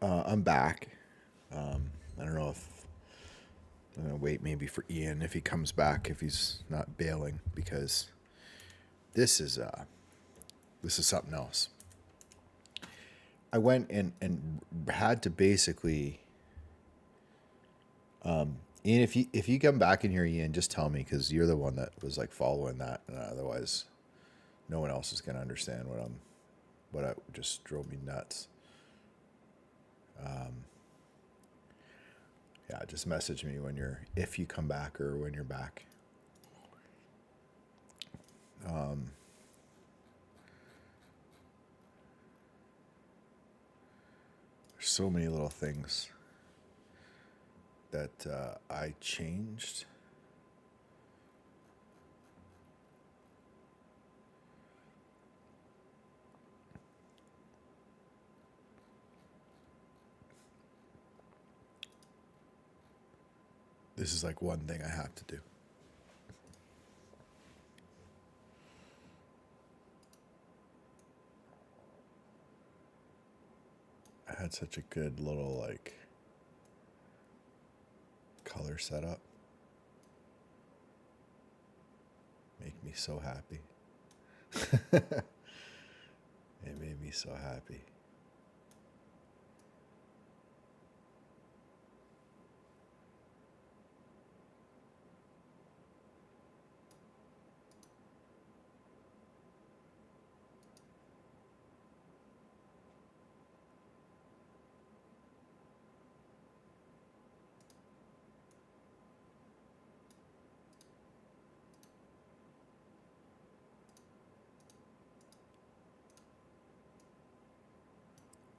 I'm back. I don't know if I'm gonna wait maybe for Ian if he comes back if he's not bailing because this is uh this is something else. I went and had to basically Ian, if you come back in here, Ian, just tell me because you're the one that was like following that, and otherwise, no one else is gonna understand what I just drove me nuts. Yeah, just message me when if you come back or when you're back. There's so many little things that I changed. This is like one thing I have to do. I had such a good little like color setup. Make me so happy. It made me so happy.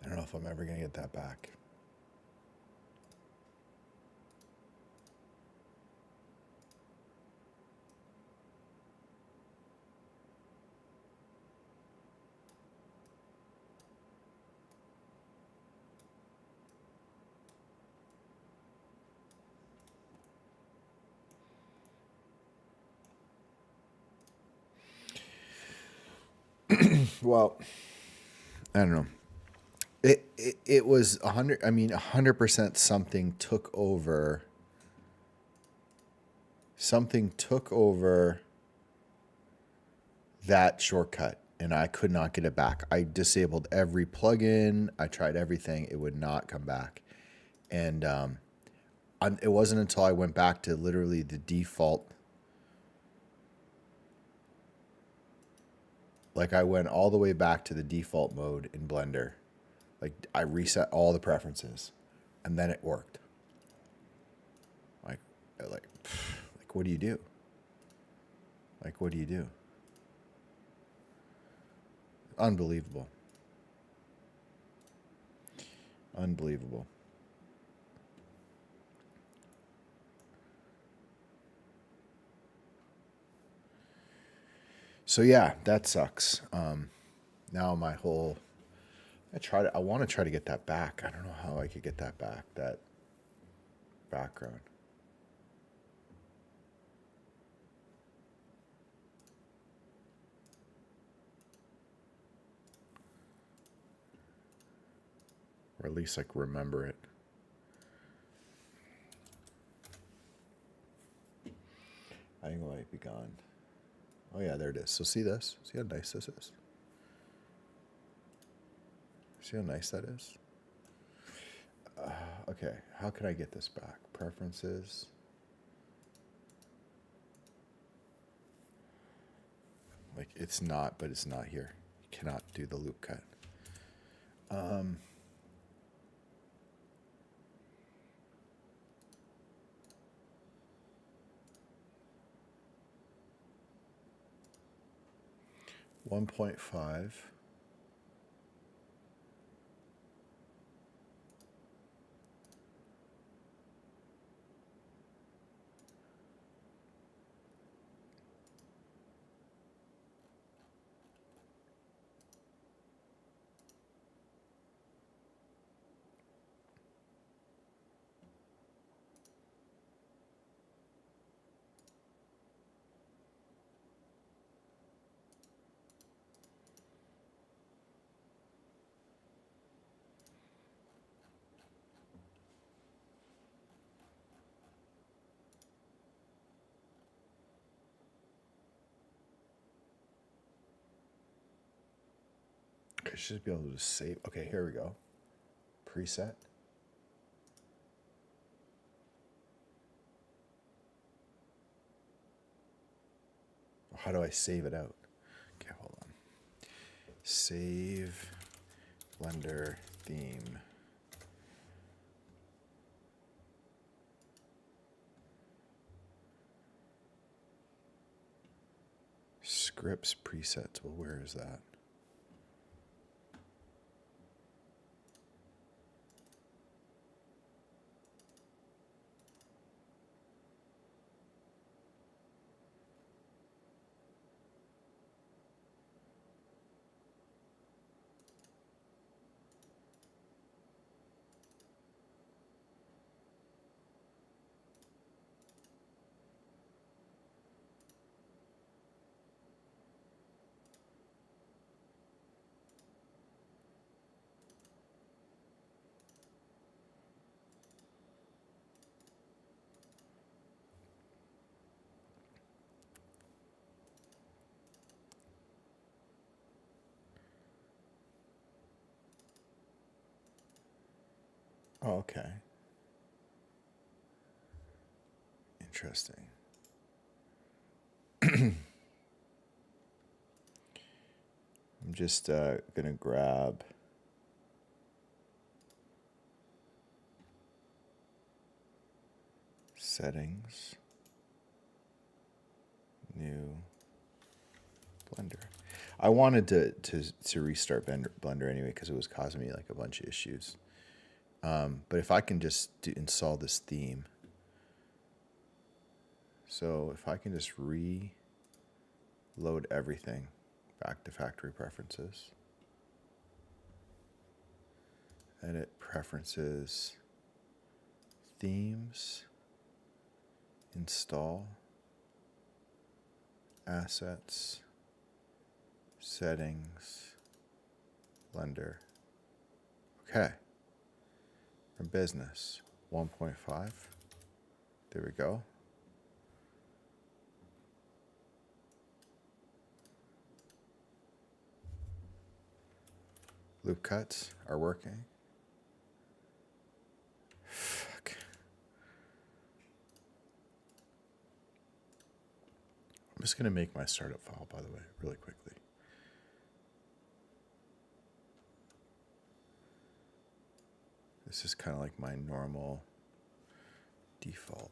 I don't know if I'm ever gonna get that back. Well, I don't know. It was 100. I mean, 100% something took over. Something took over that shortcut, and I could not get it back. I disabled every plugin. I tried everything. It would not come back, and it wasn't until I went back to literally the default. Like I went all the way back to the default mode in Blender. Like I reset all the preferences, and then it worked. Like, like, like, what do you do? Like, what do you do? Unbelievable. Unbelievable. So yeah, that sucks. Now my whole I want to try to get that back. I don't know how I could get that back. That background. Or at least like remember it. I think it might be gone. Oh yeah, there it is. So see this? See how nice this is? See how nice that is? Okay, how can I get this back? Preferences. Like it's not, but it's not here. You cannot do the loop cut. 1.5. I should be able to save. Okay, here we go. Preset. How do I save it out? Okay, hold on. Save Blender theme. Scripts presets. Well, where is that? Oh, okay. Interesting. I'm just going to grab settings, new Blender. I wanted to restart Blender anyway because it was causing me like a bunch of issues. But if I can just install this theme, so if I can just reload everything back to factory preferences, edit preferences, themes, install, assets, settings, Blender. Okay. From business 1.5. There we go. Loop cuts are working. Fuck. I'm just going to make my startup file, by the way, really quickly. This is kind of like my normal default.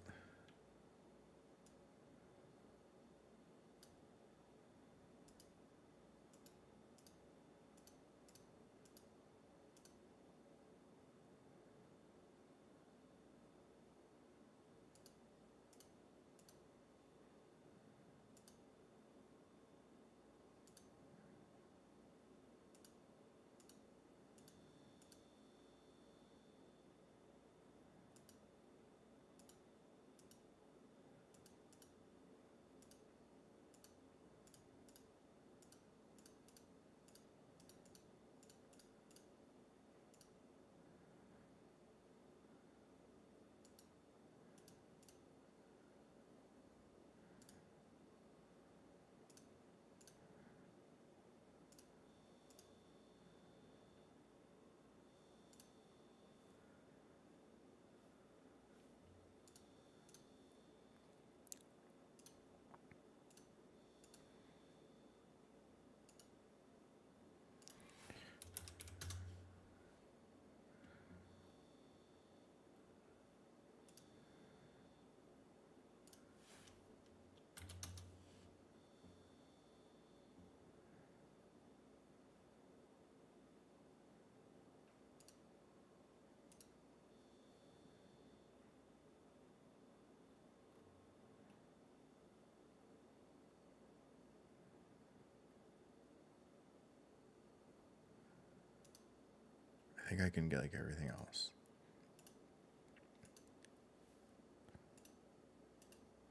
I think I can get like everything else.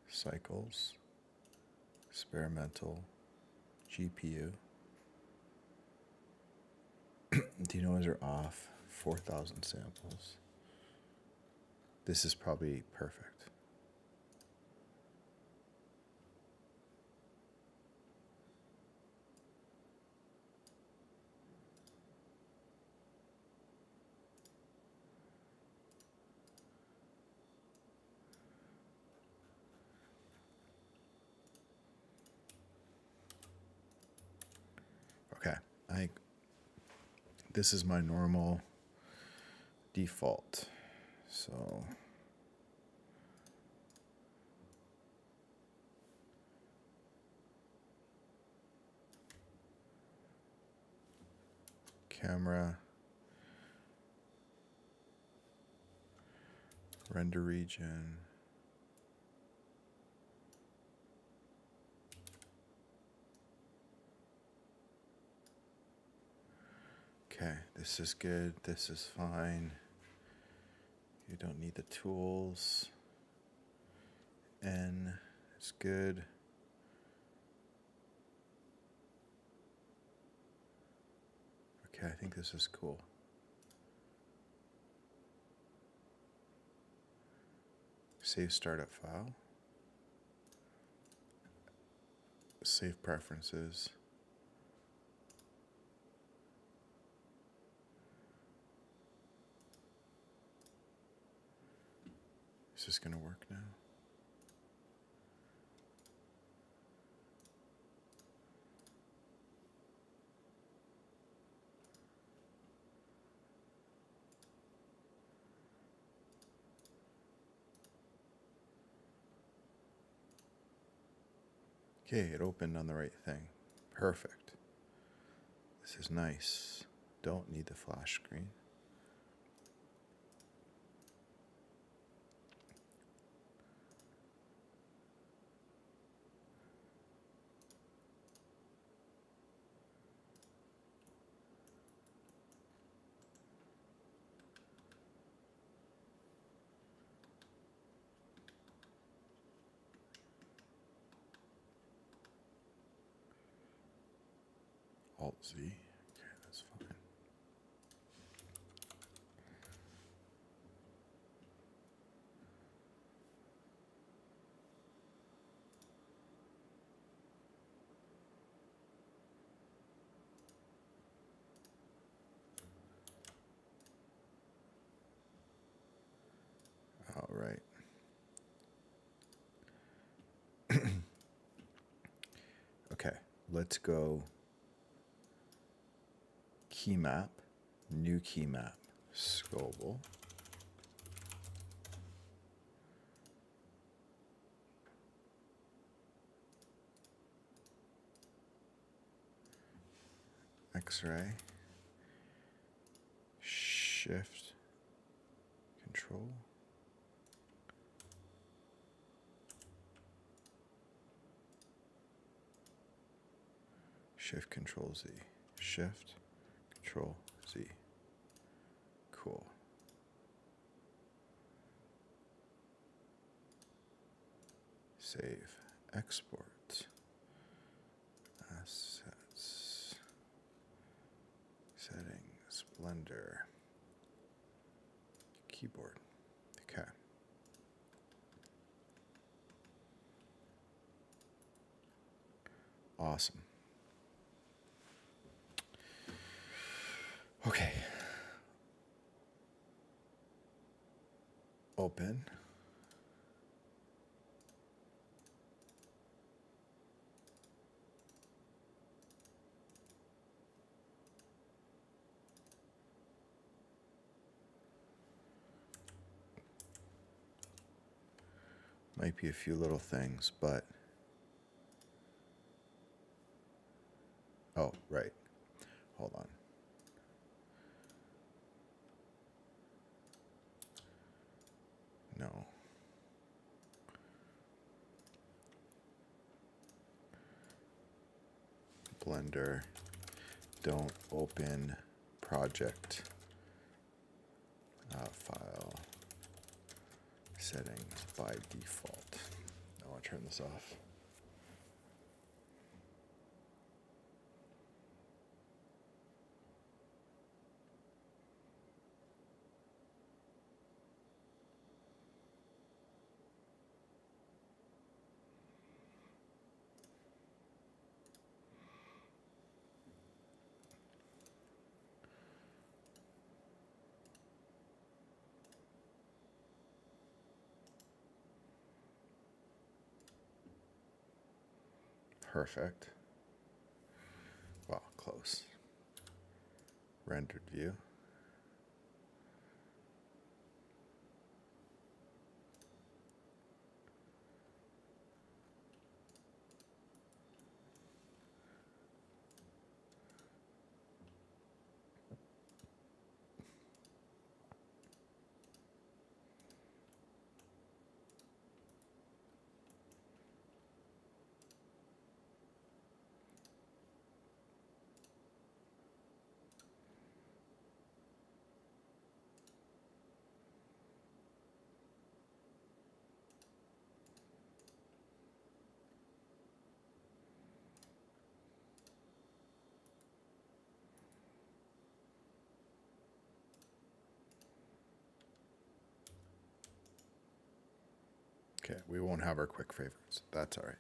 Cycles, experimental, GPU. Denoise are off, 4,000 samples. This is probably perfect. this is my normal default. So camera, render region. Okay, this is good. This is fine. You don't need the tools. N is good. Okay, I think this is cool. Save startup file. Save preferences. Is this going to work now? Okay, it opened on the right thing. Perfect. This is nice. Don't need the flash screen. Alt Z. Okay, that's fine. All right. Okay, let's go key map, new key map, Scoville. X-ray, shift, control. Shift, control, Z. Shift, control, Z. Cool. Save, export, assets, settings, Blender, keyboard. Okay. Awesome. Okay. Open. Might be a few little things, but oh, right. Hold on. No. Blender, don't open project file settings by default. I want to turn this off. Perfect. Well, close. rendered view. Okay, we won't have our quick favorites. That's all right.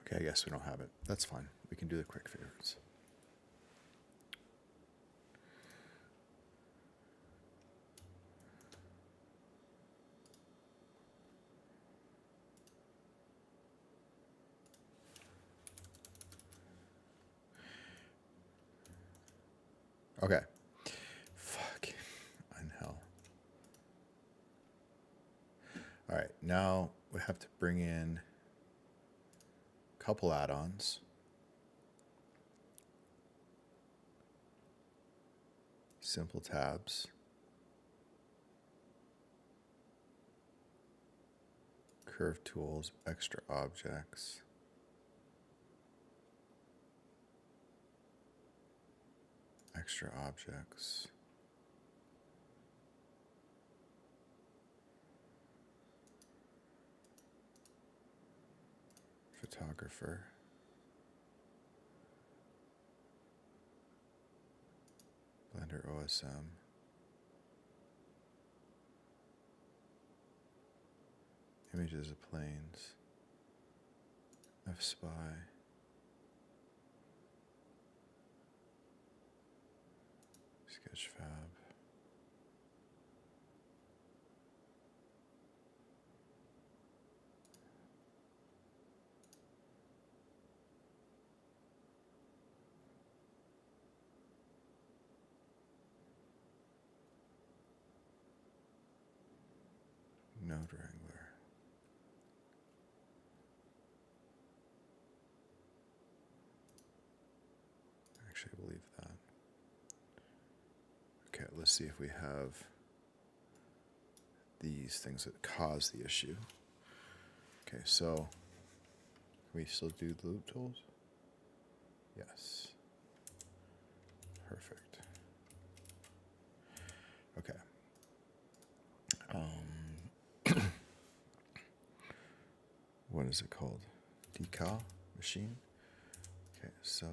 Okay, I guess we don't have it. That's fine. We can do the quick favorites. Okay. Fuck. In hell. All right, now we have to bring in a couple add-ons. Simple tabs. Curve tools, extra objects. Extra objects. Photographer. Blender OSM. Images of planes. F-Spy. Sketchfab. Node Wrangler. Actually, I believe that. Okay, let's see if we have these things that cause the issue. Okay, so can we still do the loop tools? Yes. Perfect. Okay. What is it called? Decal machine? Okay, so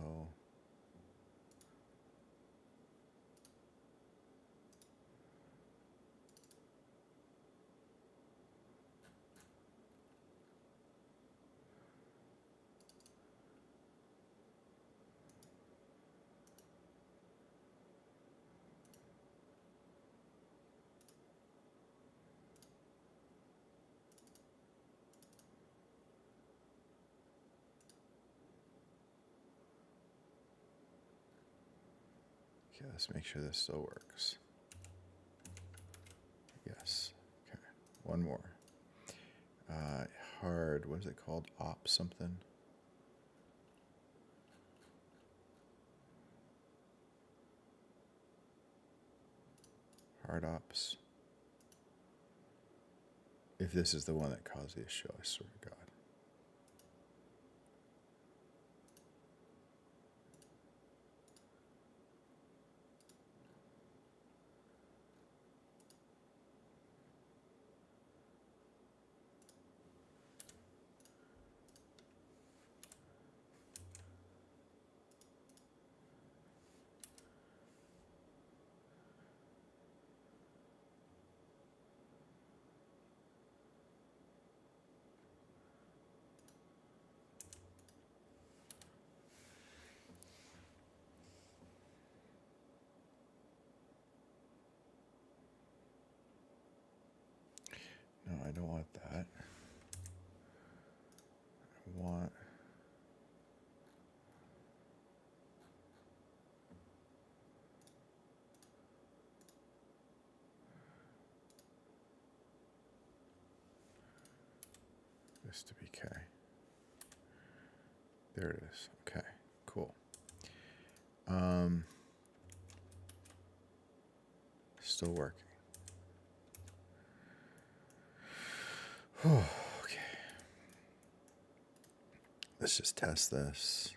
Okay, let's make sure this still works. Yes. Okay, one more. Hard, what is it called? Op something? Hard ops. If this is the one that caused the issue, I swear to God. No, I don't want that. I want... this to be K. There it is. Okay, cool. Still working. Okay. Let's just test this.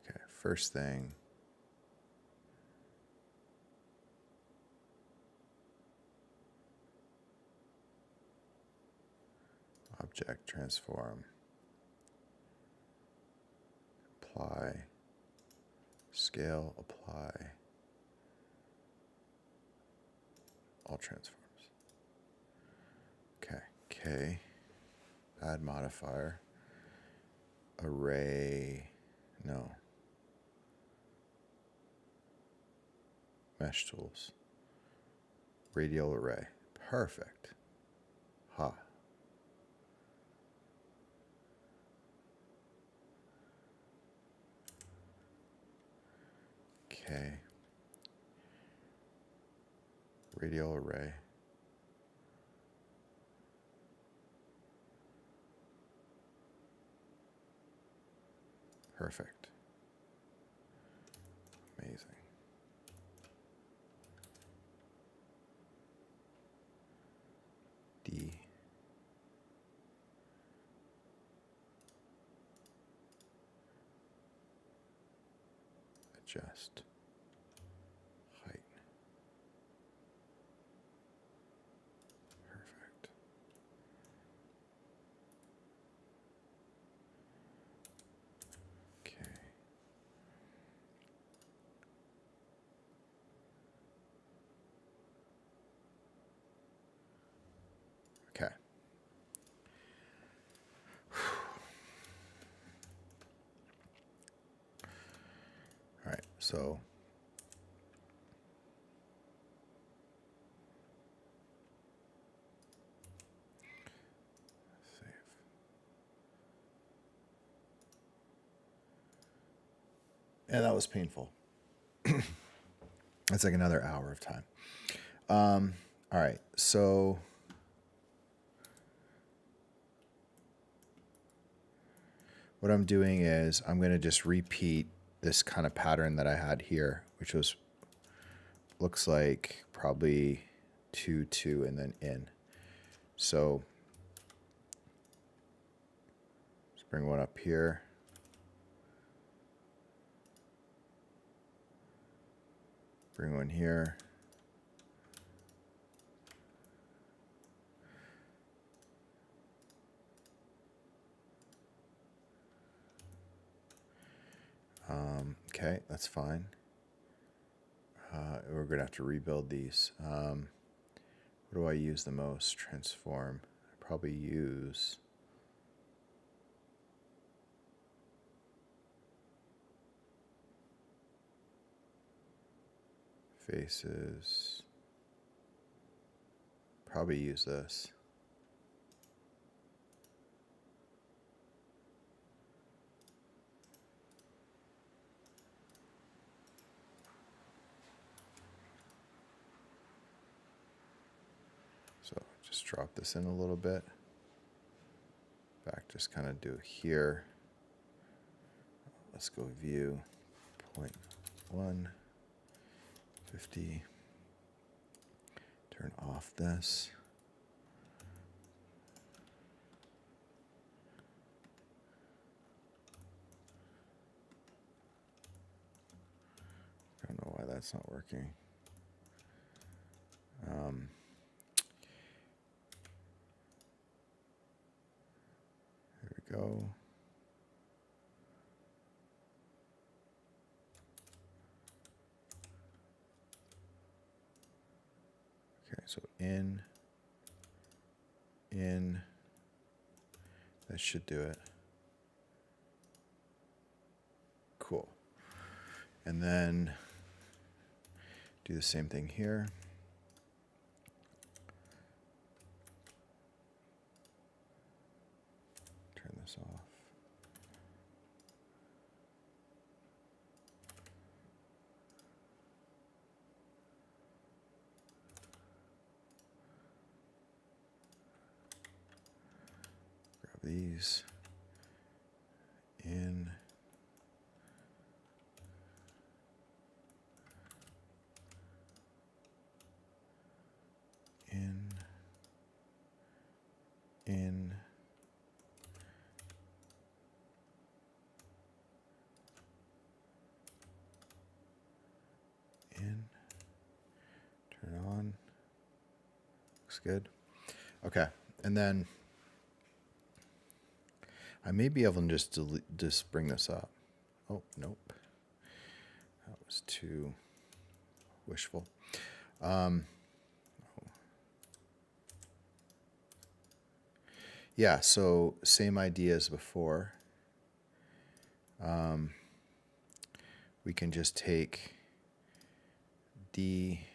Okay, first thing. Object transform. Apply. Scale, apply. All transforms. Okay, K. Add modifier. Array. No. Mesh tools. Radial array. Perfect. Ha. Okay. Radial array. Perfect. Amazing. D. Adjust. Height. Perfect. Okay. Okay. All right, so save. Yeah, that was painful. That's like another hour of time. All right, so what I'm doing is I'm going to just repeat this kind of pattern that I had here, which was, looks like probably 2, 2, and then in. So let's bring one up here. Bring one here. Okay, that's fine. We're going to have to rebuild these. What do I use the most? Transform. I probably use faces. Probably use this. just drop this in a little bit. Back, just kind of do here. Let's go view 0.1, 50. Turn off this. I don't know why that's not working. There we go. Okay, so in, that should do it. Cool. And then do the same thing here. Turn this off. Grab these. In. In. Turn on. Looks good. Okay, and then I may be able to just bring this up. Oh, nope. That was too wishful. Yeah, so same idea as before. We can just take D.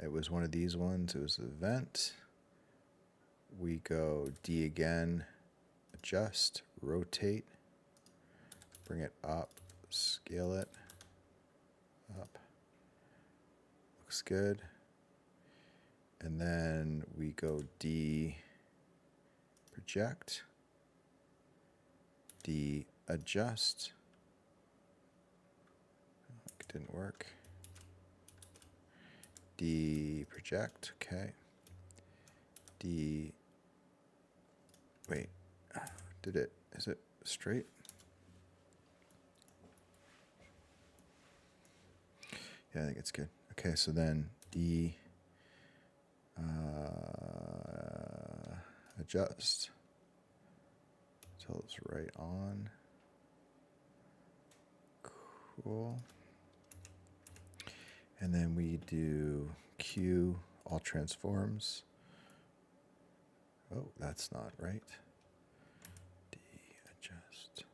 It was one of these ones. It was the event. We go D again, adjust, rotate, bring it up, scale it up. Looks good. And then we go D, project, D, adjust. It didn't work. D, project, okay. D, wait, is it straight? Yeah, I think it's good. Okay, so then D, adjust until it's right on. Cool. And then we do Q, all transforms. Oh, that's not right. D, adjust.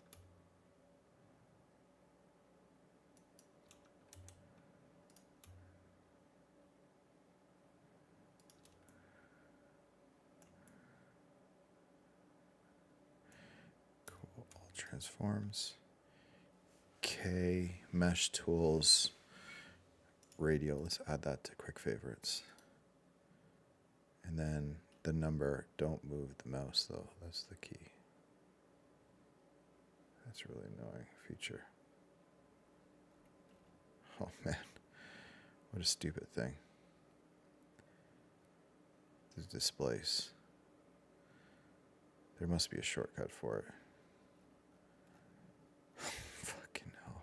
Cool, all transforms. K, mesh tools, radial. Let's add that to quick favorites. And then the number, don't move the mouse though, that's the key. That's a really annoying feature. Oh man, what a stupid thing. The displace. There must be a shortcut for it. Fucking hell.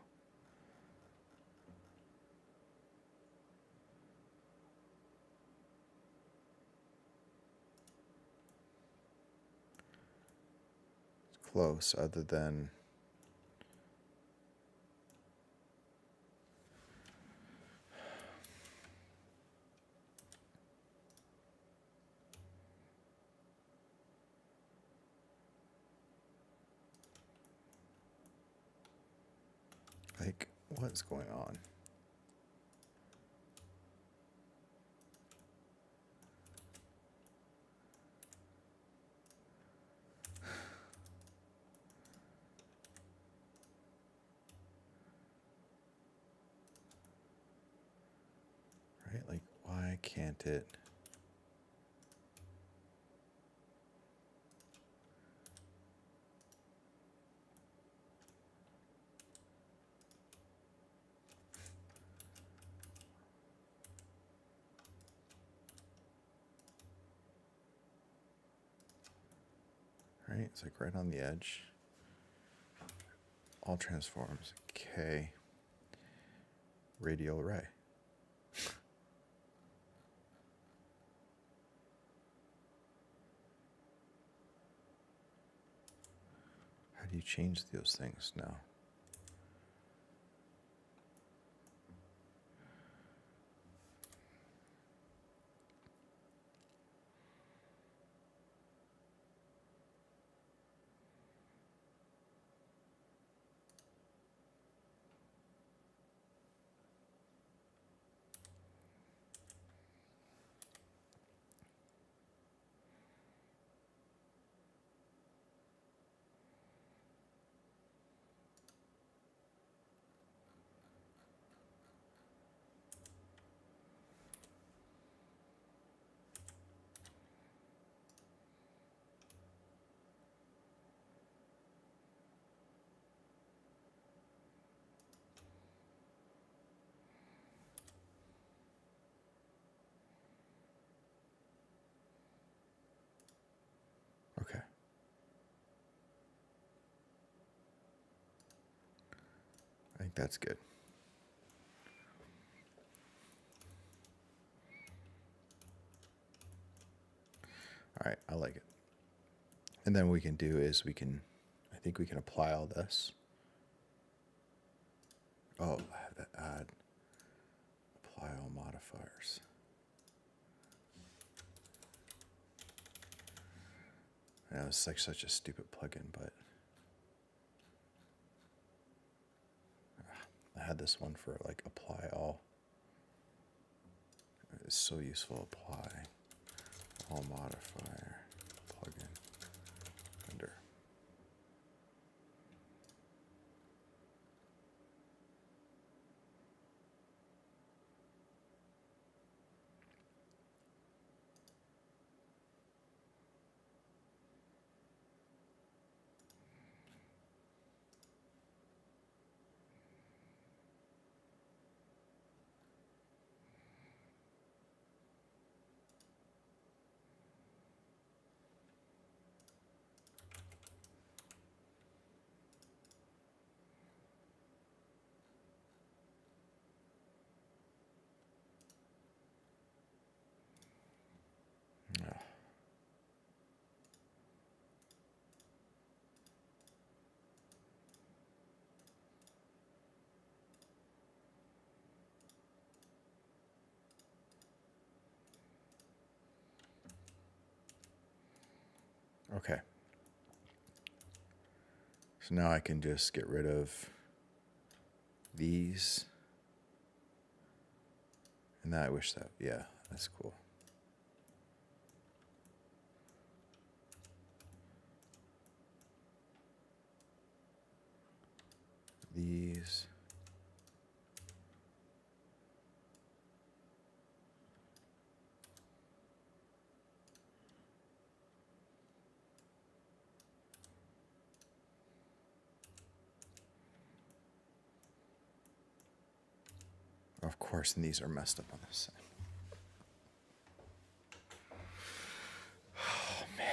It's close, other than like, what's going on? Right, like, why can't orient it. Right, it's like right on the edge. All transforms. K. Radial array. How do you change those things now? Okay. I think that's good. All right, I like it. And then what we can do is I think we can apply all this. Oh, I have to add, apply all modifiers. I know it's like such a stupid plugin, but I had this one for like apply all. It's so useful. Apply all modifier plugin under. Okay. So now I can just get rid of these. And I wish that, yeah, that's cool. These. Of course, and these are messed up on this side. Oh man,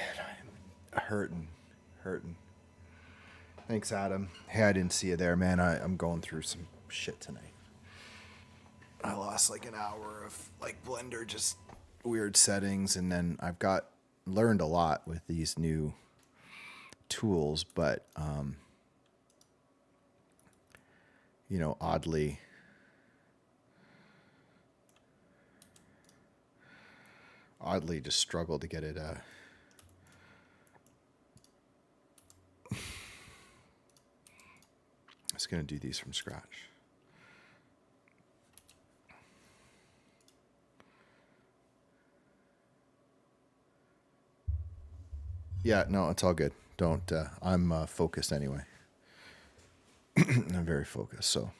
I'm hurting. Thanks, Adam. Hey, I didn't see you there, man. I'm going through some shit tonight. I lost like an hour of like Blender, just weird settings, and then I've learned a lot with these new tools, but you know, oddly just struggle to get it I was going to do these from scratch. Yeah, no, it's all good. Don't, I'm focused anyway. I'm very focused, so.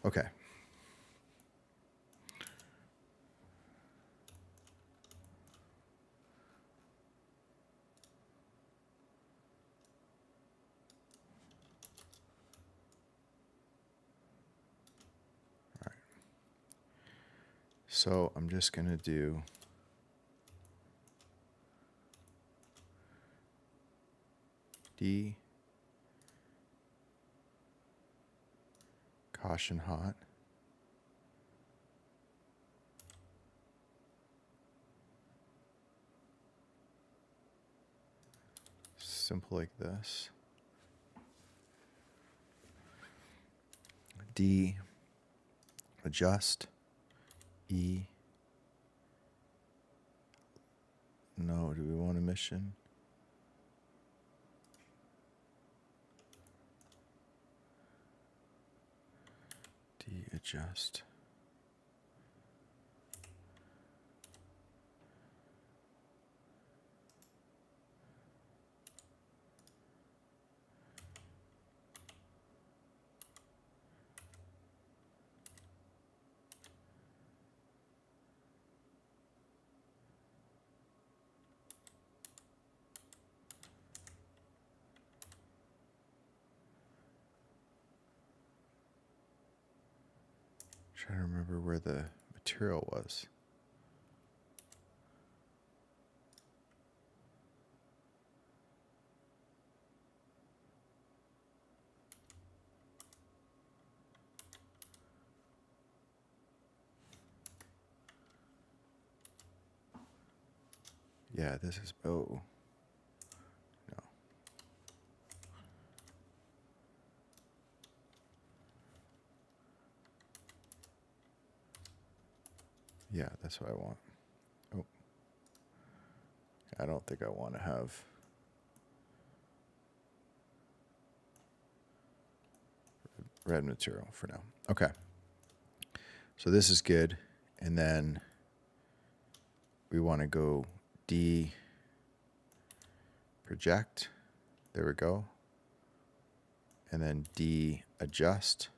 Okay. So I'm just going to do D, caution hot, simple like this, D, adjust, E, no, do we want emission? D, adjust. Trying to remember where the material was. Yeah, this is, oh, no. Yeah, that's what I want. Oh, I don't think I want to have red material for now. Okay. So this is good. And then we want to go D, project. There we go. And then D, adjust.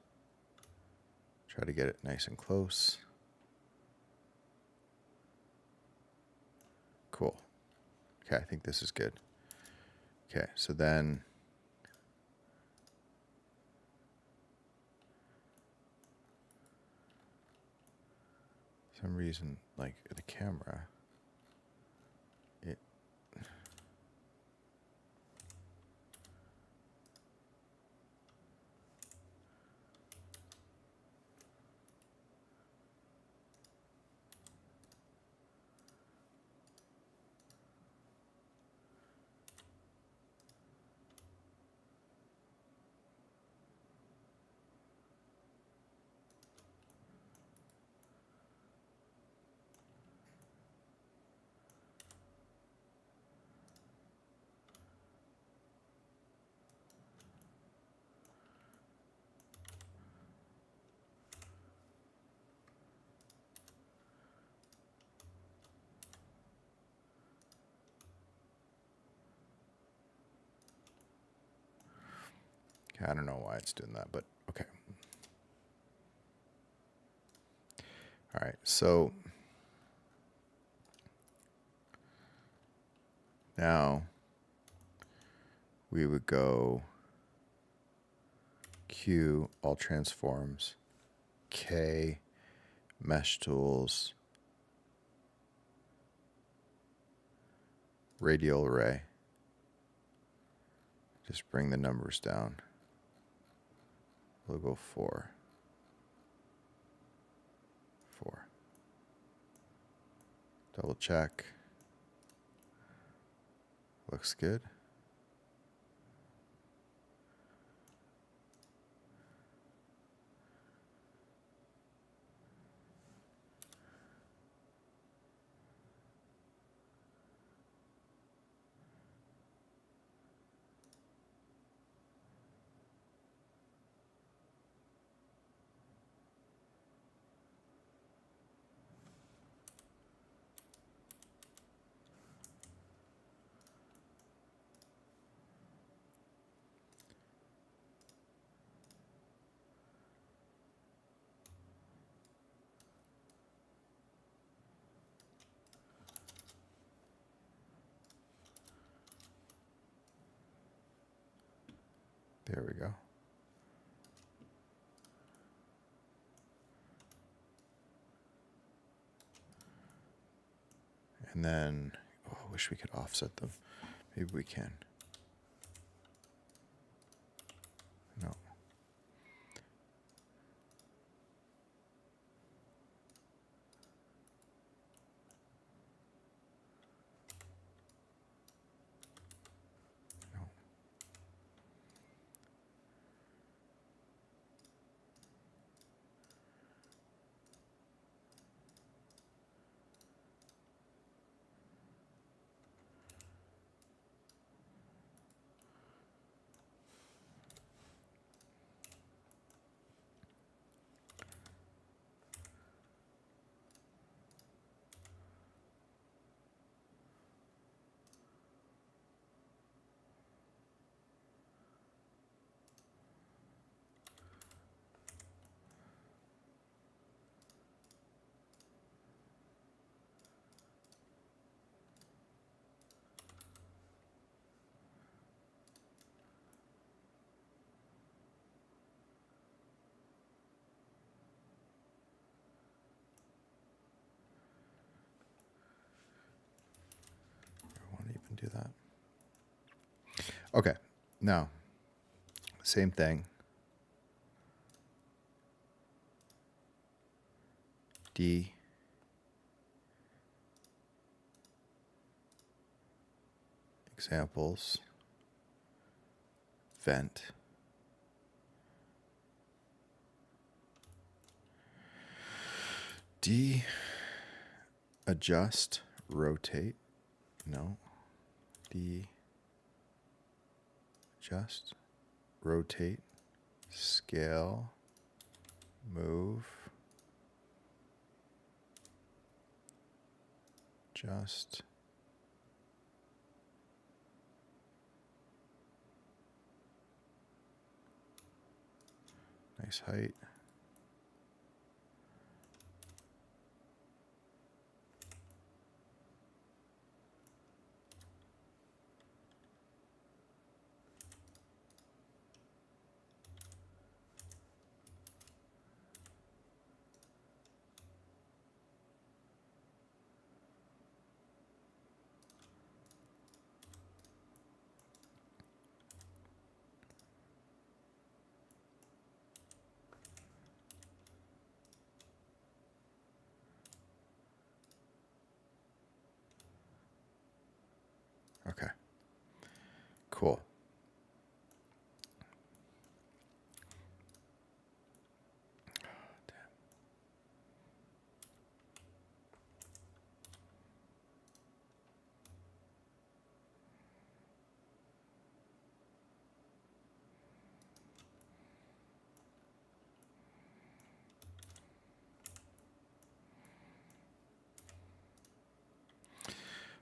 Try to get it nice and close. Cool. Okay, I think this is good. Okay, so then some reason, like the camera, it I don't know why it's doing that, but okay. All right, so now we would go Q, all transforms, K, mesh tools, radial array. Just bring the numbers down. We'll go 4. 4. Double check. Looks good. There we go. And then, oh, I wish we could offset them. Maybe we can. No. No. I won't even do that. Okay, now, same thing. D. Examples. Vent. D. Adjust. Rotate. No. D. Adjust. Rotate. Scale. Move. Adjust. Nice height. Okay. Cool.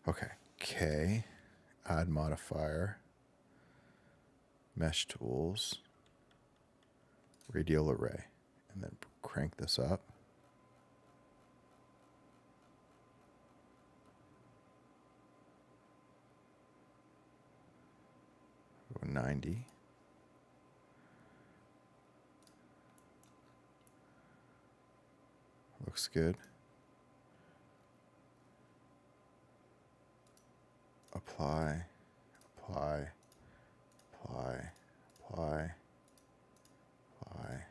Okay. K. Add modifier. Mesh tools. Radial array. And then crank this up. 90. Looks good. Apply, apply, apply, apply, apply,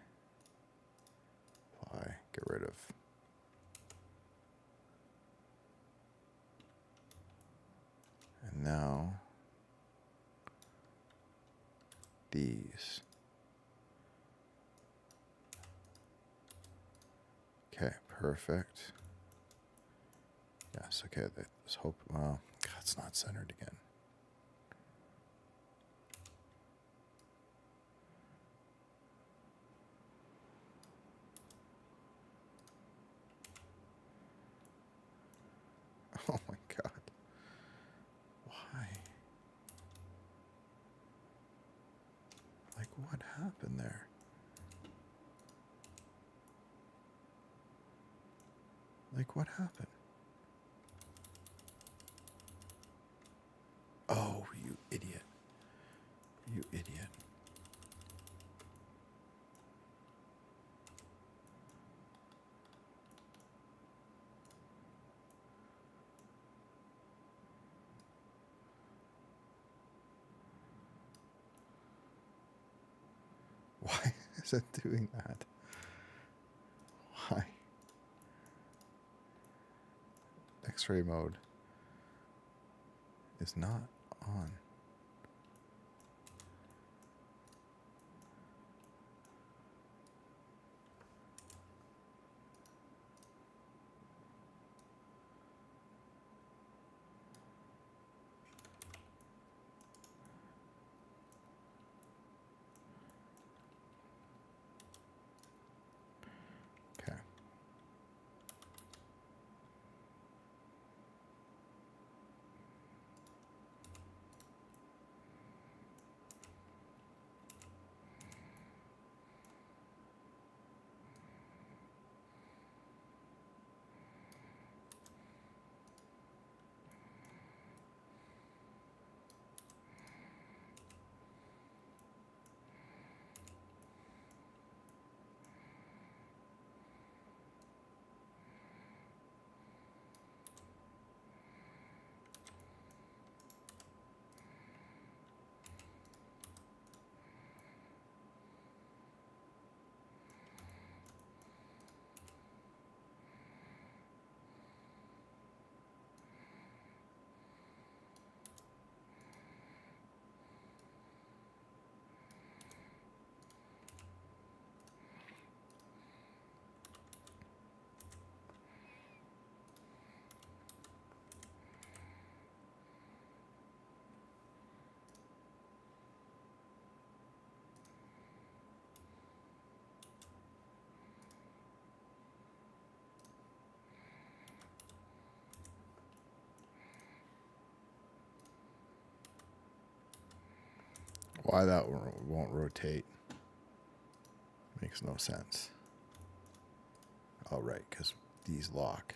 apply. Get rid of. And now these. Okay, perfect. Yes, okay, let's hope, well, God, it's not centered again. Oh my God. Why? Like, what happened there? Like, what happened? Oh, you idiot. You idiot. Why is it doing that? Why? X-ray mode is not on. Okay. Why that won't rotate makes no sense. Oh, right, because these lock.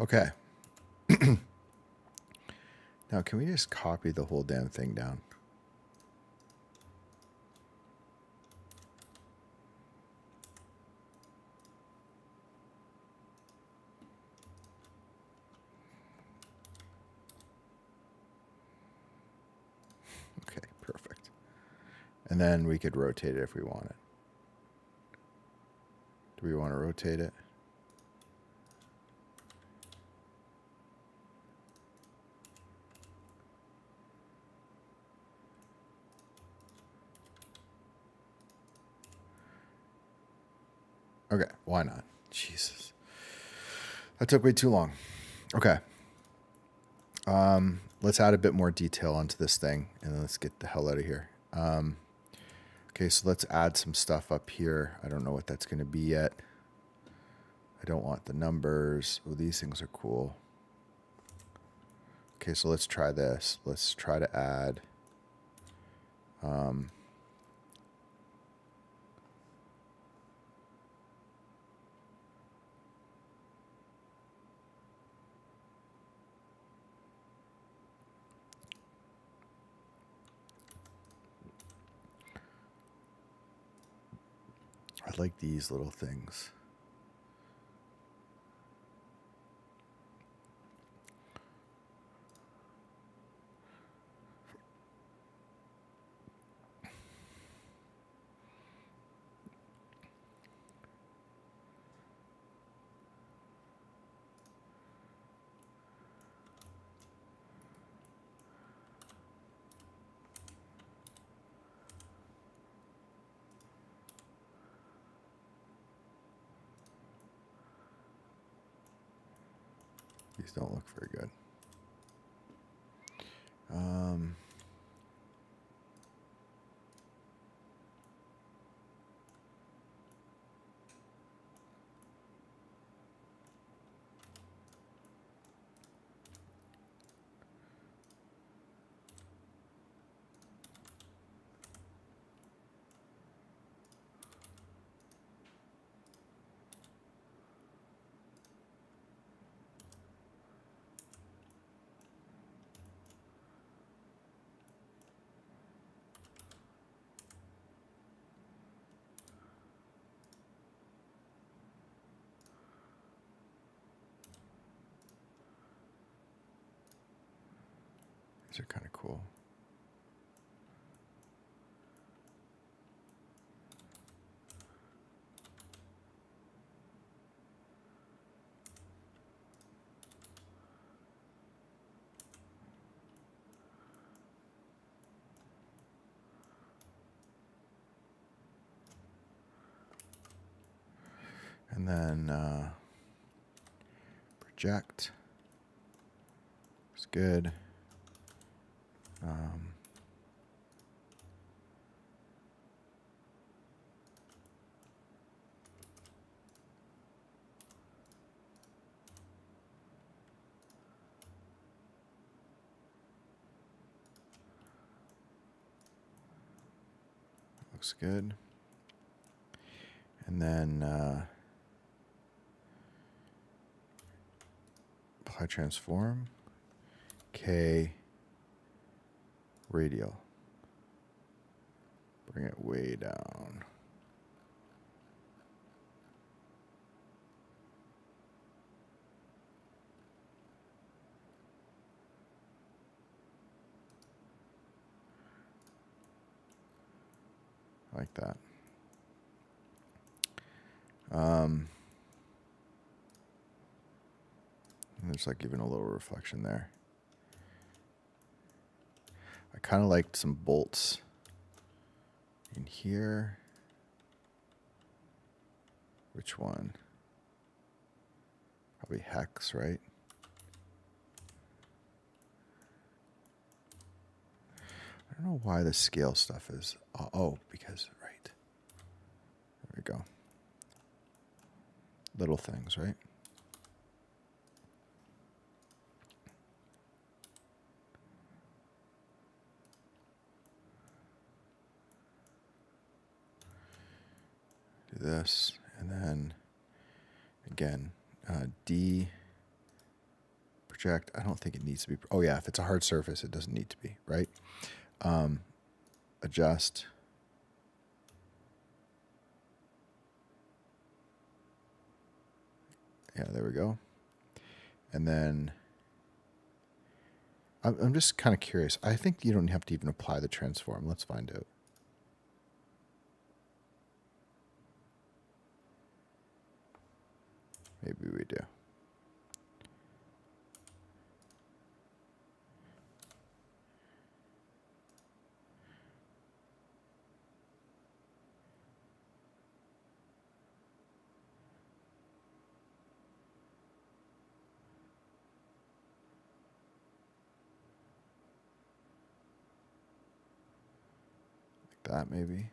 Okay. Now, can we just copy the whole damn thing down? Okay, perfect. And then we could rotate it if we wanted. Do we want to rotate it? Okay, why not? Jesus. That took way too long. Okay. Let's add a bit more detail onto this thing, and then let's get the hell out of here. Okay, so let's add some stuff up here. I don't know what that's going to be yet. I don't want the numbers. Oh, these things are cool. Okay, so let's try this. Let's try to add... I like these little things. These don't look very good. These are kind of cool. And then project. It's good. Looks good. And then apply transform. K radial. Bring it way down. Like that. There's like even a little reflection there. I kind of liked some bolts in here. Which one? Probably hex, right? I don't know why the scale stuff is. Oh, because, right. There we go. Little things, right? Do this, and then again, D project. I don't think it needs to be. Oh yeah, if it's a hard surface, it doesn't need to be, right? Adjust. Yeah, there we go. And then I'm just kind of curious. I think you don't have to even apply the transform. Let's find out. Maybe we do. That maybe.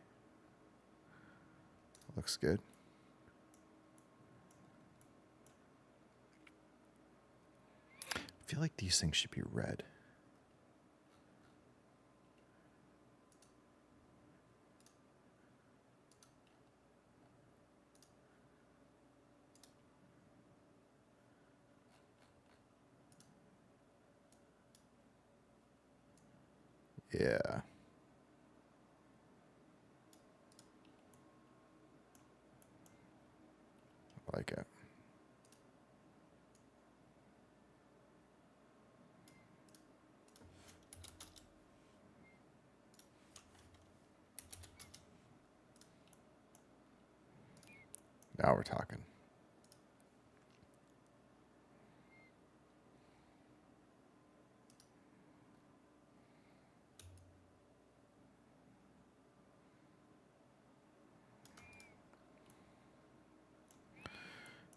Looks good. I feel like these things should be red. Yeah. I like it. Now we're talking.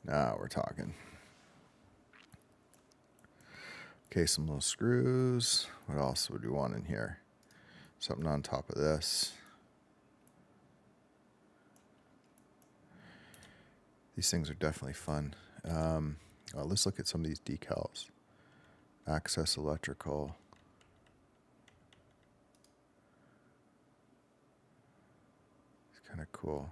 Now we're talking. Okay, some little screws. What else would we want in here? Something on top of this. These things are definitely fun. Well, let's look at some of these decals. Access electrical. It's kind of cool.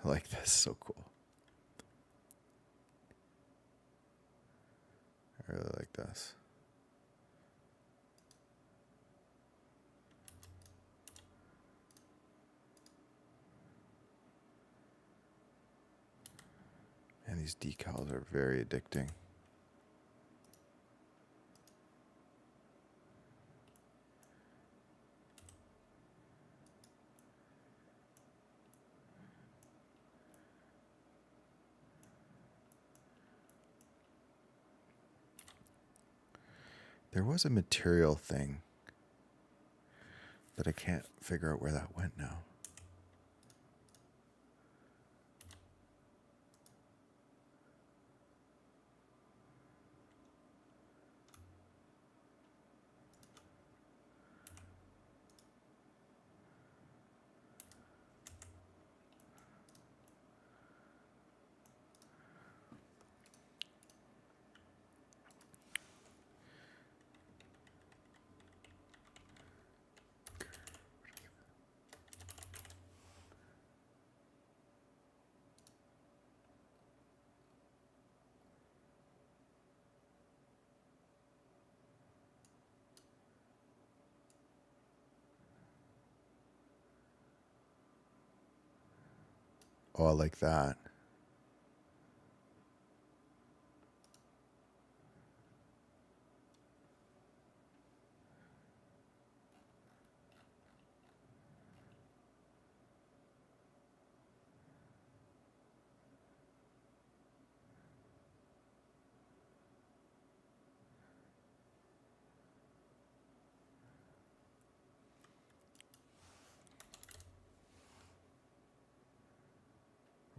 I like this. So cool. I really like this. And these decals are very addicting. There was a material thing that I can't figure out where that went now. Oh, I like that.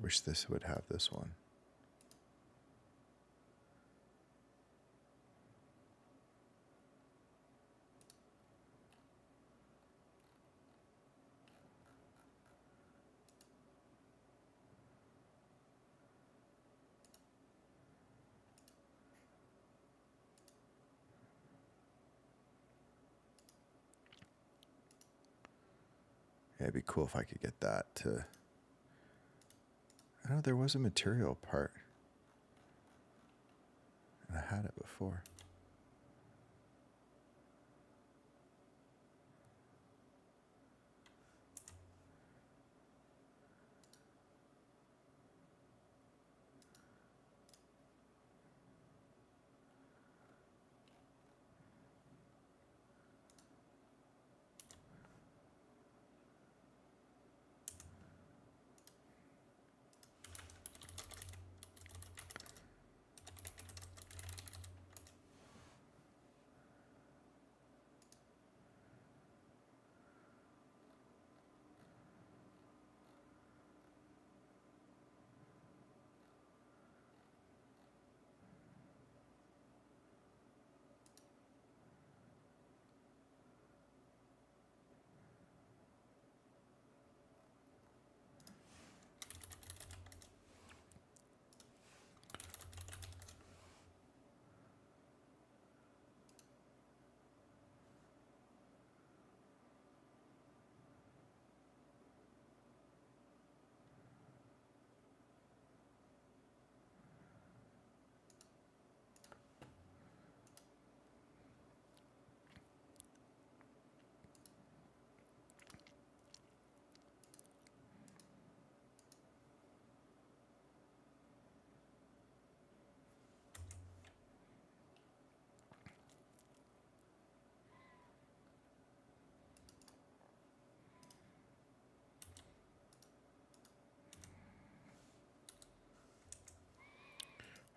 Wish this would have this one. Yeah, it'd be cool if I could get that to... I know there was a material part. And I had it before.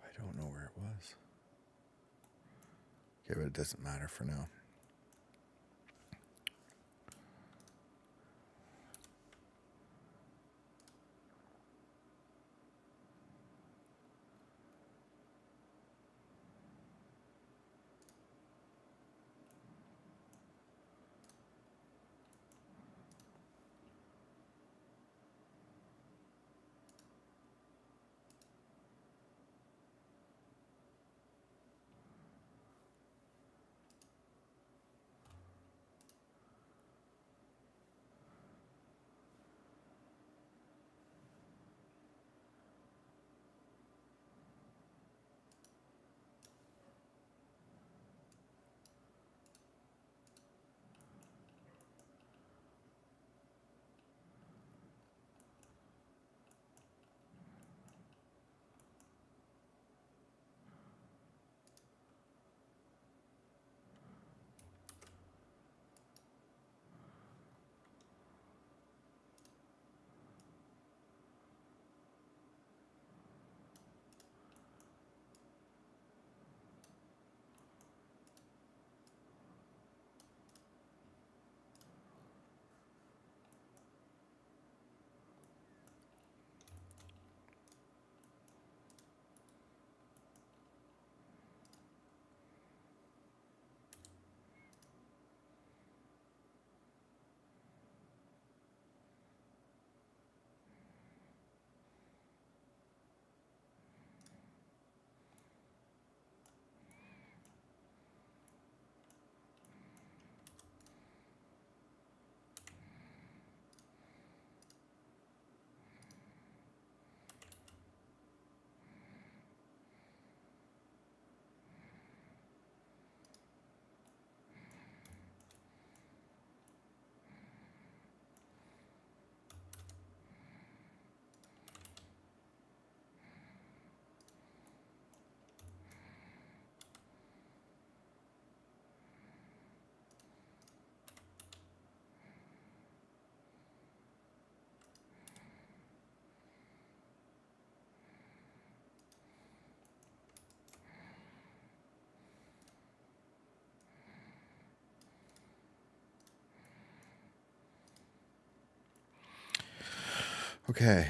I don't know where it was. Okay, but it doesn't matter for now. Okay.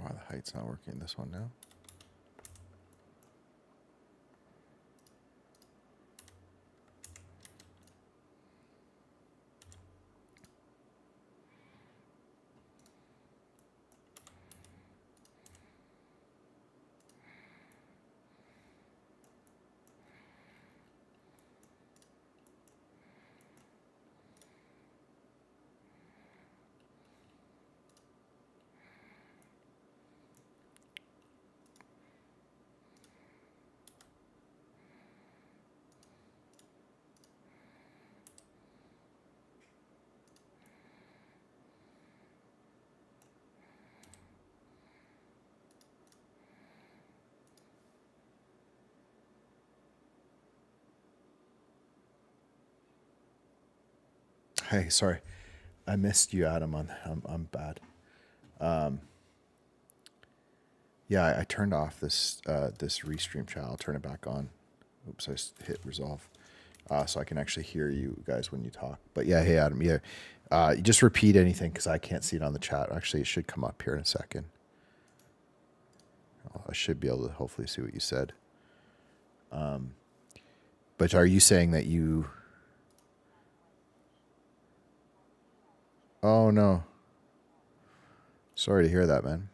Why the height's not working this one now? Hey, sorry, I missed you, Adam. I'm bad. Yeah, I turned off this restream chat. I'll turn it back on. Oops, hit resolve, so I can actually hear you guys when you talk. But yeah, hey Adam, yeah, you just repeat anything because I can't see it on the chat. Actually, it should come up here in a second. I should be able to hopefully see what you said. But are you saying that you? Oh no, sorry to hear that, man.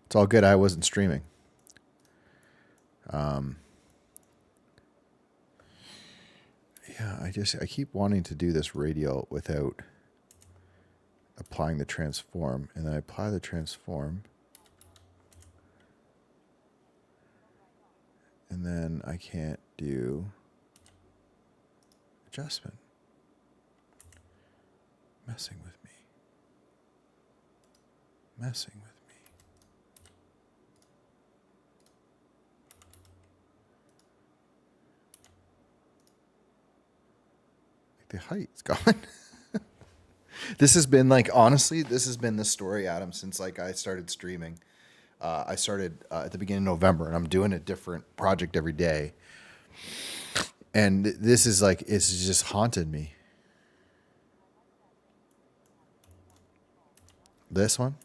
It's all good. I wasn't streaming. Yeah, I keep wanting to do this radial without applying the transform, and then I apply the transform, and then I can't do adjustment. Messing with me. Messing with me. Like the height's gone. This has been like, honestly, this has been the story, Adam, since like I started streaming. I started at the beginning of November, and I'm doing a different project every day. And this is like, it's just haunted me. This one?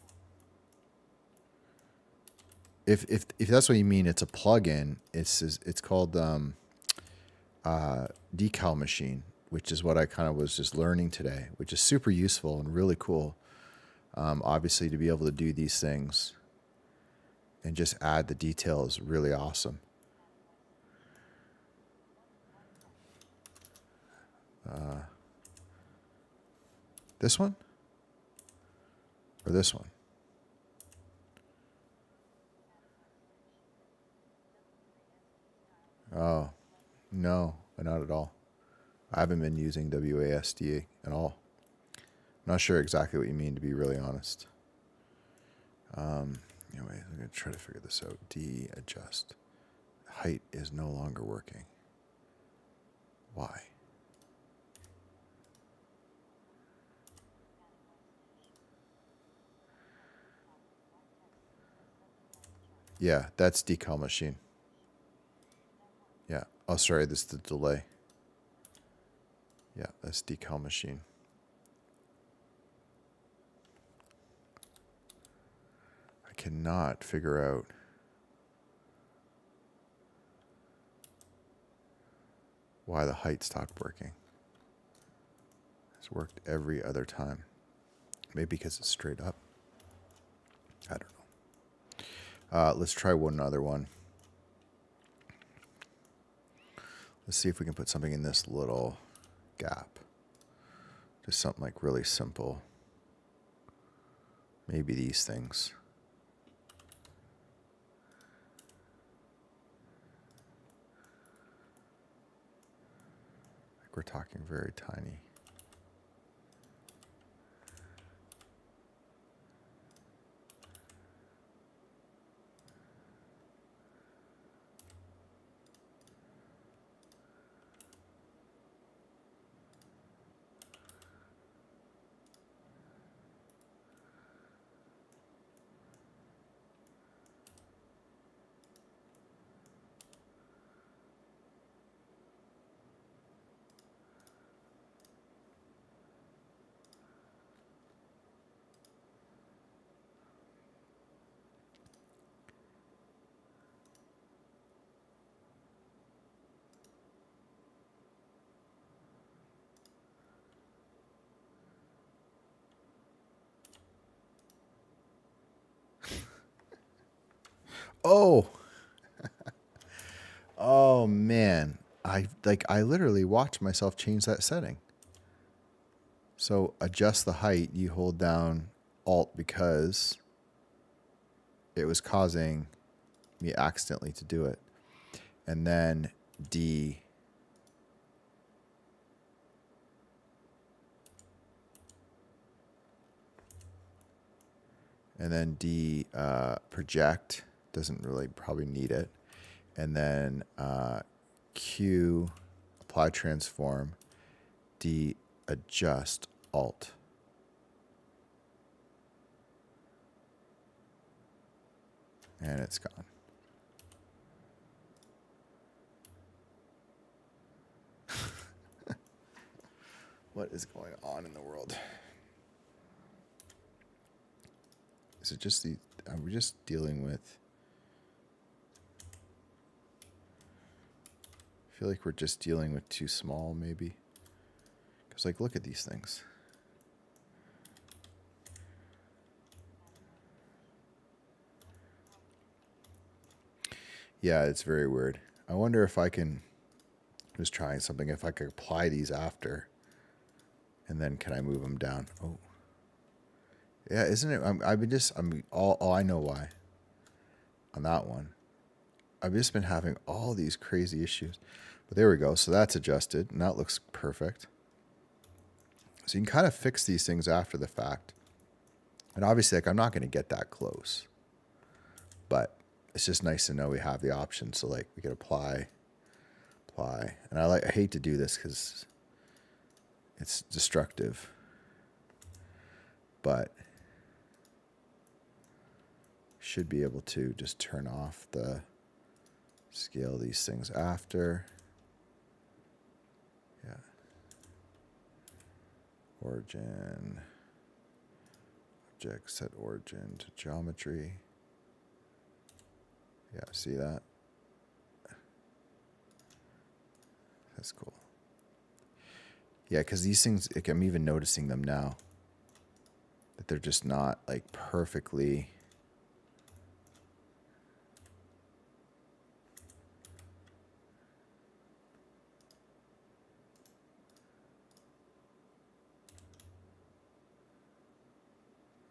If that's what you mean, it's a plugin. It's called Decal Machine, which is what I kind of was just learning today, which is super useful and really cool. Obviously, to be able to do these things and just add the detail is really awesome. This one? Or this one? Oh, no, not at all. I haven't been using WASD at all. I'm not sure exactly what you mean, to be really honest. Anyway, I'm going to try to figure this out. D, adjust. Height is no longer working. Why? Yeah, that's decal machine. Yeah. Oh, sorry, this is the delay. Yeah, that's decal machine. I cannot figure out why the height stopped working. It's worked every other time. Maybe because it's straight up. I don't know. Let's try one other one. Let's see if we can put something in this little gap. Just something like really simple. Maybe these things. Like we're talking very tiny. Oh, oh man. I literally watched myself change that setting. So adjust the height, you hold down Alt because it was causing me accidentally to do it. And then D. And then D, project, doesn't really probably need it. And then Q, apply transform, D, adjust, Alt. And it's gone. What is going on in the world? Is it just are we just dealing with, I feel like we're just dealing with too small maybe. Because like, look at these things. Yeah, it's very weird. I wonder if I can, just trying something, if I could apply these after, and then can I move them down? Oh, yeah, isn't it? I know why. On that one, I've just been having all these crazy issues. But there we go. So that's adjusted, and that looks perfect. So you can kind of fix these things after the fact. And obviously, like, I'm not going to get that close, but it's just nice to know we have the option. So like, we could apply. And I hate to do this because it's destructive, but should be able to just turn off the scale these things after. Yeah. Origin. Object, set origin to geometry. Yeah, see that? That's cool. Yeah, because these things, like, I'm even noticing them now. That they're just not like perfectly.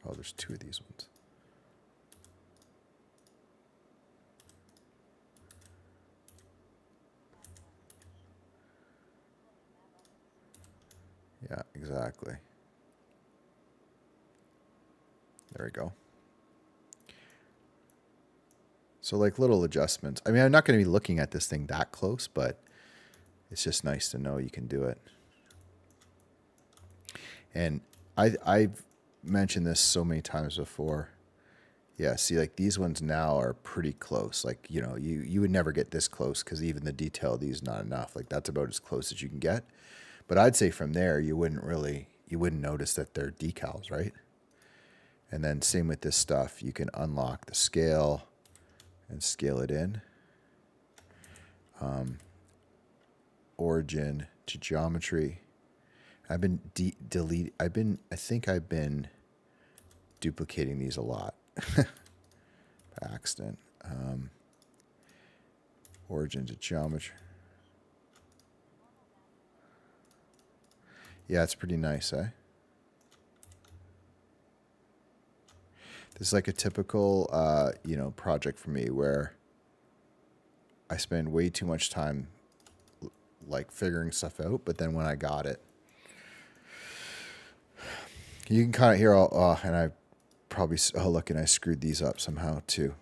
Oh, there's two of these ones. Yeah, exactly. There we go. So like little adjustments. I mean, I'm not going to be looking at this thing that close, but it's just nice to know you can do it. And I've mentioned this so many times before. Yeah, see, like these ones now are pretty close. Like, you know, you would never get this close because even the detail of these is not enough. Like that's about as close as you can get. But I'd say from there, you wouldn't notice that they're decals, right? And then same with this stuff. You can unlock the scale and scale it in. Origin to geometry. I've been I think I've been duplicating these a lot by accident. Origin to geometry. Yeah, it's pretty nice, eh? This is like a typical, project for me where I spend way too much time like figuring stuff out, but then when I got it, you can kind of hear all, and I probably, oh, look, and I screwed these up somehow too.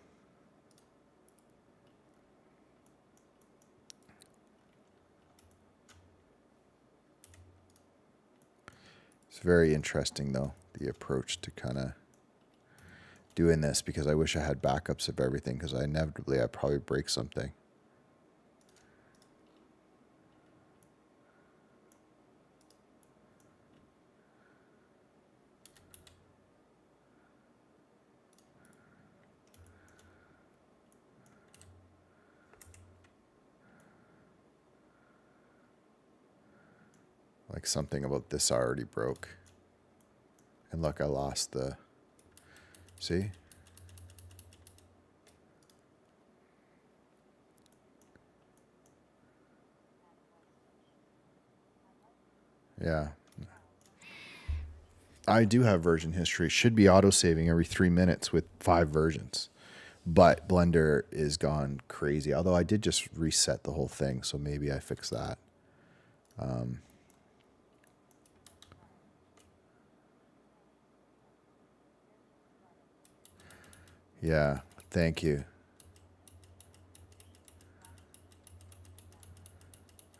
It's very interesting, though, the approach to kind of doing this, because I wish I had backups of everything, because I'd probably break something. Like something about this already broke. And look, I lost the... See? Yeah. I do have version history. Should be auto-saving every 3 minutes with 5 versions. But Blender is gone crazy. Although I did just reset the whole thing, so maybe I fixed that. Yeah, thank you.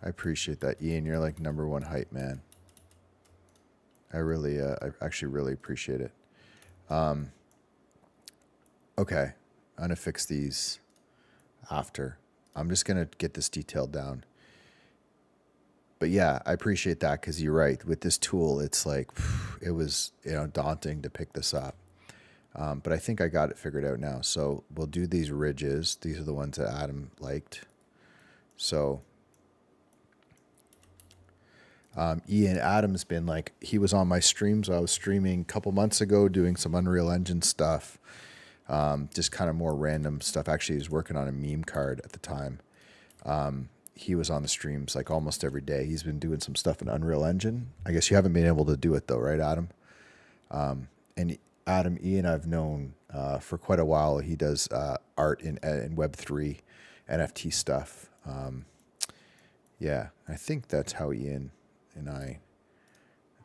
I appreciate that, Ian. You're like #1 hype man. I actually really appreciate it. Okay, I'm gonna fix these after. I'm just gonna get this detailed down. But yeah, I appreciate that because you're right. With this tool, it's like it was daunting to pick this up. But I think I got it figured out now. So we'll do these ridges. These are the ones that Adam liked. So Ian Adam's been like, he was on my streams. I was streaming a couple months ago doing some Unreal Engine stuff. Just kind of more random stuff. Actually, he was working on a meme card at the time. He was on the streams like almost every day. He's been doing some stuff in Unreal Engine. I guess you haven't been able to do it though, right, Adam? And Adam, Ian, I've known for quite a while. He does art in Web3, NFT stuff. Yeah, I think that's how Ian and I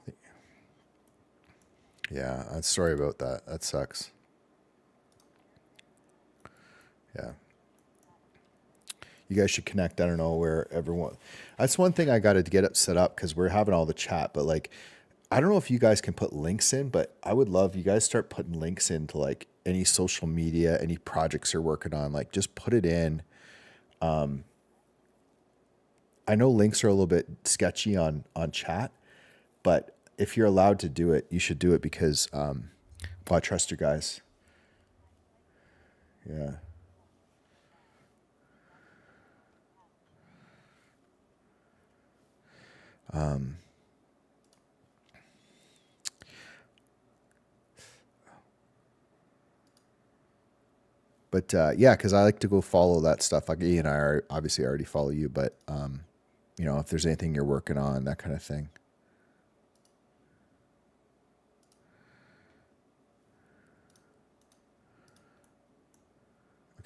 think, yeah, sorry about that. That sucks. Yeah. You guys should connect. I don't know where everyone. That's one thing I got to get it set up because we're having all the chat. But like, I don't know if you guys can put links in, but I would love you guys start putting links into like any social media, any projects you're working on. Like, just put it in. I know links are a little bit sketchy on chat, but if you're allowed to do it, you should do it because well, I trust you guys. Yeah. But yeah, because I like to go follow that stuff. Like Ian and I are obviously already follow you, but if there's anything you're working on, that kind of thing.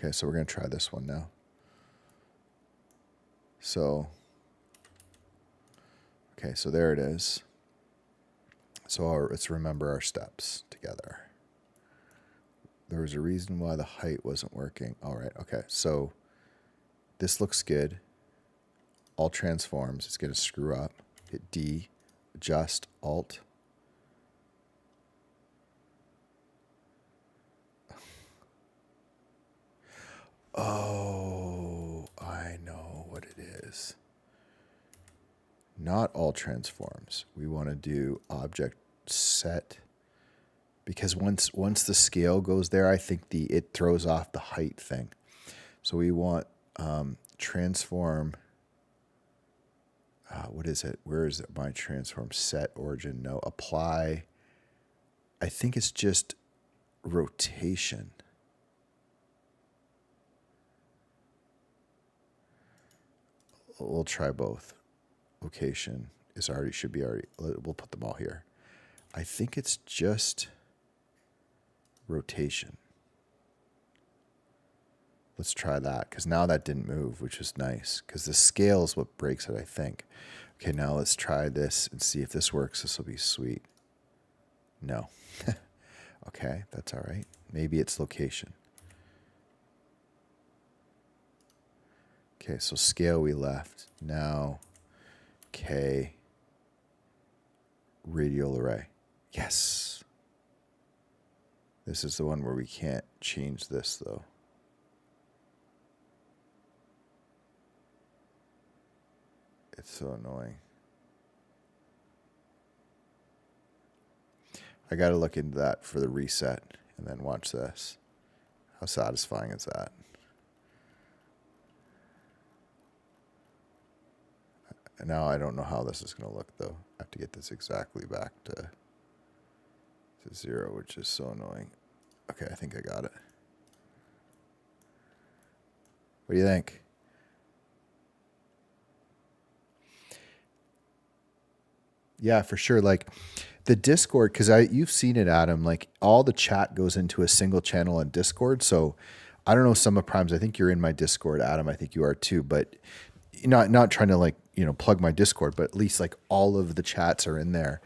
Okay, so we're going to try this one now. So, okay, so there it is. So let's remember our steps together. There was a reason why the height wasn't working. All right, okay, so this looks good. All transforms. It's going to screw up. Hit D, adjust, Alt. Oh, I know what it is. Not all transforms. We want to do object set, because once the scale goes there, I think it throws off the height thing. So we want transform. What is it? Where is it? My transform set origin? No, apply. I think it's just rotation. We'll try both. Location is already, should be already. We'll put them all here. I think it's just rotation. Let's try that, because now that didn't move, which is nice, because the scale is what breaks it, I think. Okay, now let's try this and see if this works. This will be sweet. No. Okay, that's all right. Maybe it's location. Okay, so scale we left. Now, K, radial array. Yes. This is the one where we can't change this, though. It's so annoying. I got to look into that for the reset and then watch this. How satisfying is that? Now I don't know how this is going to look, though. I have to get this exactly back to 0, which is so annoying. Okay, I think I got it. What do you think? Yeah, for sure. Like the Discord, because you've seen it, Adam. Like all the chat goes into a single channel on Discord. So I don't know, some of Primes. I think you're in my Discord, Adam. I think you are too. But not trying to like plug my Discord, but at least like all of the chats are in there,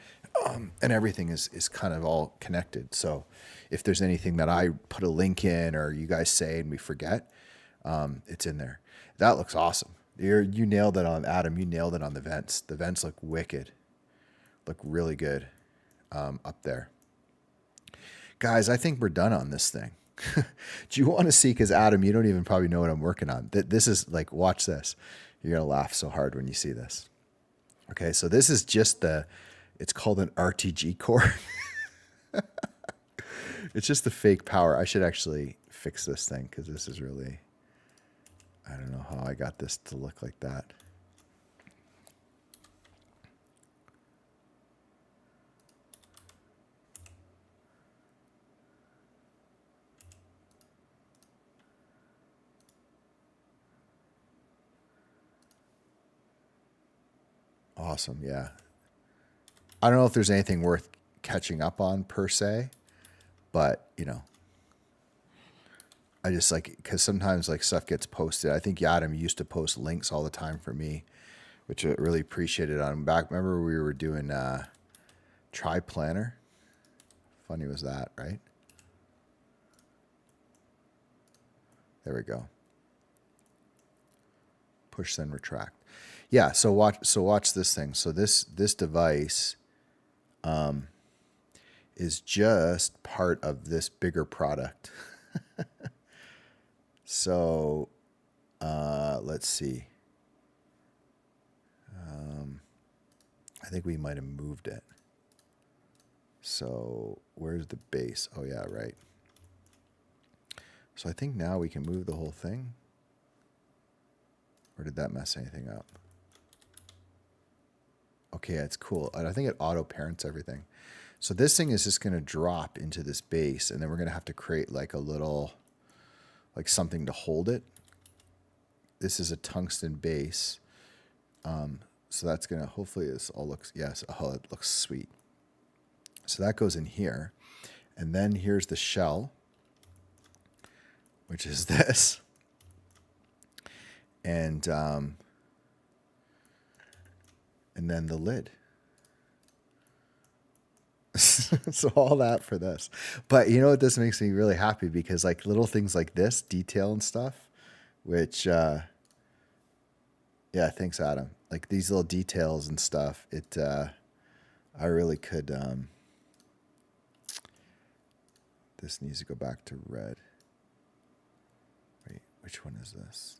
and everything is kind of all connected. So if there's anything that I put a link in or you guys say and we forget, it's in there. That looks awesome. You nailed it on Adam. You nailed it on the vents. The vents look wicked. Look really good up there. Guys, I think we're done on this thing. Do you want to see? Because Adam, you don't even probably know what I'm working on. This is like, watch this. You're going to laugh so hard when you see this. Okay, so this is just it's called an RTG core. It's just the fake power. I should actually fix this thing because this is really, I don't know how I got this to look like that. Awesome, yeah. I don't know if there's anything worth catching up on per se, but I just like, because sometimes like stuff gets posted. I think Adam used to post links all the time for me, which I really appreciated on him back. Remember we were doing Try Planner? Funny was that, right? There we go. Push then retract. Yeah, so watch this thing. So this device is just part of this bigger product. So let's see. I think we might have moved it. So where's the base? Oh yeah, right. So I think now we can move the whole thing. Or did that mess anything up? Okay, it's cool. And I think it auto parents everything. So this thing is just going to drop into this base, and then we're going to have to create like a little, like something to hold it. This is a tungsten base. So that's going to, hopefully this all looks, yes, oh, it looks sweet. So that goes in here. And then here's the shell. which is this. And then the lid. So all that for this. But you know what, this makes me really happy because like little things like this, detail and stuff, which yeah, thanks Adam. Like these little details and stuff, I really could this needs to go back to red. Wait, which one is this?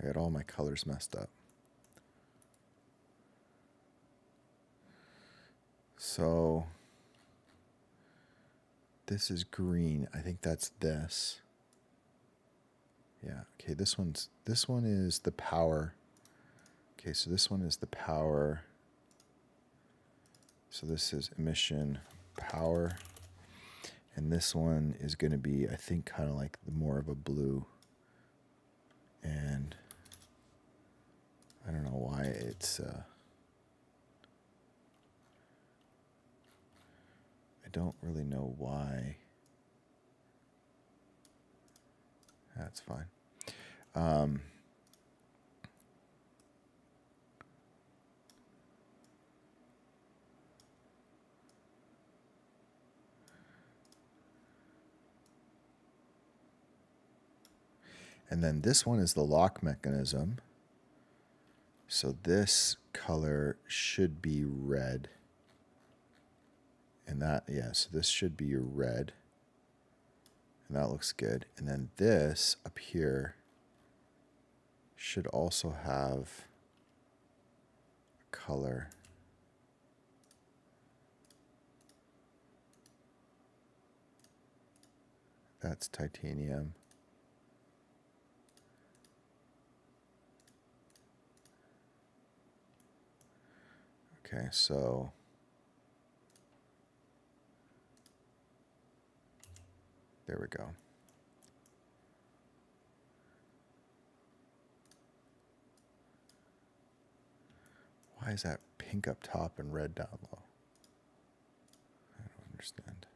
I got all my colors messed up. So this is green. I think that's this. Yeah. Okay, this one is the power. Okay, so this one is the power. So this is emission power. And this one is going to be, I think, kind of like more of a blue. And I don't know why it's I don't really know why. That's fine. And then this one is the lock mechanism. So this color should be red. And that, yeah, so this should be your red. And that looks good. And then this up here should also have a color. That's titanium. Okay, so there we go. Why is that pink up top and red down low? I don't understand.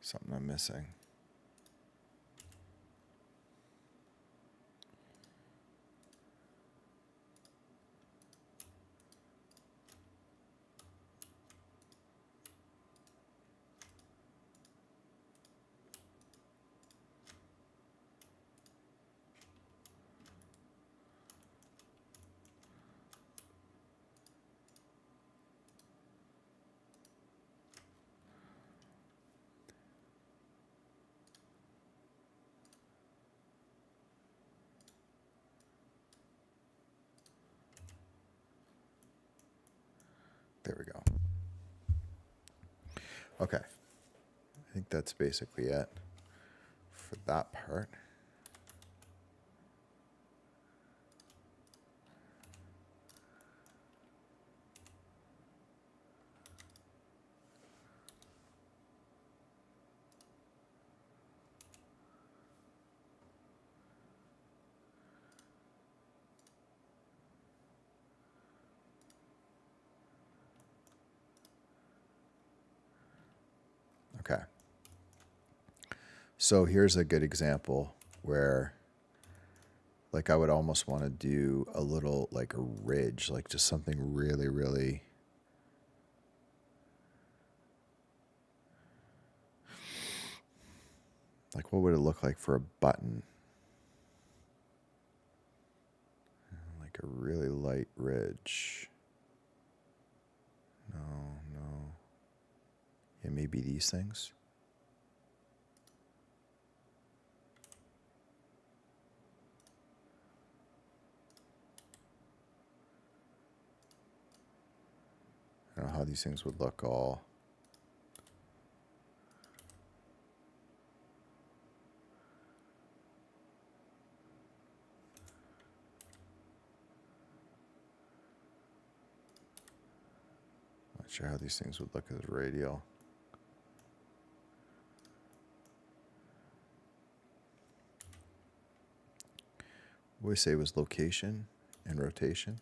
Something I'm missing. There we go. Okay. I think that's basically it for that part. Okay. So here's a good example where like I would almost want to do a little like a ridge, like just something really, really like what would it look like for a button? Like a really light ridge. No. Yeah, maybe these things. how these things would look all. Not sure how these things would look as radial. What we say was location and rotation,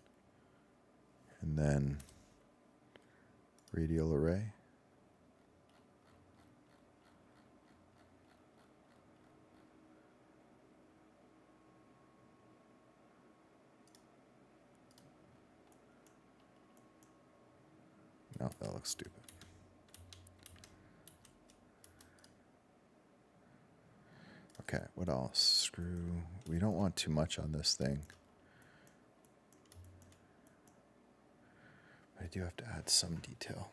and then radial array. No, that looks stupid. Okay, what else? Screw. We don't want too much on this thing. I do have to add some detail.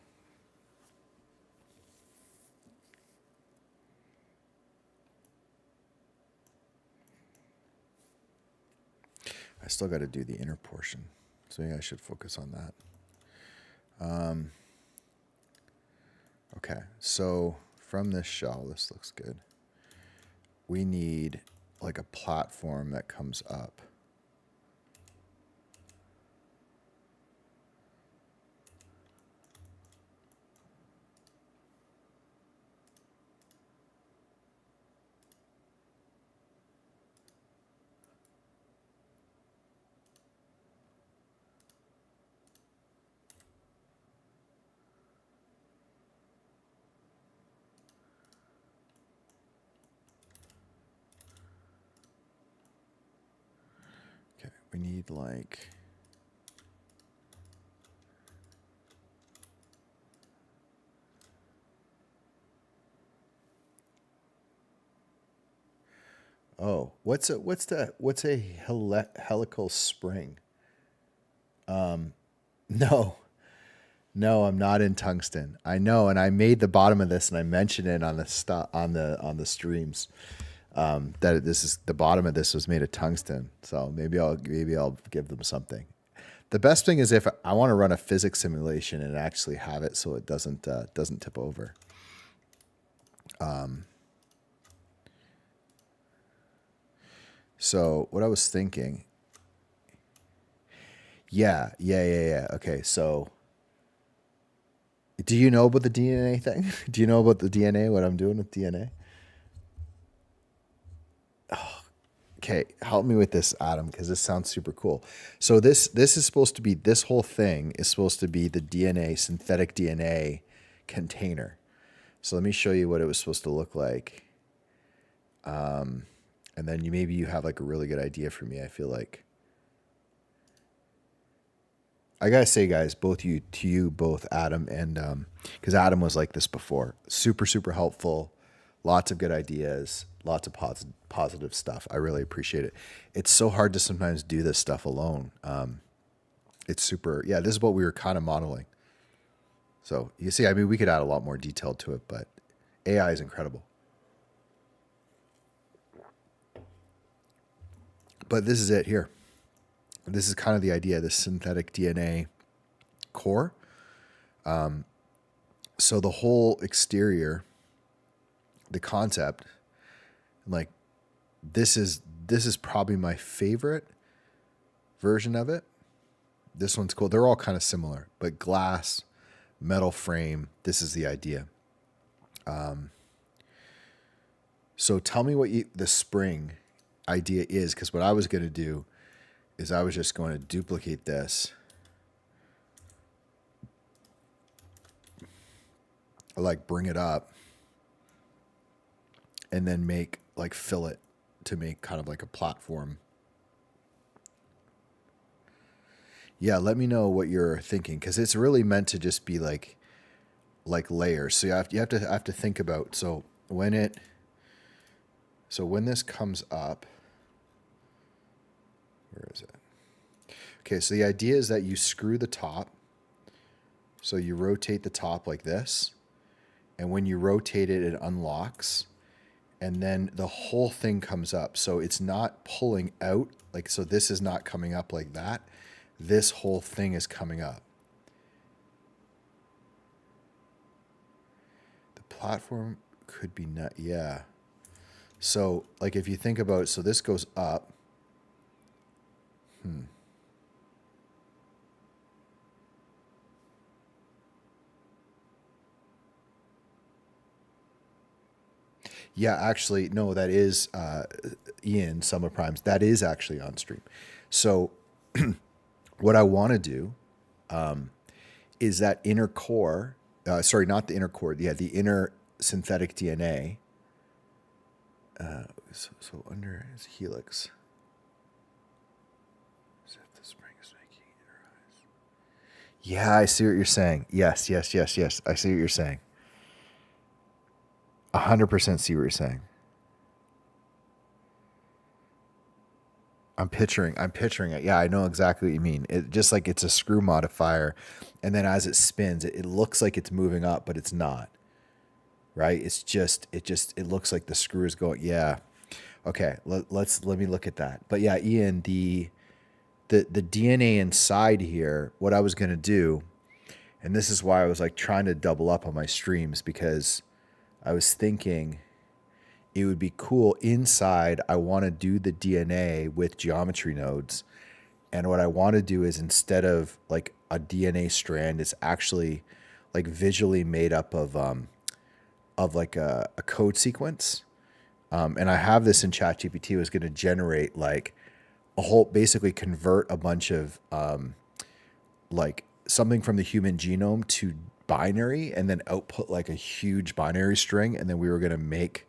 I still got to do the inner portion, so maybe I should focus on that. Okay, so from this shell, this looks good. We need like a platform that comes up. Okay, we need like... Oh, what's a helical spring? No, I'm not in tungsten. I know, and I made the bottom of this, and I mentioned it on the streams. That this is the bottom of this was made of tungsten. So maybe I'll give them something. The best thing is if I want to run a physics simulation and actually have it so it doesn't tip over. So what I was thinking, yeah. Okay, so do you know about the DNA thing? Do you know about the DNA, what I'm doing with DNA? Oh, okay, help me with this, Adam, because this sounds super cool. So this is supposed to be, this whole thing is supposed to be the DNA, synthetic DNA container. So let me show you what it was supposed to look like. And then maybe you have like a really good idea for me. I feel like I gotta say, guys, both Adam and because Adam was like this before, super helpful, lots of good ideas, lots of positive stuff. I really appreciate it. It's so hard to sometimes do this stuff alone. It's super. Yeah, this is what we were kind of modeling. So you see, I mean, we could add a lot more detail to it, but AI is incredible. But this is it here. This is kind of the idea, the synthetic DNA core. So the whole exterior, the concept, like this is probably my favorite version of it. This one's cool. They're all kind of similar, but glass, metal frame. This is the idea. So tell me what the spring idea is, because what I was going to do is I was just going to duplicate this, like bring it up, and then fill it to make kind of like a platform. Yeah, let me know what you're thinking, because it's really meant to just be like layers. So you have to think about, so when this comes up, where is it? Okay, so the idea is that you screw the top. So you rotate the top like this. And when you rotate it, it unlocks. And then the whole thing comes up. So it's not pulling out. So this is not coming up like that. This whole thing is coming up. platform could be not. Yeah. So like if you think about, so this goes up. Yeah, actually, no, that is Ian Summer Primes. That is actually on stream. So what I want to do is that inner core. Sorry, not the inner core. Yeah, the inner synthetic DNA. So under is helix. As if the spring is making it rise. Yeah, I see what you're saying. Yes, yes, yes, yes. I see what you're saying. 100% see what you're saying. I'm picturing it. Yeah, I know exactly what you mean. It just like it's a screw modifier, and then as it spins, it looks like it's moving up, but it's not. Right? It looks like the screw is going. Yeah. Okay. Let me look at that. But yeah, Ian, the DNA inside here, what I was gonna do, and this is why I was like trying to double up on my streams because I was thinking it would be cool inside. I want to do the DNA with geometry nodes. And what I want to do is instead of like a DNA strand, it's actually like visually made up of like a code sequence. And I have this in ChatGPT. Was going to generate like a whole, basically convert a bunch of like something from the human genome to binary, and then output like a huge binary string, and then we were going to make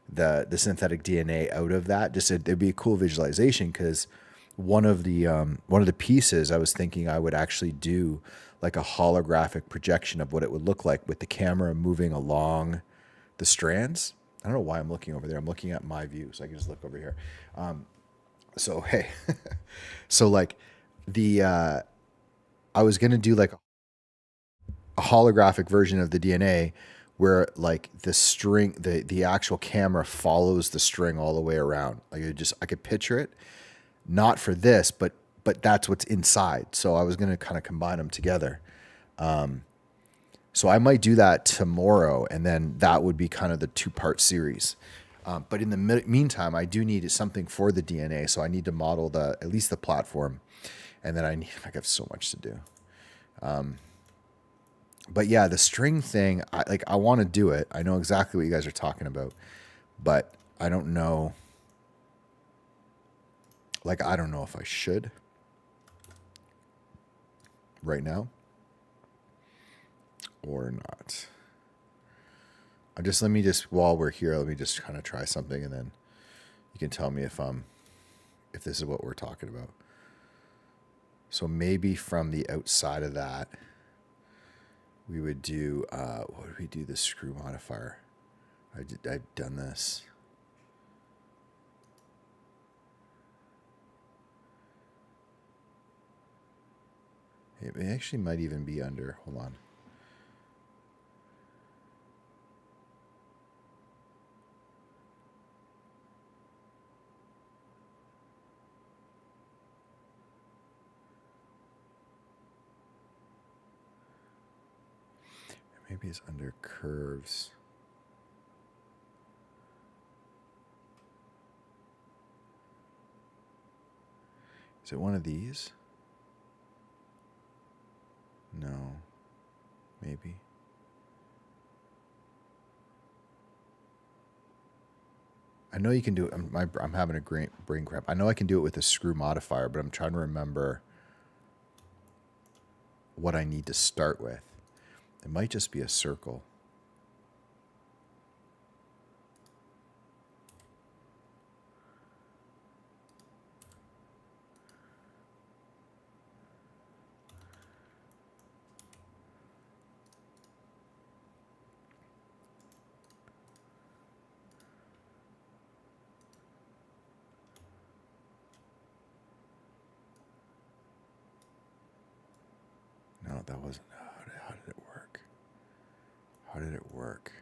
the synthetic DNA out of that. Just it'd be a cool visualization because one of the pieces I was thinking I would actually do like a holographic projection of what it would look like with the camera moving along the strands. I don't know why I'm looking over there. I'm looking at my view, so I can just look over here. So hey, so like the I was gonna do like a holographic version of the DNA where like the string, the actual camera follows the string all the way around. Like I could picture it, not for this, but that's what's inside. So I was gonna kind of combine them together. So I might do that tomorrow, and then that would be kind of the 2-part series. But in the meantime, I do need something for the DNA, so I need to model at least the platform, and then I have so much to do. But yeah, the string thing, I want to do it. I know exactly what you guys are talking about, but I don't know. Like, I don't know if I should right now or not. Let me just, while we're here, let me just kind of try something, and then you can tell me if this is what we're talking about. So maybe from the outside of that, we would do, what would we do? The screw modifier. I've done this. It actually might even be under, hold on. Maybe it's under curves. Is it one of these? No. Maybe. I know you can do it. I'm having a great brain cramp. I know I can do it with a screw modifier, but I'm trying to remember what I need to start with. It might just be a circle. No, that wasn't. How did it work? How did it work?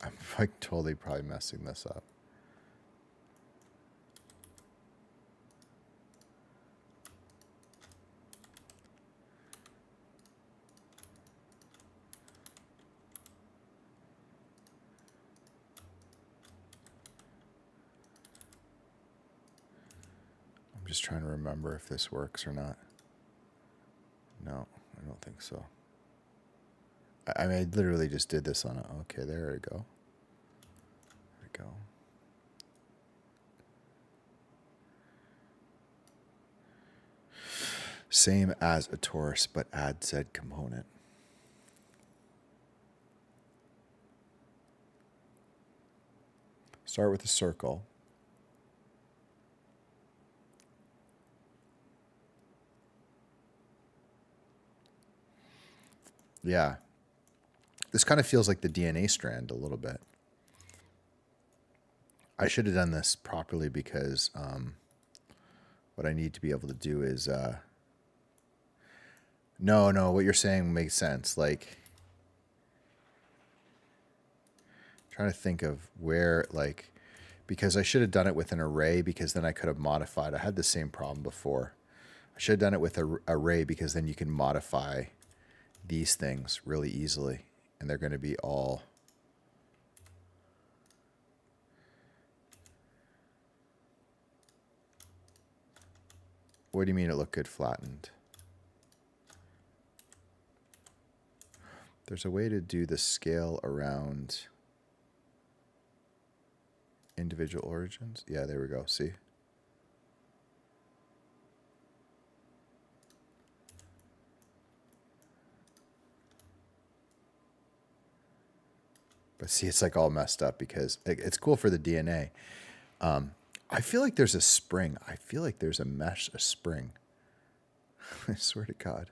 I'm like totally probably messing this up. I'm just trying to remember if this works or not. No, I don't think so. I mean, I literally just did this on it. Okay, there we go. There we go. Same as a torus, but add said component. Start with a circle. Yeah. This kind of feels like the DNA strand a little bit. I should have done this properly because what I need to be able to do is... No, what you're saying makes sense. Like, trying to think of where, like, because I should have done it with an array because then I could have modified. I had the same problem before. I should have done it with an array because then you can modify these things really easily. And they're going to be all... What do you mean it looked good flattened? There's a way to do the scale around individual origins. Yeah, there we go. See? But see, it's like all messed up because it's cool for the DNA. I feel like there's a spring. I feel like there's a spring. I swear to God.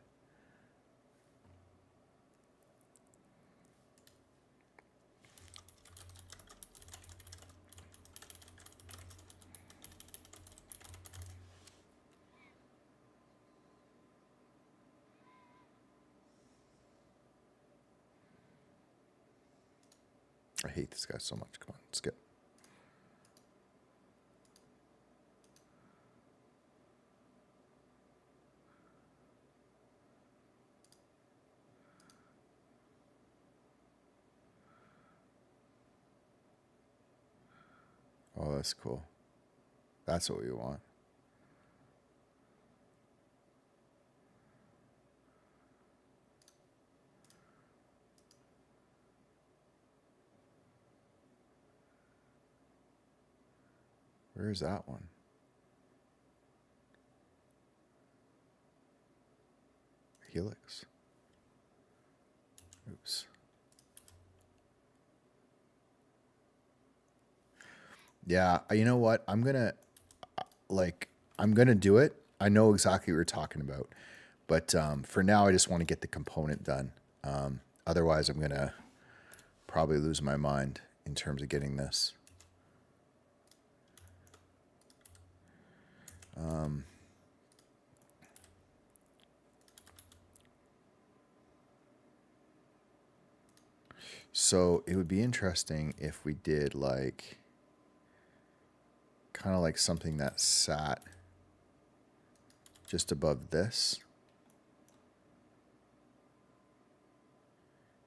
I hate this guy so much. Come on, skip. Oh, that's cool. That's what we want. Where is that one? Helix. Oops. Yeah, you know what? I'm going to do it. I know exactly what you're talking about. But for now, I just want to get the component done. Otherwise, I'm going to probably lose my mind in terms of getting this. So it would be interesting if we did like kind of like something that sat just above this.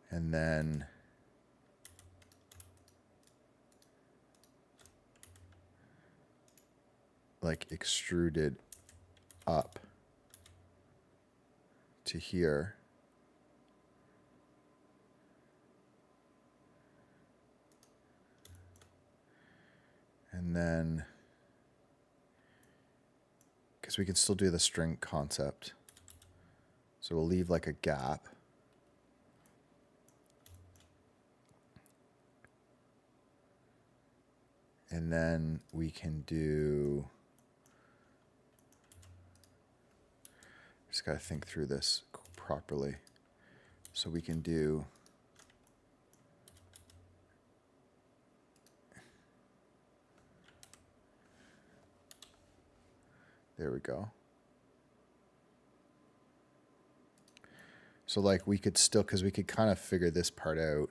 And then like extruded up to here. And then, because we can still do the string concept. So we'll leave like a gap. And then we can do, just got to think through this properly. So we can do, there we go. So like we could still, because we could kind of figure this part out.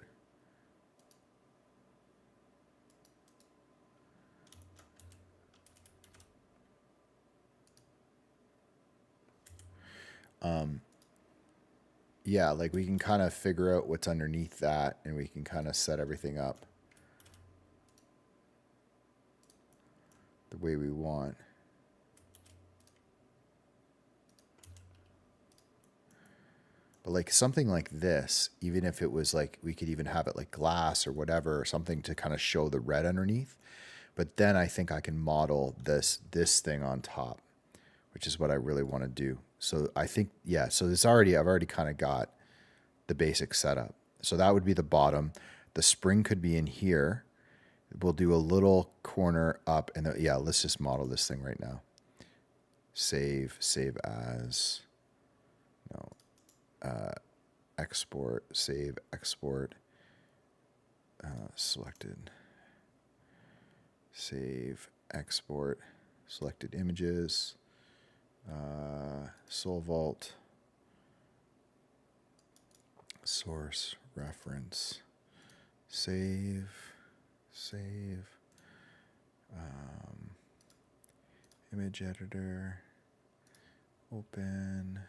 Yeah, like we can kind of figure out what's underneath that and we can kind of set everything up the way we want. But like something like this, even if it was like, we could even have it like glass or whatever, or something to kind of show the red underneath. But then I think I can model this thing on top, which is what I really want to do. So I think, yeah, so I've already kind of got the basic setup. So that would be the bottom. The spring could be in here. We'll do a little corner up and yeah, let's just model this thing right now. Save as, no, export, save, export, selected, save, export, selected images, Soul Vault, source, reference, save, image editor, open,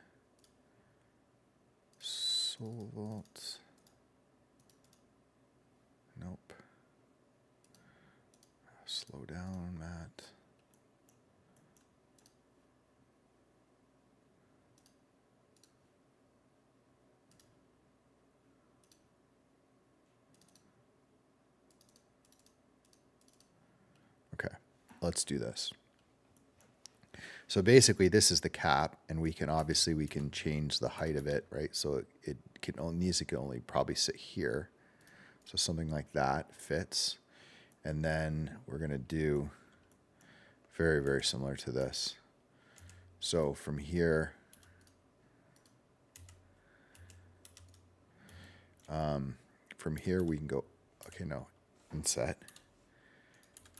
Soul Vault, nope, slow down, Matt. Okay, let's do this. So basically this is the cap and we can change the height of it, right? So it can only probably sit here. So something like that fits. And then we're going to do very, very similar to this. So from here, we can go, okay, no, inset,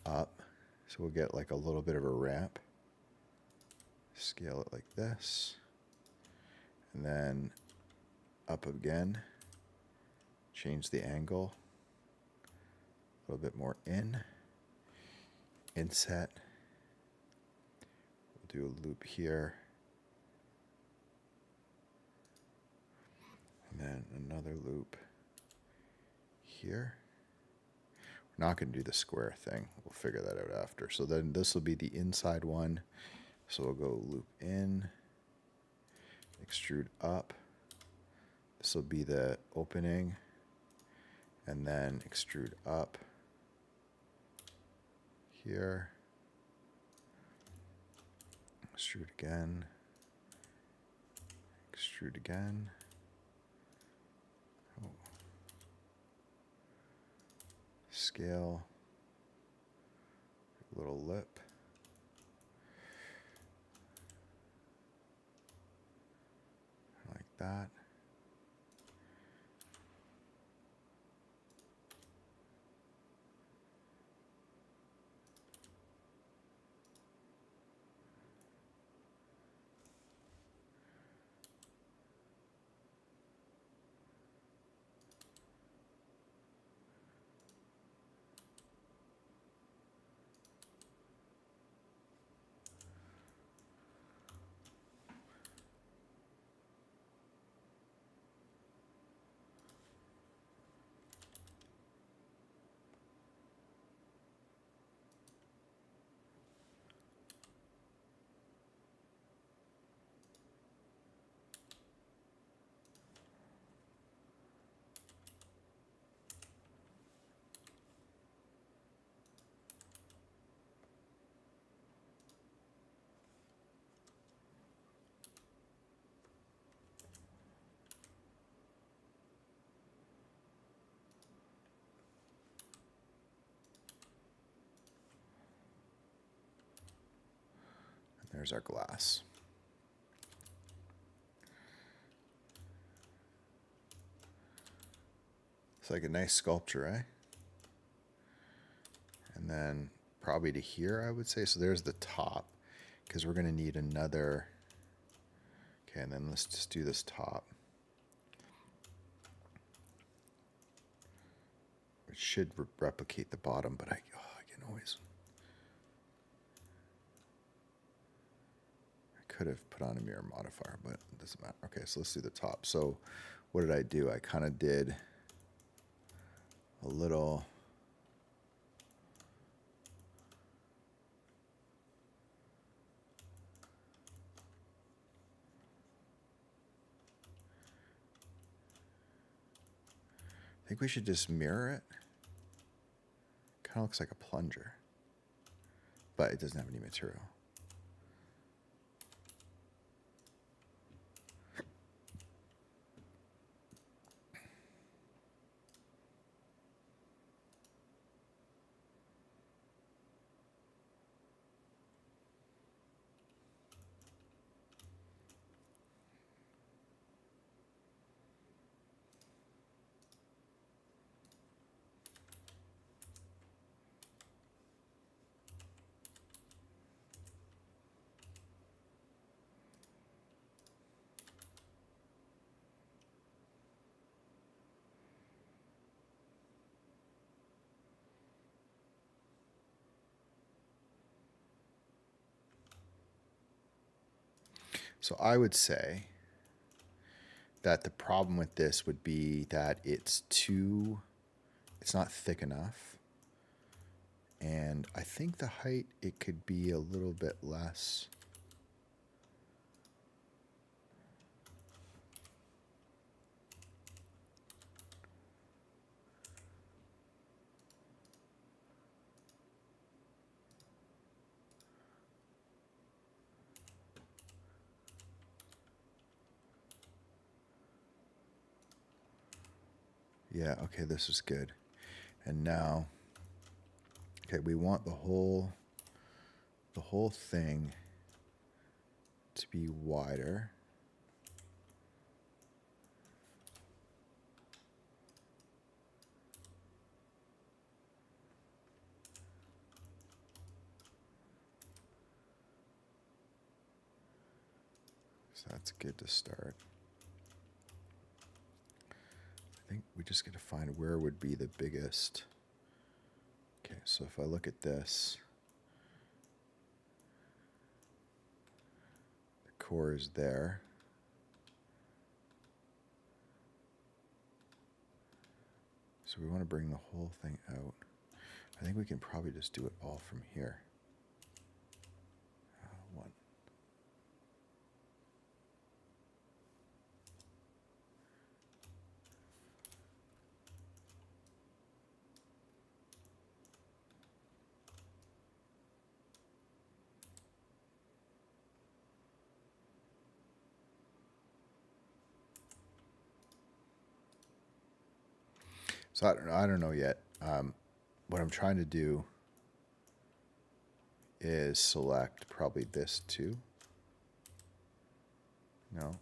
up. So we'll get like a little bit of a ramp. Scale it like this. And then up again. Change the angle. A little bit more in. Inset. We'll do a loop here. And then another loop here. We're not going to do the square thing. We'll figure that out after. So then this will be the inside one. So we'll go loop in, extrude up. This will be the opening, and then extrude up here. Extrude again. Extrude again. Oh. Scale. Little lip. Like that. There's our glass. It's like a nice sculpture, eh? And then probably to here, I would say. So there's the top, because we're going to need another. Okay, and then let's just do this top. It should replicate the bottom, but I can always. I could have put on a mirror modifier, but it doesn't matter. Okay, so let's do the top. So what did I do? I kind of did a little... I think we should just mirror it. Kind of looks like a plunger, but it doesn't have any material. So I would say that the problem with this would be that it's not thick enough. And I think the height, it could be a little bit less. Yeah, okay, this is good. And now, okay, we want the whole thing to be wider. So that's good to start. I think we just got to find where would be the biggest. Okay, so if I look at this, the core is there. So we want to bring the whole thing out. I think we can probably just do it all from here. One. So I don't know yet. What I'm trying to do is select probably this too. No.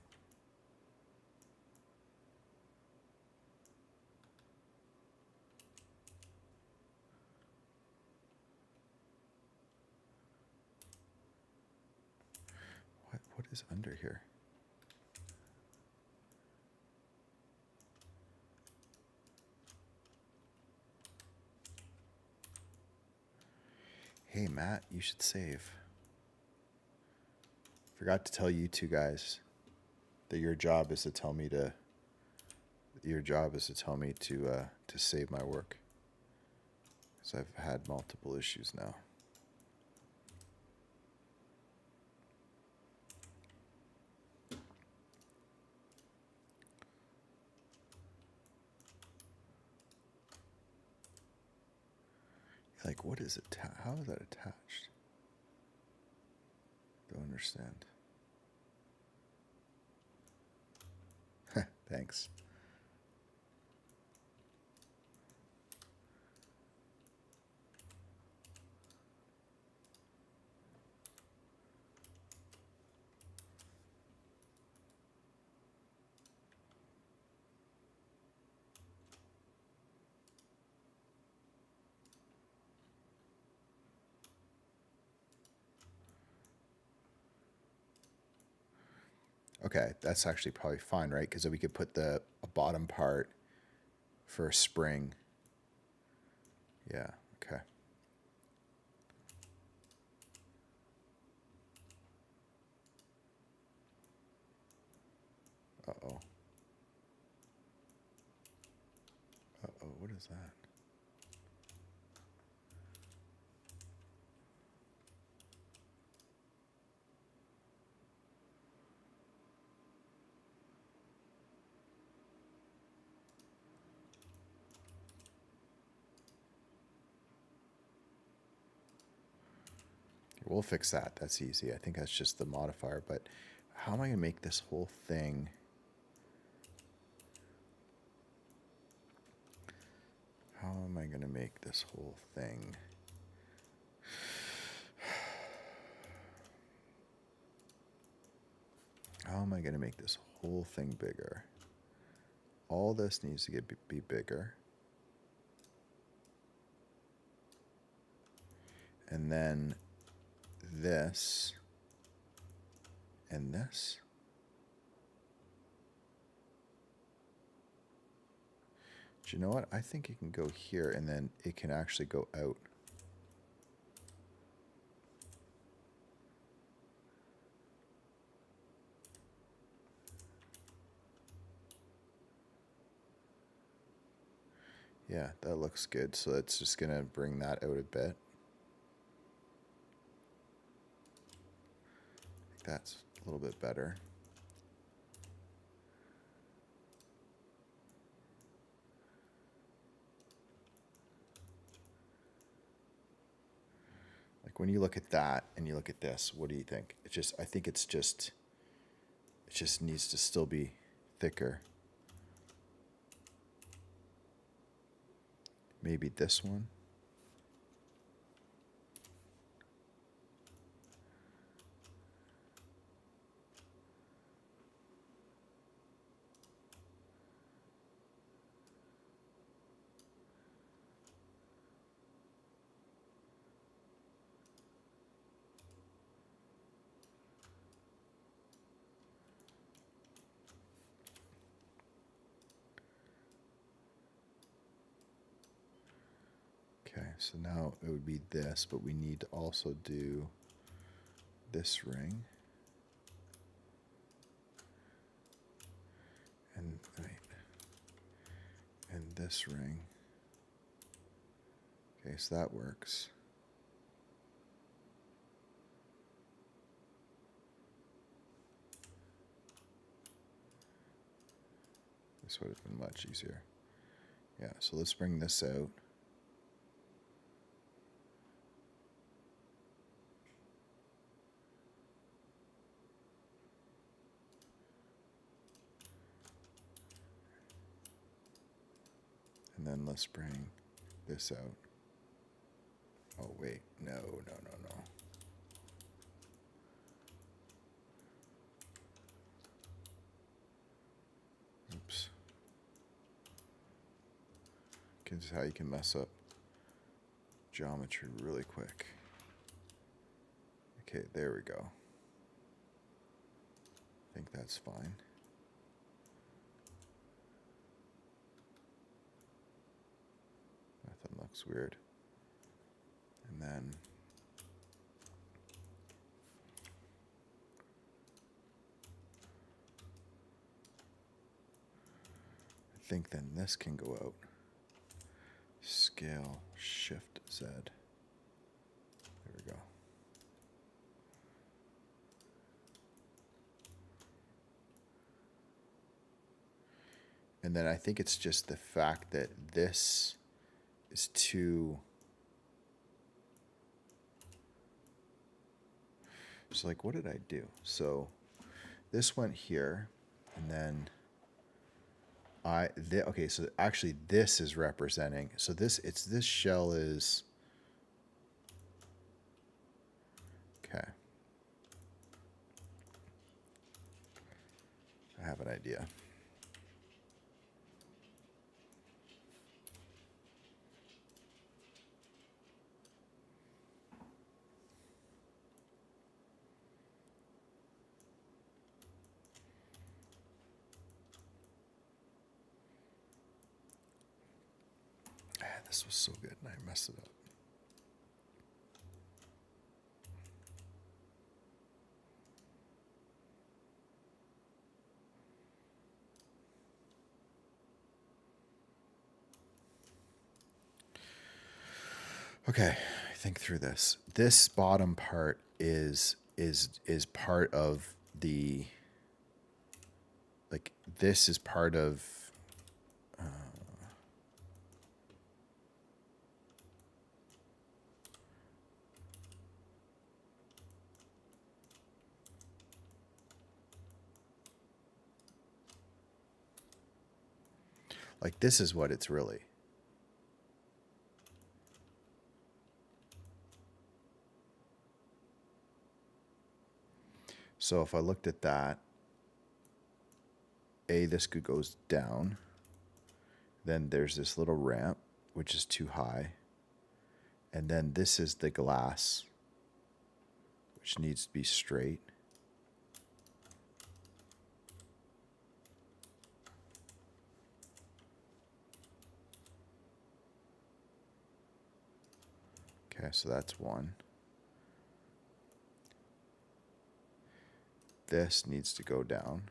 What is under here? Hey, Matt, you should save. Forgot to tell you two guys that your job is to tell me to save my work. So I've had multiple issues now. Like, what is it? How is that attached? Don't understand. Thanks. Okay, that's actually probably fine, right? Because we could put a bottom part for a spring. Yeah, okay. is that? We'll fix that. That's easy. I think that's just the modifier. But how am I going to make this whole thing? How am I going to make this whole thing? How am I going to make this whole thing bigger? All this needs to be bigger. And then this and this. Do you know what? I think it can go here and then it can actually go out. Yeah, that looks good. So that's just going to bring that out a bit. I think that's a little bit better. Like when you look at that and you look at this, what do you think? I think it just needs to still be thicker. Maybe this one. Okay, so now it would be this, but we need to also do this ring. And wait. And this ring. Okay, so that works. This would have been much easier. Yeah, so let's bring this out. And then let's bring this out. Oh, wait. No. Oops. This is how you can mess up geometry really quick. Okay, there we go. I think that's fine. Nothing looks weird. And then I think then this can go out. Scale, Shift Z. There we go. And then I think it's just the fact that this is too... So like, what did I do? So this went here, and then okay, so actually this is representing, so this shell is, okay. I have an idea. This was so good, and I messed it up. Okay, think through this. This bottom part is part of the, like, this is part of like, this is what it's really. So if I looked at that, this goes down. Then there's this little ramp, which is too high. And then this is the glass, which needs to be straight. Okay, so that's one. This needs to go down.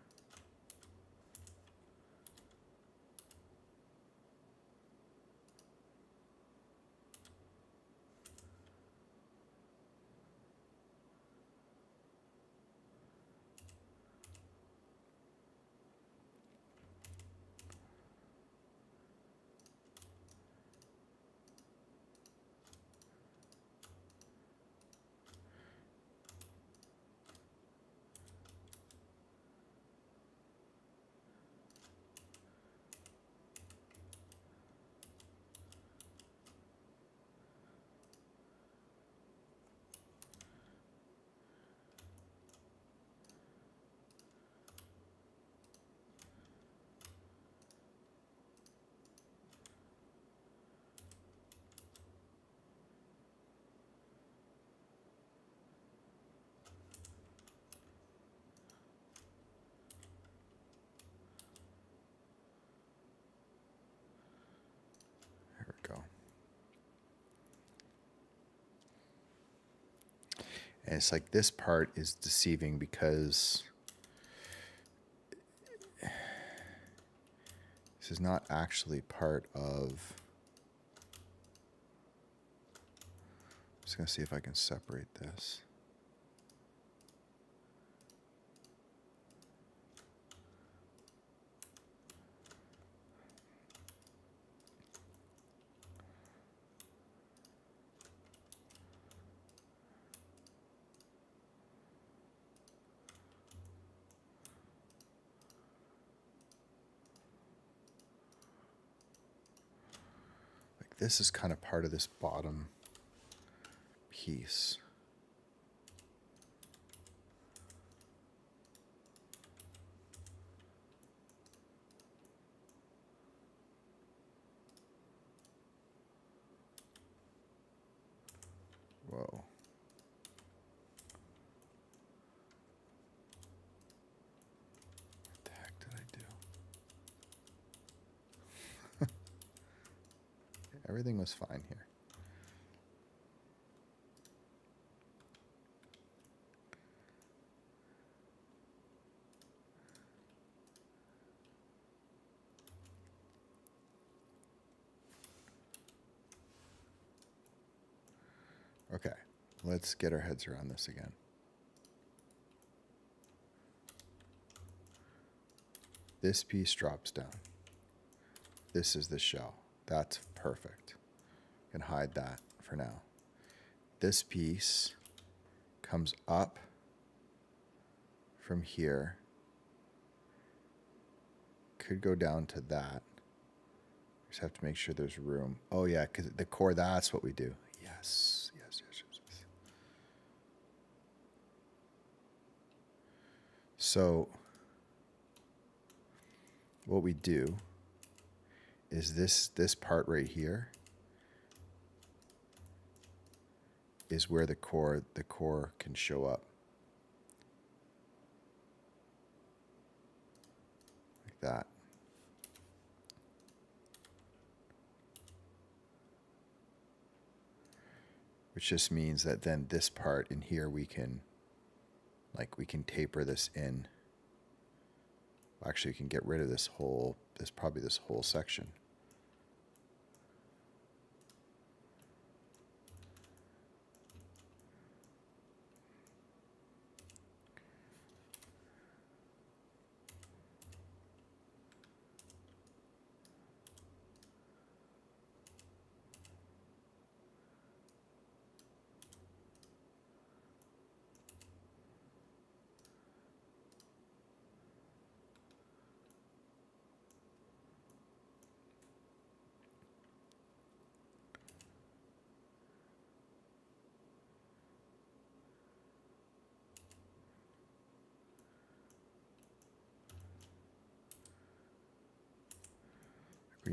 There we go. And it's like this part is deceiving because this is not actually part of. I'm just going to see if I can separate this. This is kind of part of this bottom piece. Whoa. What the heck did I do? Everything was fine here. Okay, let's get our heads around this again. This piece drops down. This is the shell. That's perfect. You can hide that for now. This piece comes up from here. Could go down to that. Just have to make sure there's room. Oh yeah, because the core, that's what we do. Yes, yes, yes, yes, yes. So what we do is this part right here is where the core can show up. Like that. Which just means that then this part in here we can taper this in. Actually, you can get rid of this whole section.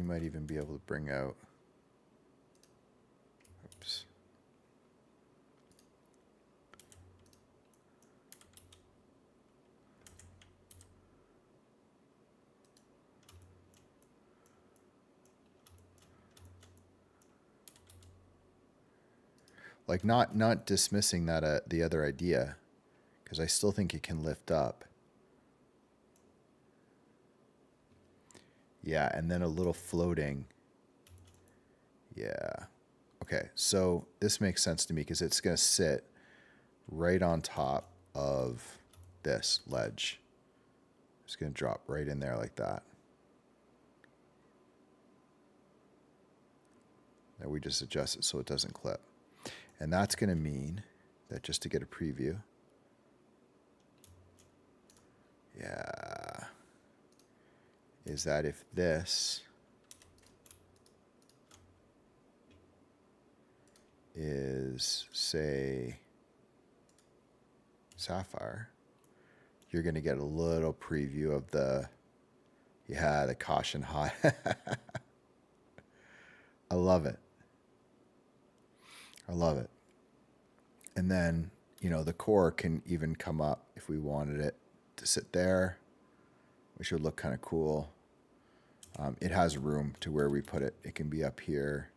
might even be able to bring out, oops. Like not dismissing that the other idea, because I still think it can lift up. Yeah, and then a little floating. Yeah. Okay, so this makes sense to me because it's going to sit right on top of this ledge. It's going to drop right in there like that. And we just adjust it so it doesn't clip. And that's going to mean that, just to get a preview, yeah, is that if this is, say, sapphire, you're going to get a little preview of the, yeah, the caution hot. I love it. I love it. And then, you know, the core can even come up if we wanted it to sit there, which would look kind of cool. It has room to where we put it. It can be up here.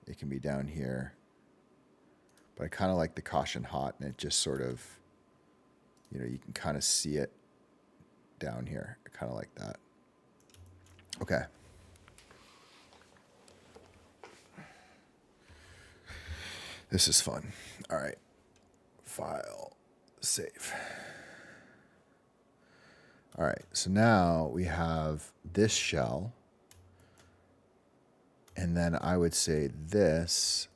It can be down here. But I kind of like the caution hot, and it just sort of, you know, you can kind of see it down here. I kind of like that. Okay. This is fun. All right. File, save. All right. So now we have this shell. And then I would say this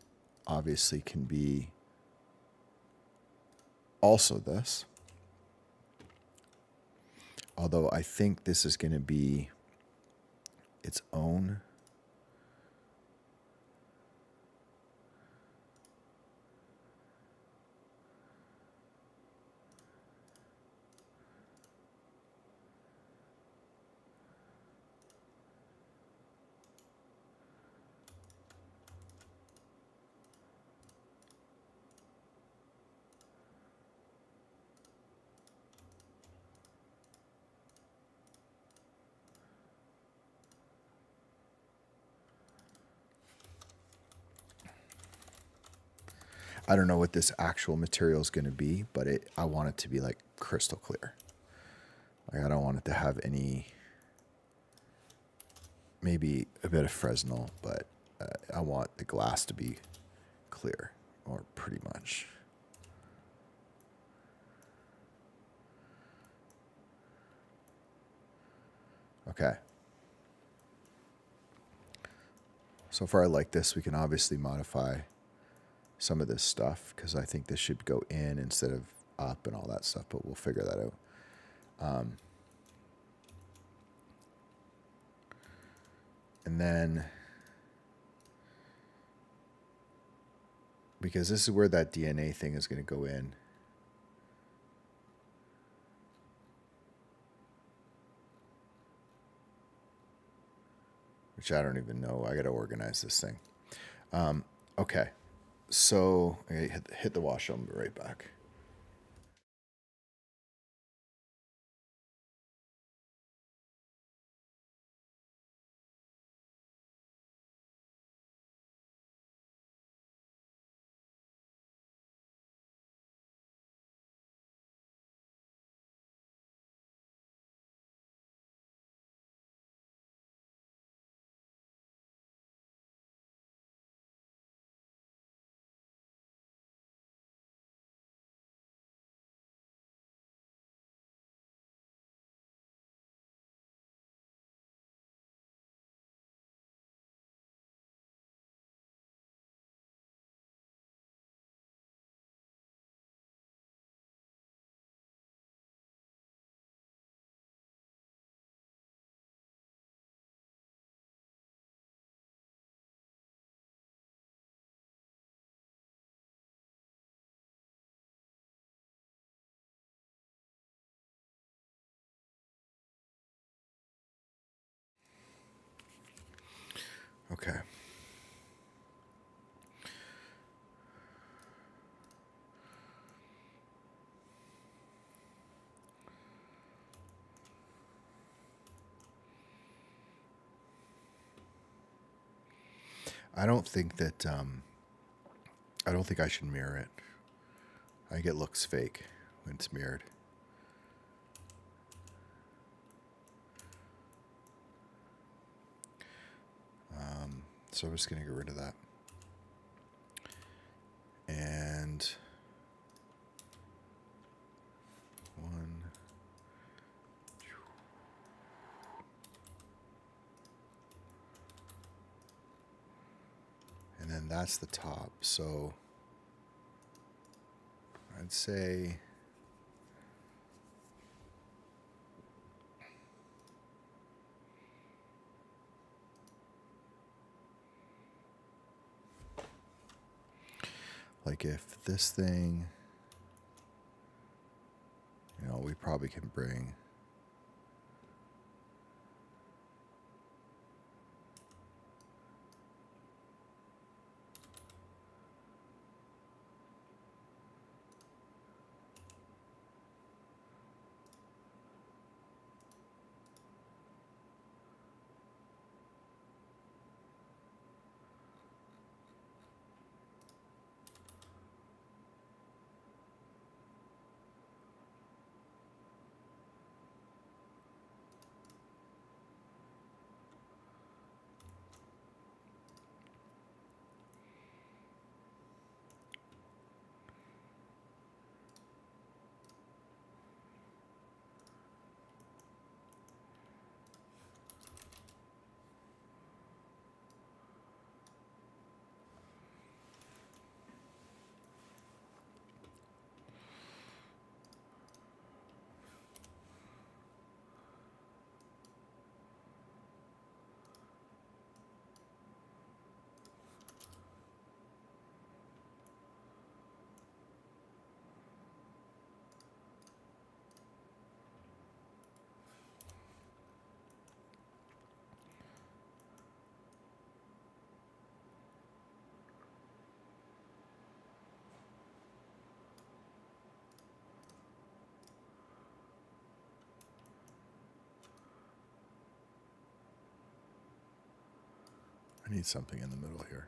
obviously can be also this. Although I think this is going to be its own. I don't know what this actual material is going to be, but I want it to be like crystal clear. Like I don't want it to have any, maybe a bit of Fresnel, but I want the glass to be clear, or pretty much. Okay. So far I like this. We can obviously modify some of this stuff because I think this should go in instead of up and all that stuff, but we'll figure that out. And then, because this is where that DNA thing is going to go in. Which I don't even know. I got to organize this thing. Okay. So I hit the wash. I'll be right back. Okay. I don't think that I don't think I should mirror it. I think it looks fake when it's mirrored. So I'm just going to get rid of that. And one. And then that's the top. So I'd say like if this thing, we probably can bring I need something in the middle here.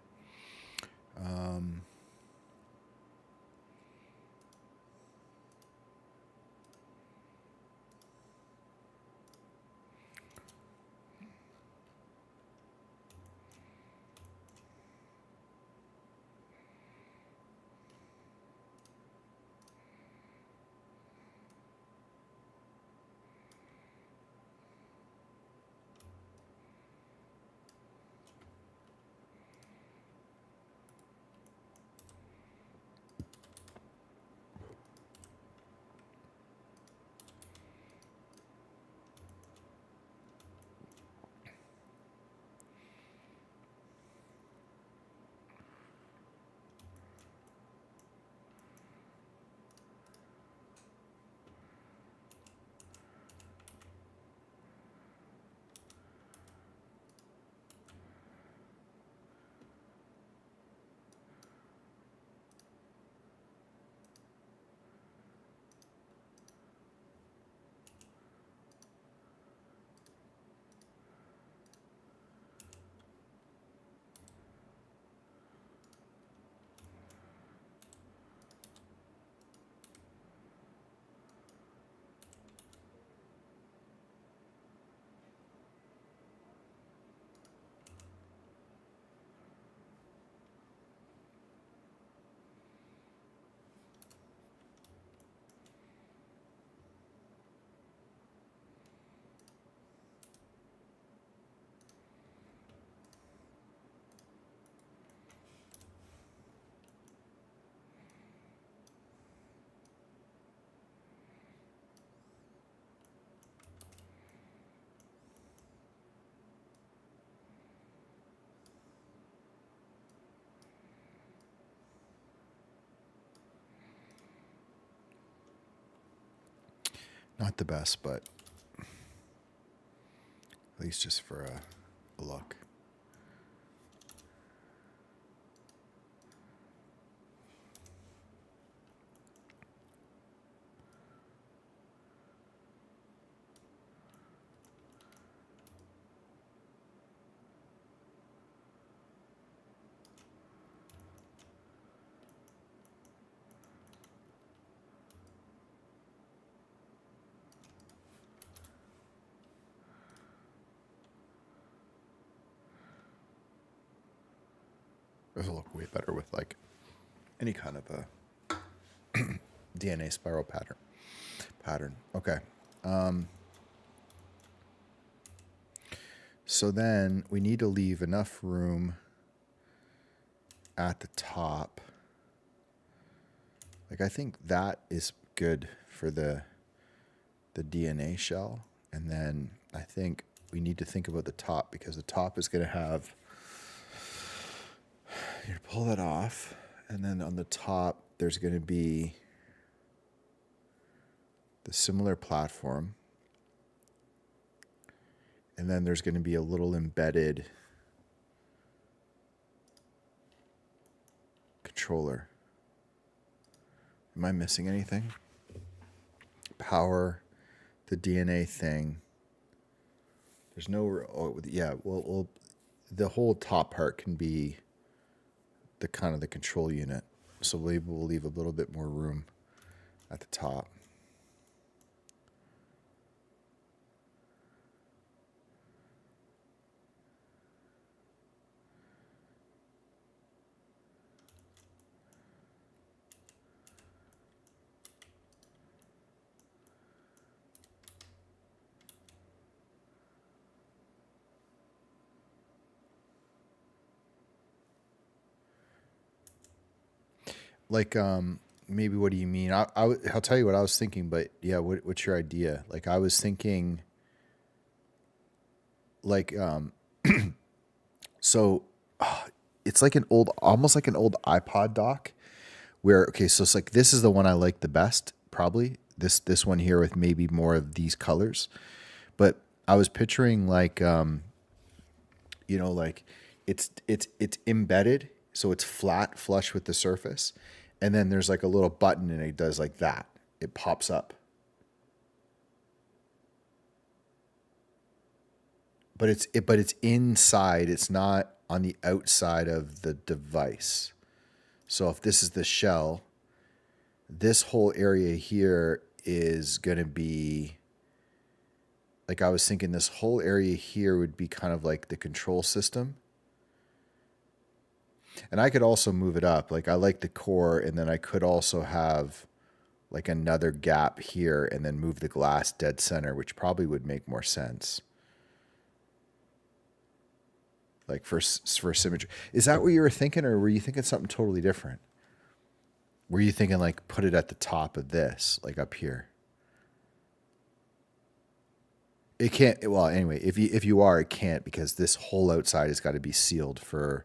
Not the best, but at least just for a look. This will look way better with like any kind of a DNA spiral pattern. Okay. So then we need to leave enough room at the top. Like I think that is good for the DNA shell. And then I think we need to think about the top because the top is going to have, you pull that off. And then on the top, there's going to be the similar platform. And then there's going to be a little embedded controller. Am I missing anything? Power, the DNA thing. There's no, oh, yeah, well, the whole top part can be the kind of the control unit. So we'll leave a little bit more room at the top. Like, maybe what do you mean? I'll tell you what I was thinking, but yeah, what's your idea? Like, I was thinking, like, so it's like almost like an old iPod dock where, okay, so it's like, this is the one I like the best, probably this one here with maybe more of these colors. But I was picturing like, like it's embedded. So it's flat, flush with the surface. And then there's like a little button and it does like that. It pops up. But it's inside. It's not on the outside of the device. So if this is the shell, this whole area here is going to be, like I was thinking this whole area here would be kind of like the control system. And I could also move it up. Like I like the core, and then I could also have like another gap here and then move the glass dead center, which probably would make more sense. Like for symmetry. Is that what you were thinking, or were you thinking something totally different? Were you thinking like put it at the top of this, like up here? It can't. Well, anyway, if you are, it can't because this whole outside has got to be sealed for,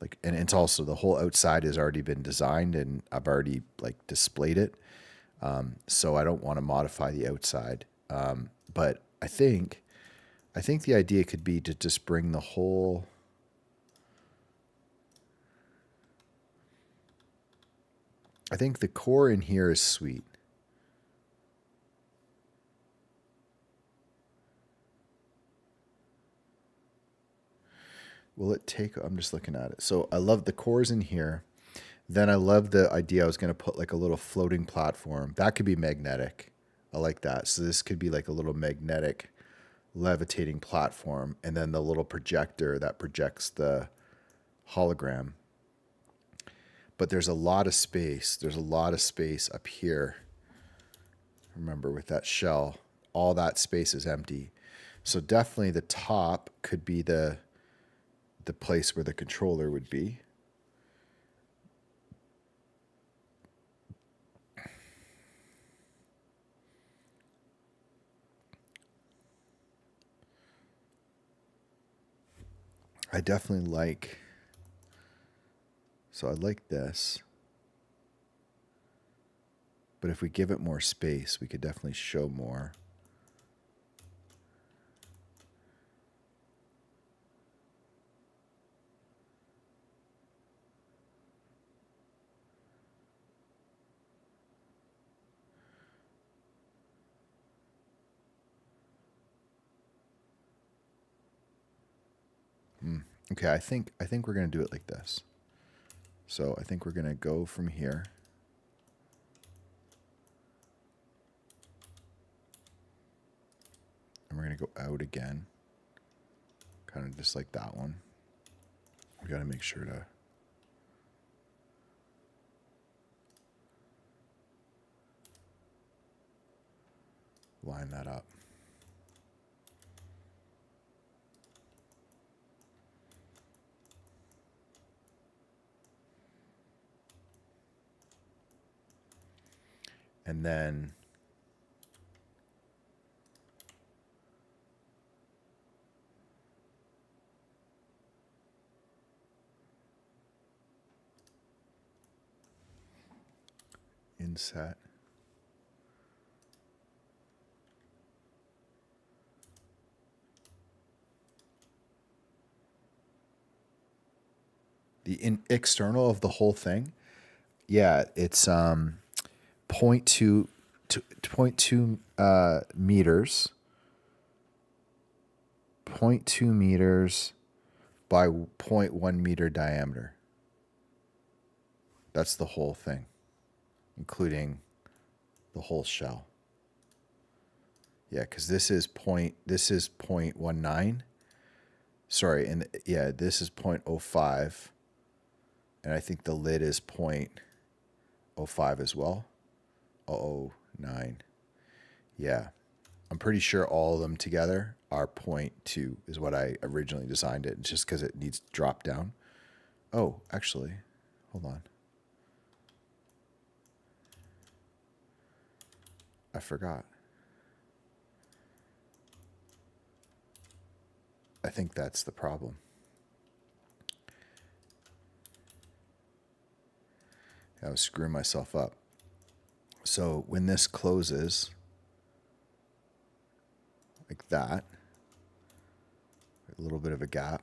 like, and it's also the whole outside has already been designed and I've already like displayed it. So I don't want to modify the outside. But I think the idea could be to just bring the whole. I think the core in here is sweet. Will it take? I'm just looking at it. So I love the cores in here. Then I love the idea I was going to put like a little floating platform. That could be magnetic. I like that. So this could be like a little magnetic levitating platform. And then the little projector that projects the hologram. But there's a lot of space. There's a lot of space up here. Remember, with that shell, all that space is empty. So definitely the top could be the place where the controller would be. I definitely like, so I like this. But if we give it more space, we could definitely show more. Okay, I think we're going to do it like this. So I think we're going to go from here. And we're going to go out again. Kind of just like that one. We got to make sure to line that up. And then inset. The external of the whole thing, yeah, it's 0.2 meters, 0.2 meters by 0.1 meter diameter. That's the whole thing, including the whole shell. Yeah, because this is 0.19. Sorry, and yeah, this is 0.05, and I think the lid is 0.05 as well. 0.09. Yeah, I'm pretty sure all of them together are 0.2 is what I originally designed it, just because it needs to drop down. Oh, actually, hold on. I forgot. I think that's the problem. I was screwing myself up. So when this closes like that, a little bit of a gap.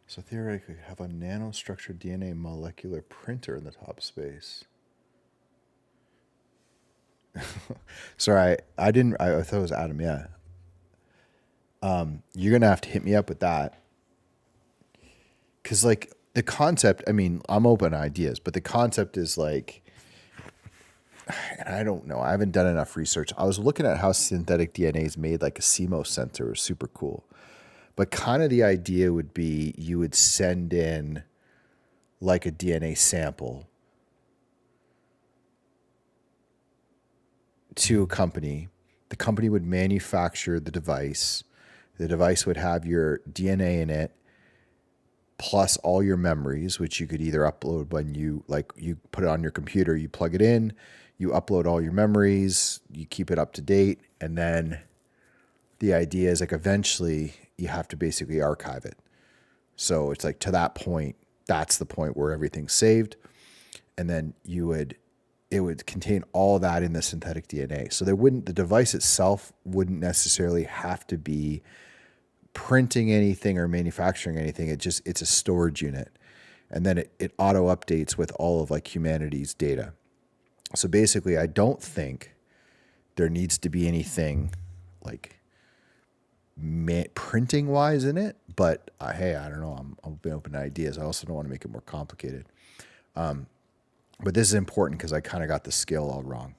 So theoretically, have a nanostructured DNA molecular printer in the top space. Sorry, I didn't. I thought it was Adam. Yeah. You're gonna have to hit me up with that, because like the concept. I mean, I'm open to ideas, but the concept is like, I don't know. I haven't done enough research. I was looking at how synthetic DNA is made, like a CMOS sensor was super cool. But kind of the idea would be you would send in like a DNA sample to a company. The company would manufacture the device. The device would have your DNA in it, plus all your memories, which you could either upload when you put it on your computer, you plug it in, you upload all your memories, you keep it up to date, and then the idea is like eventually you have to basically archive it. So it's like to that point, that's the point where everything's saved. And then it would contain all that in the synthetic DNA. So the device itself wouldn't necessarily have to be printing anything or manufacturing anything. It's a storage unit. And then it auto updates with all of like humanity's data. So basically, I don't think there needs to be anything like printing wise in it, but hey, I don't know. I'm open to ideas. I also don't want to make it more complicated. But this is important because I kind of got the scale all wrong.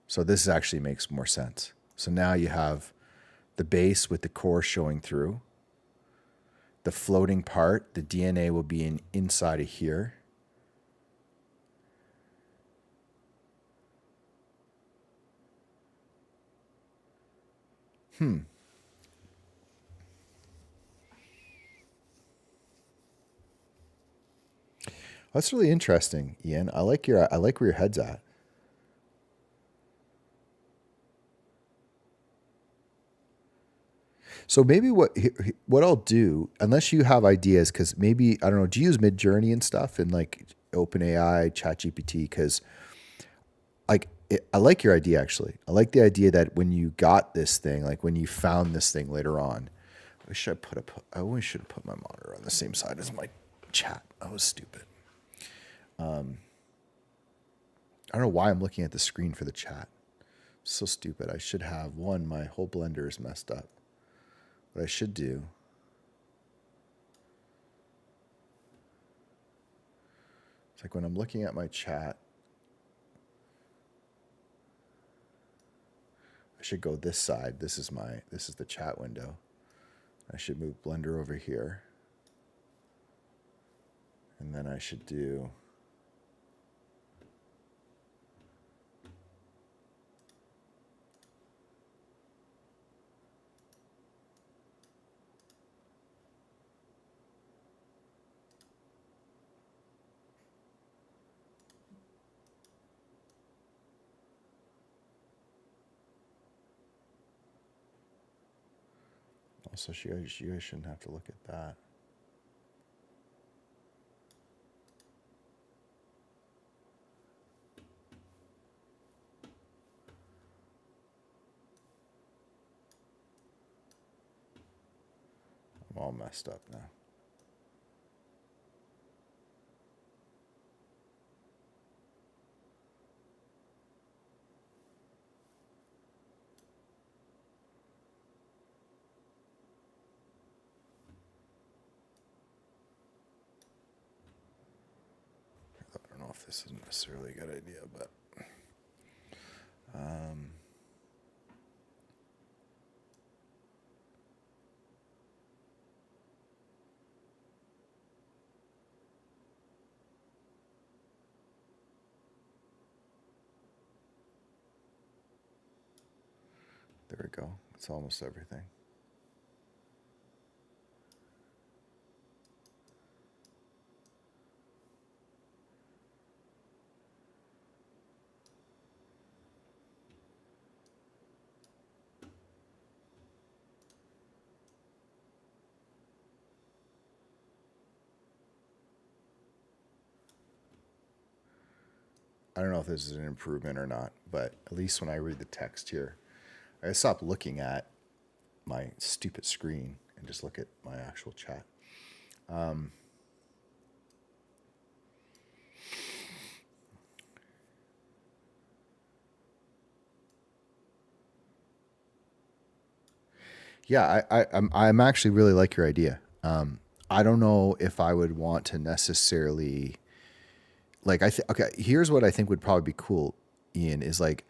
So this actually makes more sense. So now you have the base with the core showing through. The floating part, the DNA will be inside of here. That's really interesting, Ian. I like where your head's at. So maybe what I'll do, unless you have ideas, because maybe I don't know. Do you use Midjourney and stuff and like OpenAI, ChatGPT? Because I like your idea actually. I like the idea that when you got this thing, like when you found this thing later on, I always should have put my monitor on the same side as my chat. I was stupid. I don't know why I'm looking at the screen for the chat. So stupid. I should have my whole blender is messed up. What I should do is like when I'm looking at my chat, I should go this side. This is the chat window. I should move Blender over here. And then I should do Also, you guys shouldn't have to look at that. I'm all messed up now. I don't know if this is necessarily a good idea, but there we go. It's almost everything. I don't know if this is an improvement or not, but at least when I read the text here, I stop looking at my stupid screen and just look at my actual chat. Yeah, I'm actually really like your idea. I don't know if I would want to necessarily like okay, here's what I think would probably be cool, Ian, is like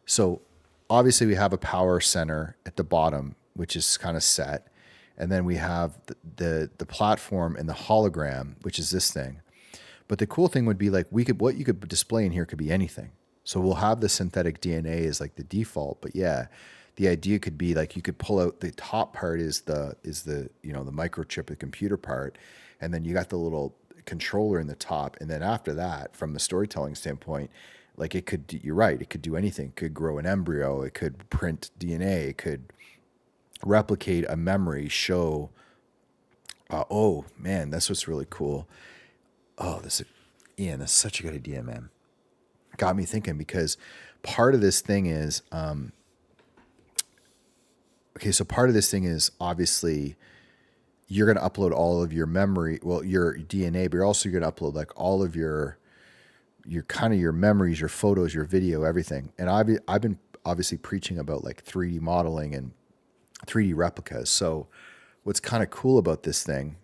so obviously we have a power center at the bottom, which is kind of set, and then we have the platform and the hologram, which is this thing. But the cool thing would be like what you could display in here could be anything. So we'll have the synthetic DNA as like the default, but yeah, the idea could be like you could pull out the top part is the the microchip, the computer part, and then you got the little controller in the top, and then after that, from the storytelling standpoint, like it could you're right, it could do anything. It could grow an embryo, it could print DNA, it could replicate a memory, show. Oh man, that's what's really cool. Oh, Ian, that's such a good idea, man. Got me thinking because part of this thing is okay. So part of this thing is obviously you're going to upload all of your memory, well, your DNA, but you're also going to upload like all of your kind of your memories, your photos, your video, everything. And I've been obviously preaching about like 3D modeling and 3D replicas. So what's kind of cool about this thing,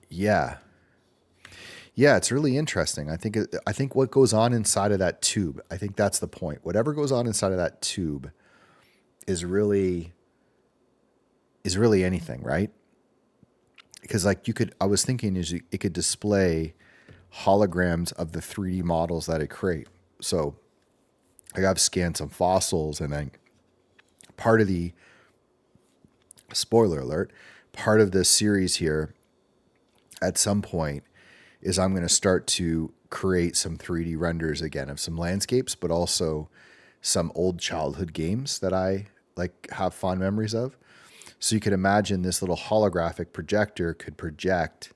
yeah, yeah, it's really interesting. I think what goes on inside of that tube, I think that's the point. Whatever goes on inside of that tube is really anything, right? Because like I was thinking is it could display holograms of the 3D models that it create. So like I've scanned some fossils, and then part of the spoiler alert, part of the series here at some point is I'm going to start to create some 3D renders again of some landscapes, but also some old childhood games that I like have fond memories of. So you could imagine this little holographic projector could project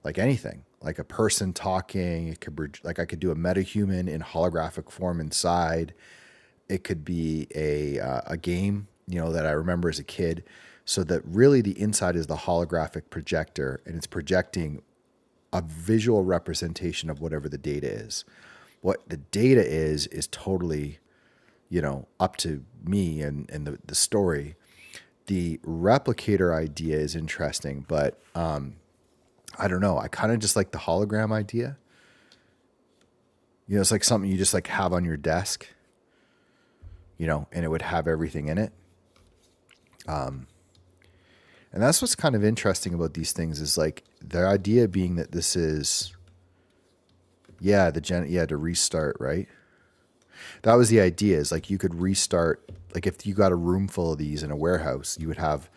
like anything, like a person talking. It could like I could do a metahuman in holographic form inside. It could be a game, that I remember as a kid. So that really the inside is the holographic projector, and it's projecting a visual representation of whatever the data is. What the data is totally, up to me and the story. The replicator idea is interesting, but I don't know. I kind of just like the hologram idea. It's like something you just like have on your desk, and it would have everything in it. And that's what's kind of interesting about these things is like the idea being that this is, to restart, right? That was the idea is like you could restart, like if you got a room full of these in a warehouse, you would have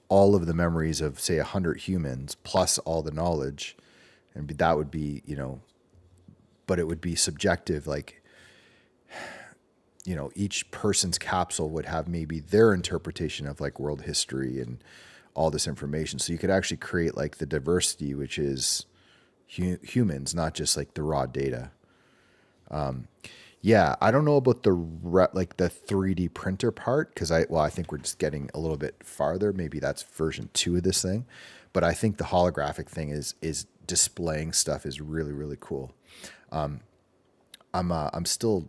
all of the memories of say 100 humans plus all the knowledge. And that would be, but it would be subjective. Like, each person's capsule would have maybe their interpretation of like world history and all this information. So you could actually create like the diversity, which is humans, not just like the raw data. Yeah, I don't know about like the 3D printer part because I think we're just getting a little bit farther. Maybe that's version 2 of this thing, but I think the holographic thing is displaying stuff is really really cool. I'm still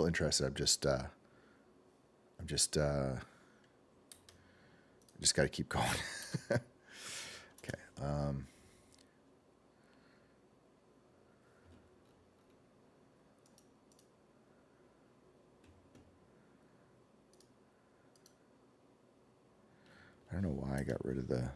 interested. I just got to keep going. Okay. I don't know why I got rid of the.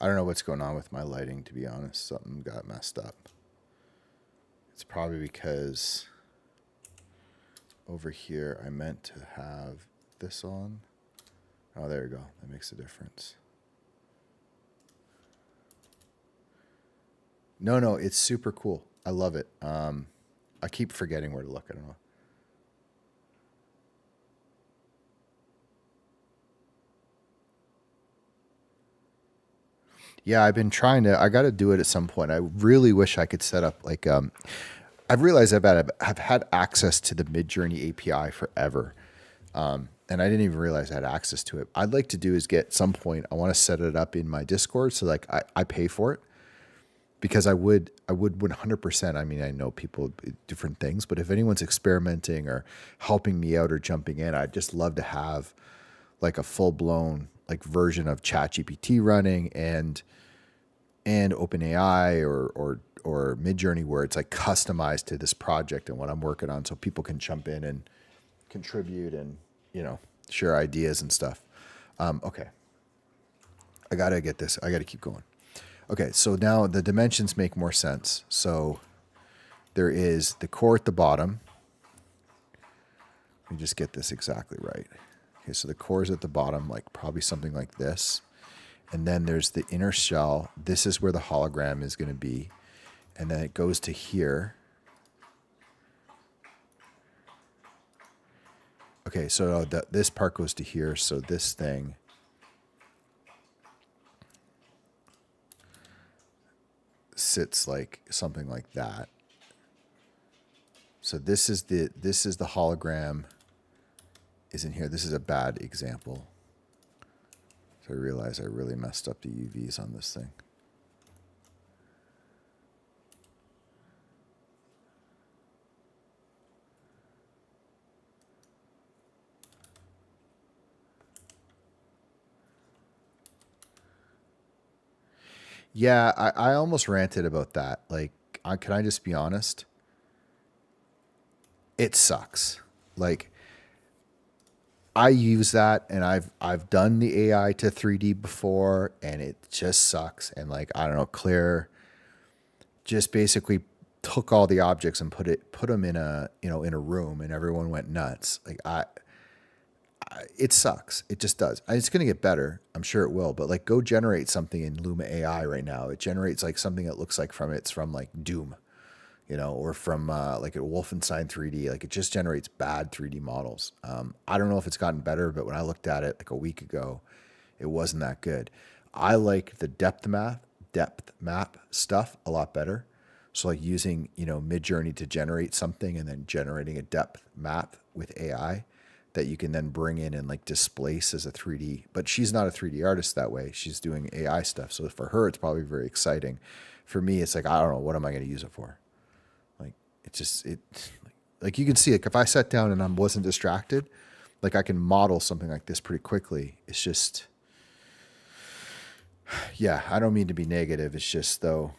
I don't know what's going on with my lighting, to be honest. Something got messed up. It's probably because over here I meant to have this on. Oh, there you go. That makes a difference. No, it's super cool. I love it. I keep forgetting where to look. I don't know. Yeah, I've been trying to. I got to do it at some point. I really wish I could set up like. I've realized I've had access to the Midjourney API forever, and I didn't even realize I had access to it. I'd like to do is get some point. I want to set it up in my Discord so like I pay for it because I would 100%. I mean, I know people different things, but if anyone's experimenting or helping me out or jumping in, I'd just love to have like a full blown like version of ChatGPT running and OpenAI or Midjourney where it's like customized to this project and what I'm working on, so people can jump in and contribute and share ideas and stuff. Okay, I gotta get this. I gotta keep going. Okay, so now the dimensions make more sense. So there is the core at the bottom. Let me just get this exactly right. Okay, so the core is at the bottom, like probably something like this. And then there's the inner shell. This is where the hologram is going to be. And then it goes to here. Okay, so this part goes to here. So this thing sits like something like that. So this is the hologram is in here. This is a bad example. So I realize I really messed up the UVs on this thing. Yeah, I almost ranted about that. Like, can I just be honest? It sucks. Like, I use that, and I've done the AI to 3D before, and it just sucks. And like, I don't know, Claire just basically took all the objects and put them in a room, and everyone went nuts. Like, it sucks. It just does. It's going to get better. I'm sure it will. But like, go generate something in Luma AI right now. It generates like something that looks like it's from like Doom, or from like a Wolfenstein 3D. Like, it just generates bad 3D models. I don't know if it's gotten better, but when I looked at it like a week ago, it wasn't that good. I like the depth map stuff a lot better. So like using Midjourney to generate something and then generating a depth map with AI that you can then bring in and like displace as a 3D. But she's not a 3D artist that way. She's doing AI stuff. So for her, it's probably very exciting. For me, it's like, I don't know, what am I going to use it for? Like, like you can see, like if I sat down and I wasn't distracted, like I can model something like this pretty quickly. It's just, yeah, I don't mean to be negative. It's just though,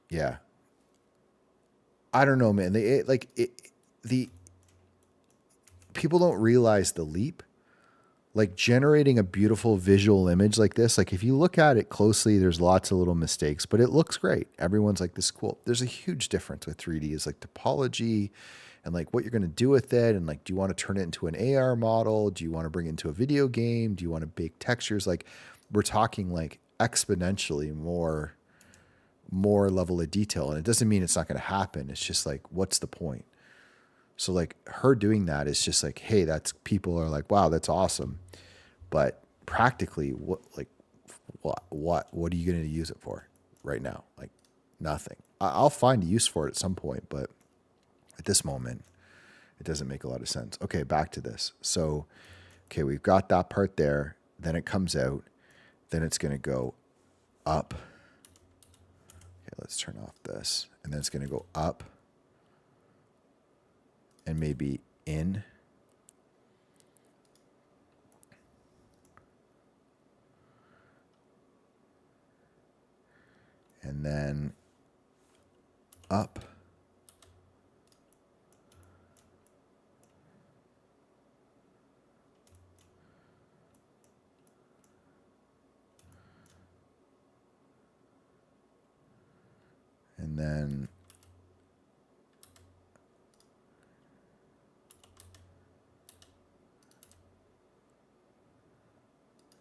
yeah, I don't know, man. The people don't realize the leap. Like generating a beautiful visual image like this, like if you look at it closely, there's lots of little mistakes, but it looks great. Everyone's like, this is cool. There's a huge difference with 3D is like topology and like what you're going to do with it. And like, do you want to turn it into an AR model? Do you want to bring it into a video game? Do you want to bake textures? Like we're talking like exponentially more level of detail. And it doesn't mean it's not going to happen. It's just like, what's the point? So like her doing that is just like, hey, that's people are like, wow, that's awesome. But practically what are you going to use it for right now? Like nothing. I'll find a use for it at some point, but at this moment, it doesn't make a lot of sense. Okay, back to this. So, okay, we've got that part there. Then it comes out. Then it's going to go up. Okay, let's turn off this. And then it's going to go up and maybe in. And then up.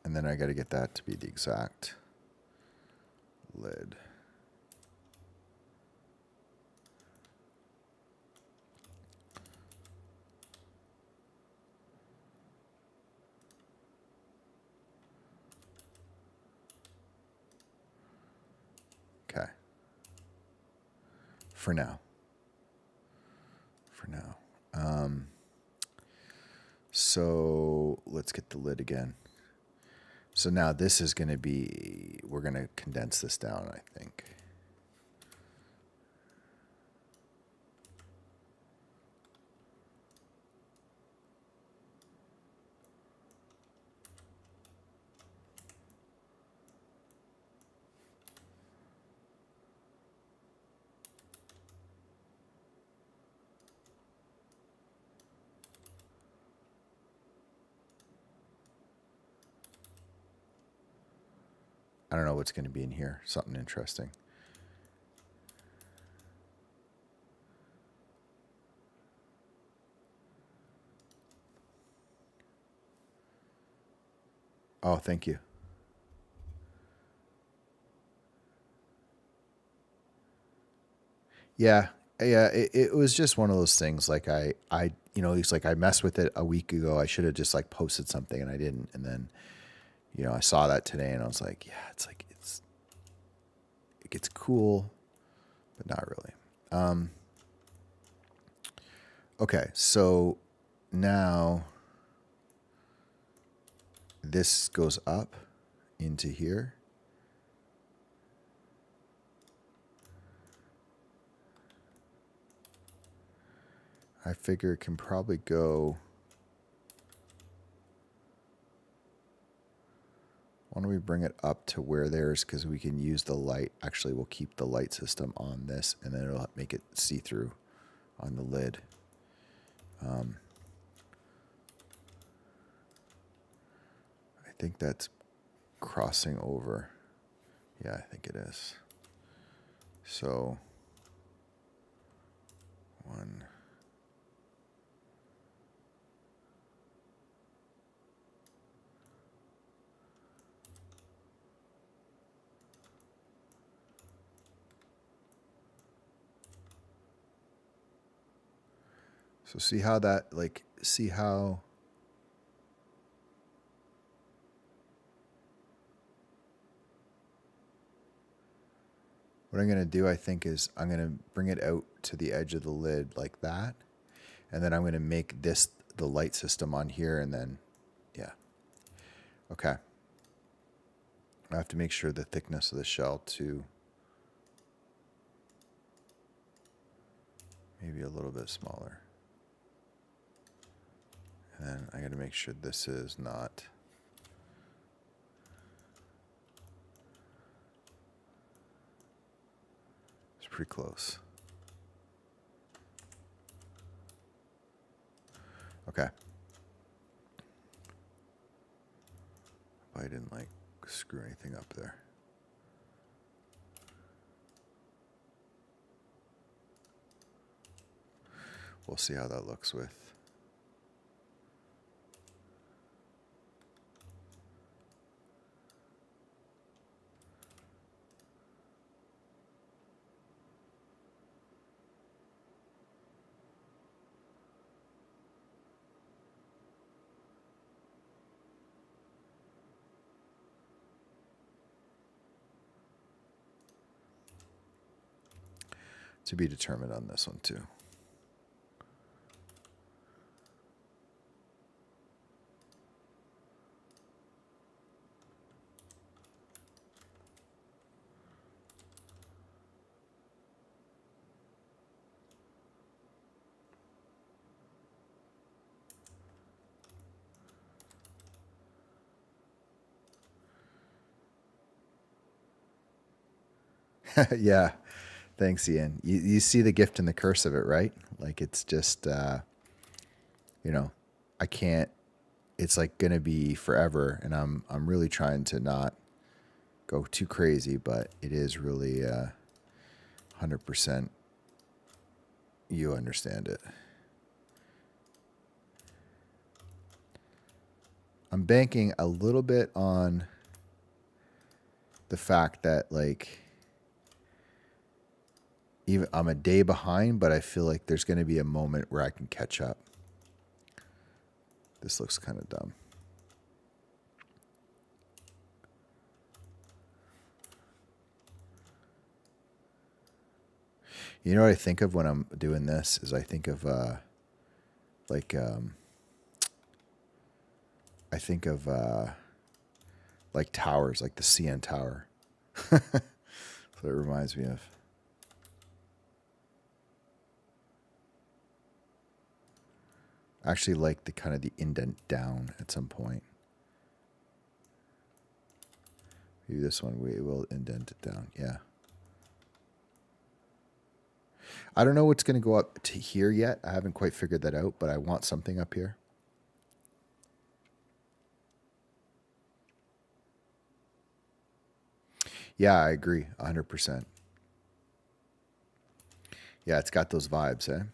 And then I got to get that to be the exact lid. Okay. For now. So let's get the lid again. So now this is going to be, we're going to condense this down, I think. I don't know what's going to be in here. Something interesting. Oh, thank you. Yeah. Yeah. It was just one of those things. Like it's like I messed with it a week ago. I should have just like posted something and I didn't. And then, I saw that today and I was like, yeah, it's like, it gets cool, but not really. Okay. So now this goes up into here. I figure it can probably go. Why don't we bring it up to where there's, because we can use the light. Actually, we'll keep the light system on this and then it'll make it see-through on the lid. I think that's crossing over. Yeah, I think it is. So, one. So see how that, like, see how what I'm going to do, I think, is I'm going to bring it out to the edge of the lid like that. And then I'm going to make this the light system on here. And then, yeah. Okay. I have to make sure the thickness of the shell too. Maybe a little bit smaller. And then I got to make sure this is not. It's pretty close. Okay. I didn't like screw anything up there. We'll see how that looks with. To be determined on this one too. Yeah. Thanks, Ian. You see the gift and the curse of it, right? Like it's just, I can't. It's like gonna be forever, and I'm really trying to not go too crazy, but it is really 100%. You understand it. I'm banking a little bit on the fact that like even I'm a day behind, but I feel like there's going to be a moment where I can catch up. This looks kind of dumb. You know what I think of when I'm doing this is I think of like I think of like towers, like the CN Tower. That's what it reminds me of. Actually, like the kind of the indent down at some point. Maybe this one we will indent it down. Yeah. I don't know what's going to go up to here yet. I haven't quite figured that out, but I want something up here. Yeah, I agree 100%. Yeah, it's got those vibes, eh?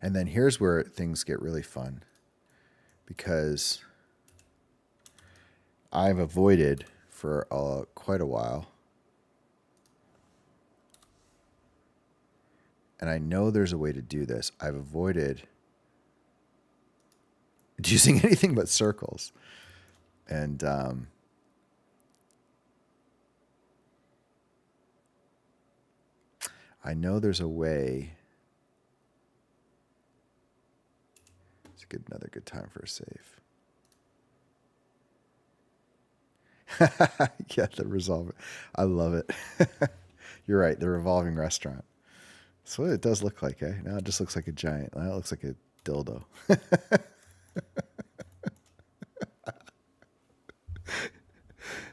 And then here's where things get really fun because I've avoided for quite a while. And I know there's a way to do this. I've avoided using anything but circles. And I know there's a way. It's another good time for a save. Yeah, the resolve. I love it. You're right. The revolving restaurant. That's what it does look like, eh? Now it just looks like a giant. Now it looks like a dildo.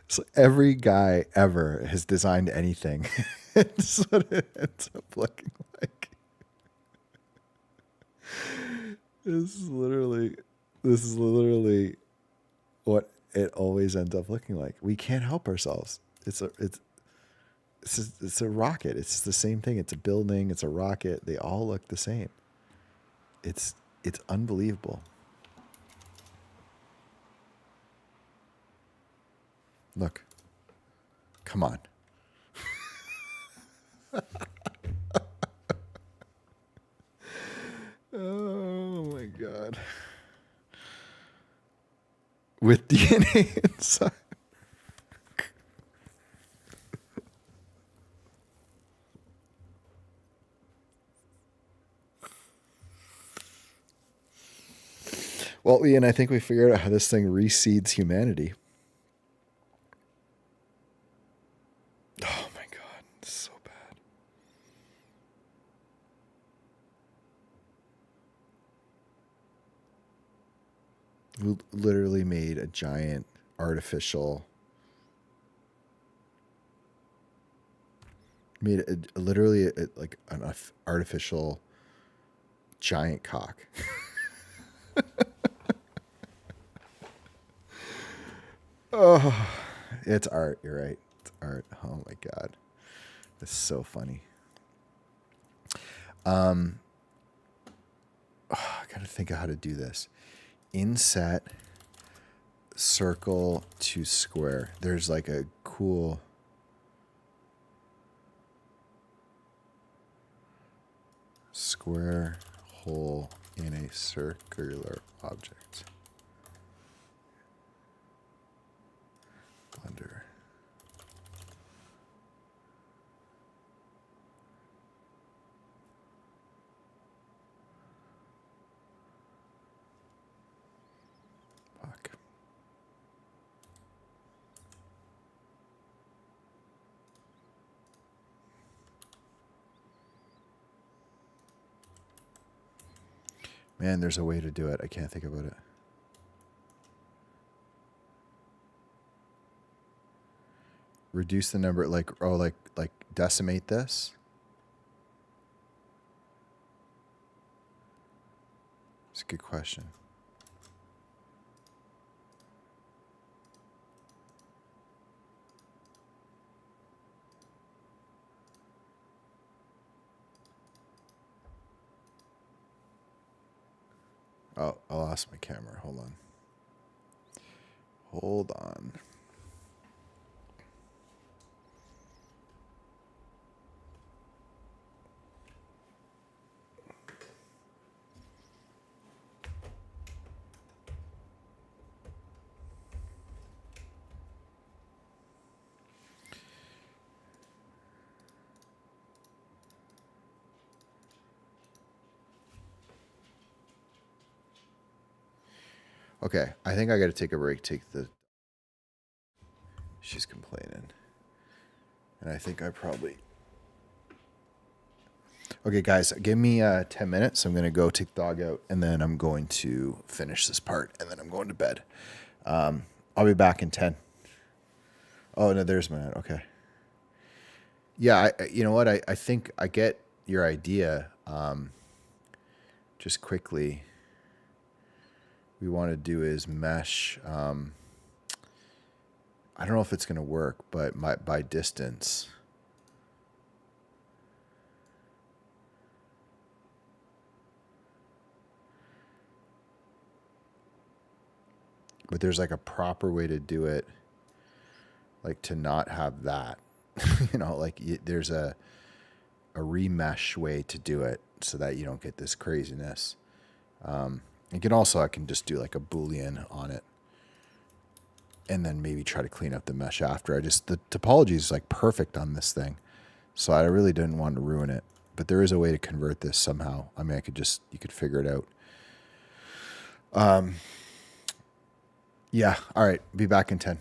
So every guy ever has designed anything. It's what it ends up looking like. This is literally what it always ends up looking like. We can't help ourselves. It's a rocket. It's the same thing. It's a building. It's a rocket. They all look the same. It's unbelievable. Look. Come on. Oh my God. With DNA inside. Well, Ian, I think we figured out how this thing reseeds humanity. Oh my God, it's so bad. We literally made a giant artificial Made literally like an artificial giant cock. Oh, it's art. You're right. It's art. Oh my god, it's so funny. I gotta think of how to do this. Inset circle to square. There's like a cool. Square hole in a circular object. Blender. Fuck. Man, there's a way to do it. I can't think about it. Reduce the number, like decimate this. It's a good question. Oh, I lost my camera. Hold on. Hold on. Okay, I think I got to take a break. She's complaining. And I think I probably. Okay, guys, give me 10 minutes. I'm going to go take the dog out, and then I'm going to finish this part, and then I'm going to bed. I'll be back in 10. Oh, no, there's my net. Okay. Yeah, you know what? I think I get your idea. Just quickly, we want to do is mesh. I don't know if it's going to work, but by distance. But there's like a proper way to do it, like to not have that. There's a remesh way to do it so that you don't get this craziness. I can just do like a Boolean on it and then maybe try to clean up the mesh after. The topology is like perfect on this thing. So I really didn't want to ruin it, but there is a way to convert this somehow. I mean, you could figure it out. Yeah. All right. Be back in 10.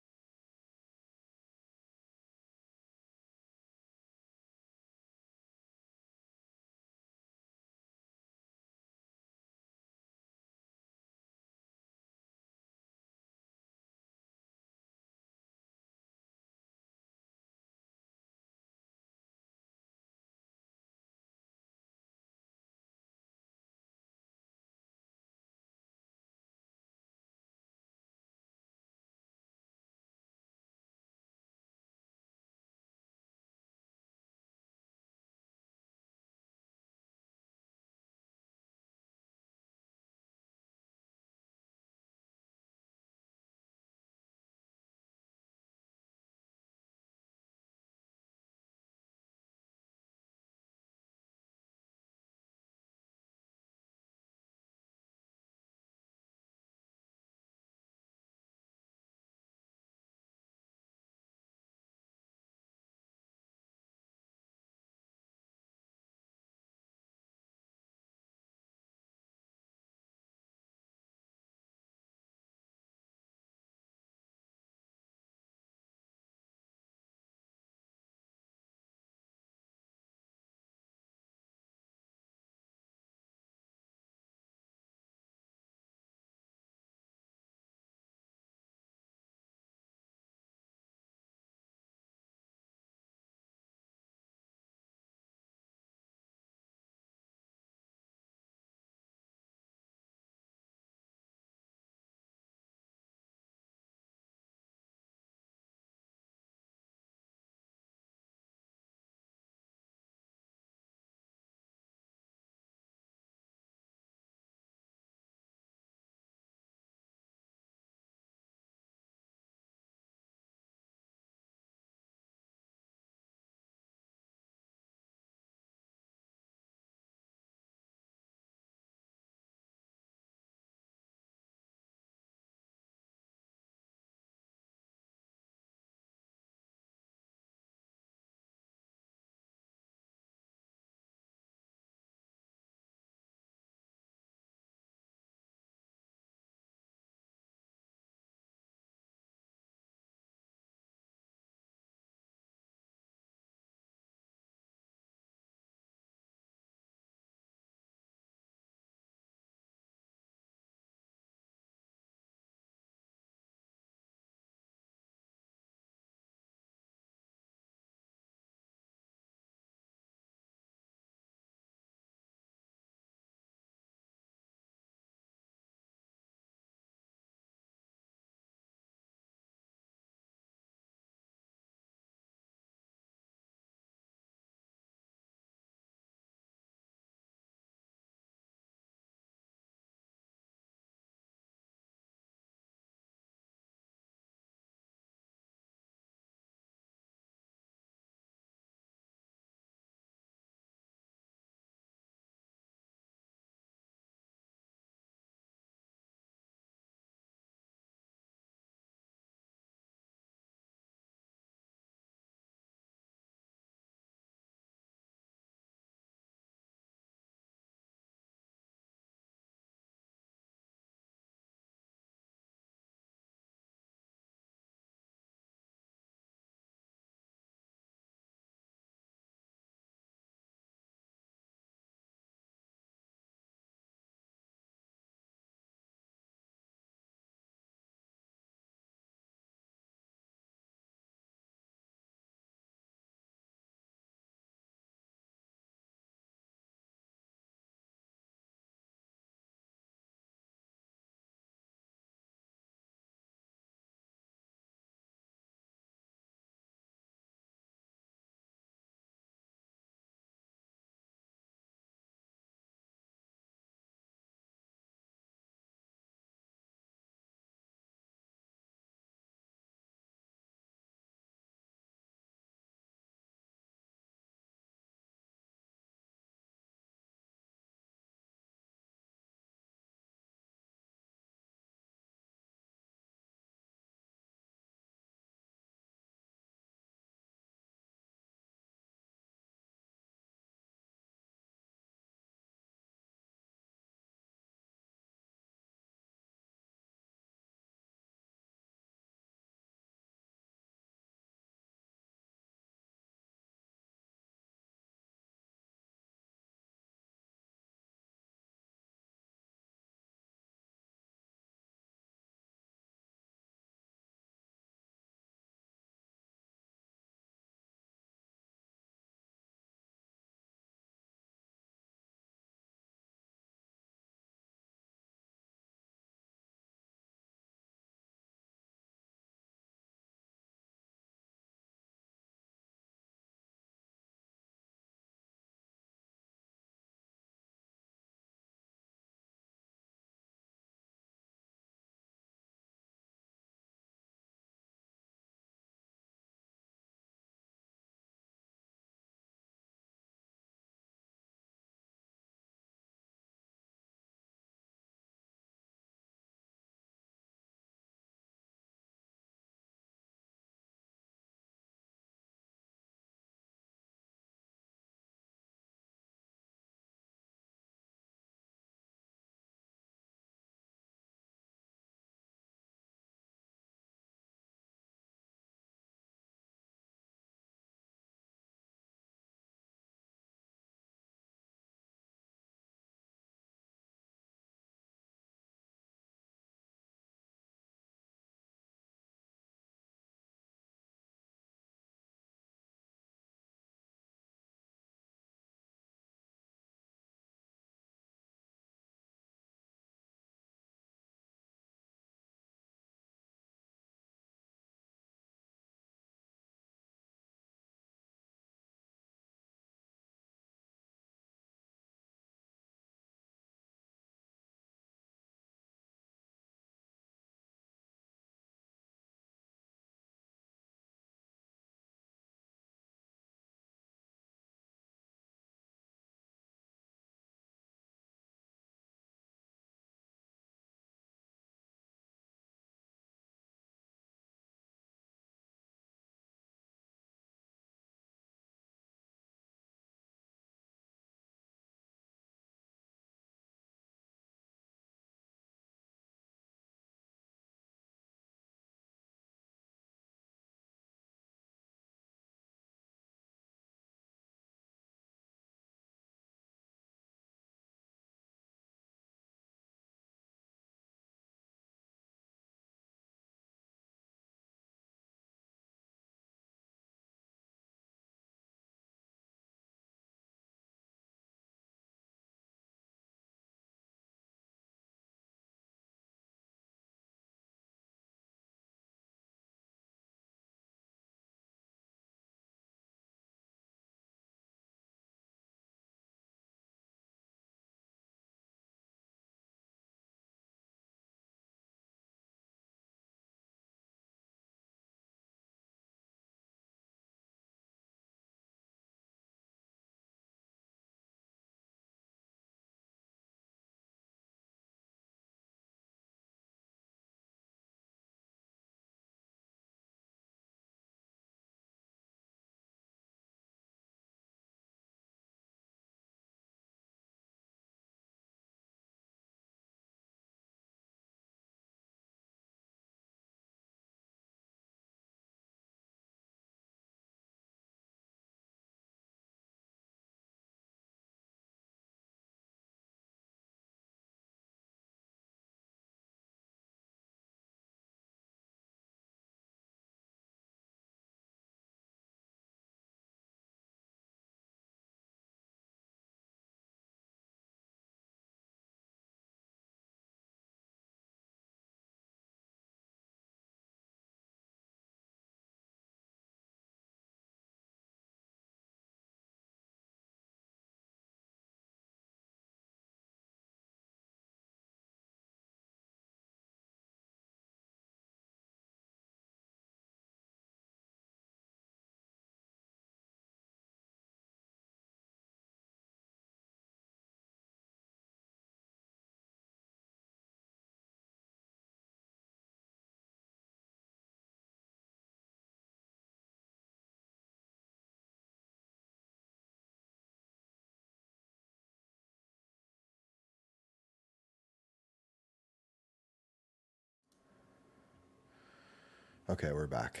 Okay, we're back.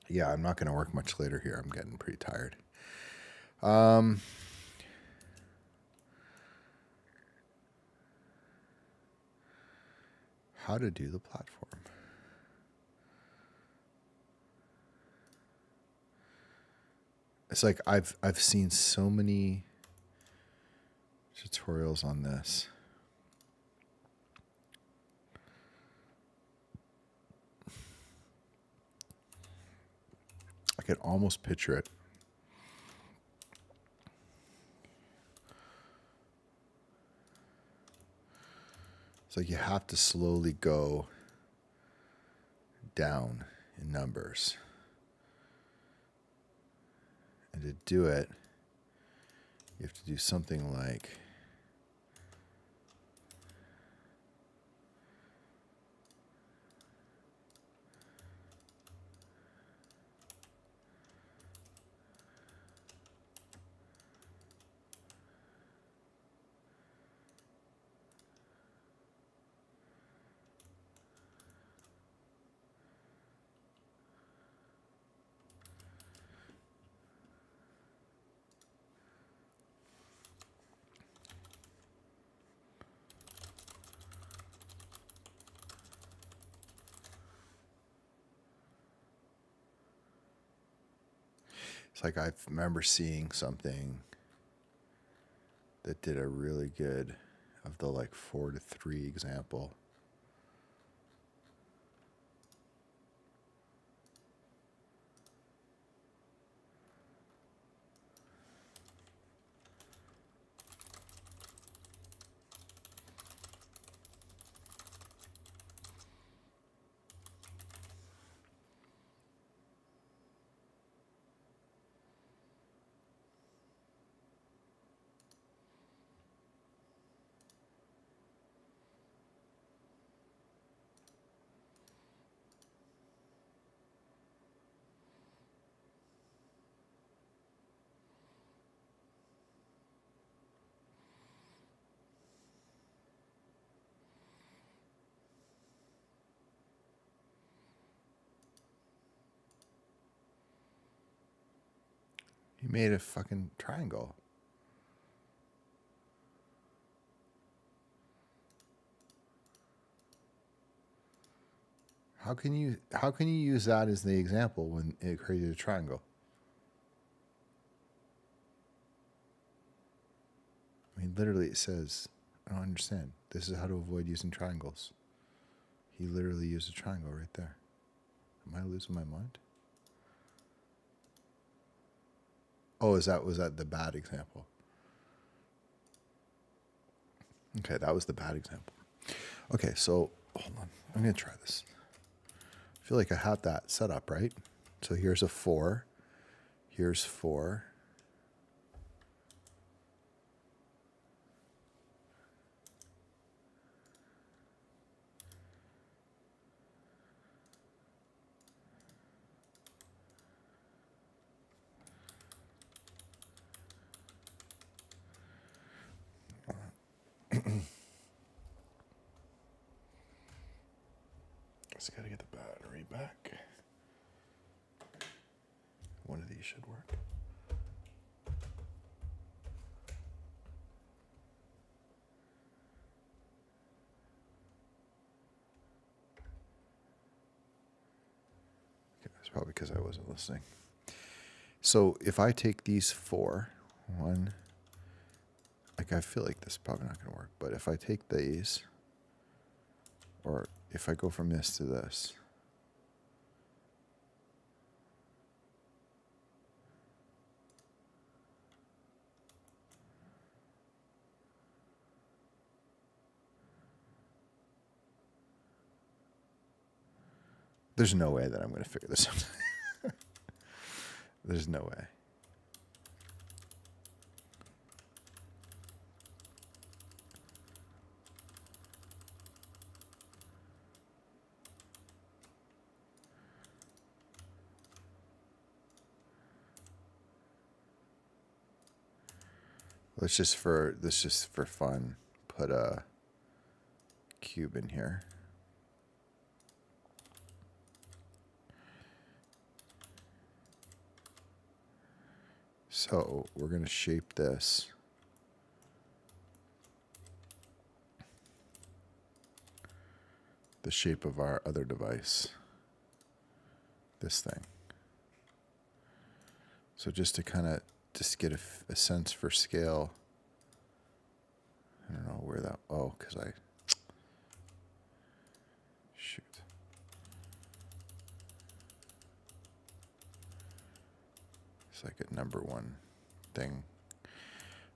Yeah, I'm not going to work much later here. I'm getting pretty tired. How to do the platform. It's like I've seen so many tutorials on this. I could almost picture it. It's like you have to slowly go down in numbers. And to do it, you have to do something like it's like I remember seeing something that did a really good of the like 4-3 example. He made a fucking triangle. How can you use that as the example when it created a triangle? I mean, literally it says, I don't understand. This is how to avoid using triangles. He literally used a triangle right there. Am I losing my mind? Oh, was that the bad example? Okay, that was the bad example. Okay, so hold on. I'm going to try this. I feel like I have that set up, right? So here's a 4. Here's 4. Just got to get the battery back. One of these should work. Okay, that's probably because I wasn't listening. So if I take these 4, 1, like I feel like this is probably not going to work, but if I take these, or if I go from this to this, there's no way that I'm going to figure this out. There's no way. Let's just for fun put a cube in here. So we're going to shape this the shape of our other device, this thing. So just to kind of just get a sense for scale. I don't know where that, oh, because shoot. It's like a number one thing.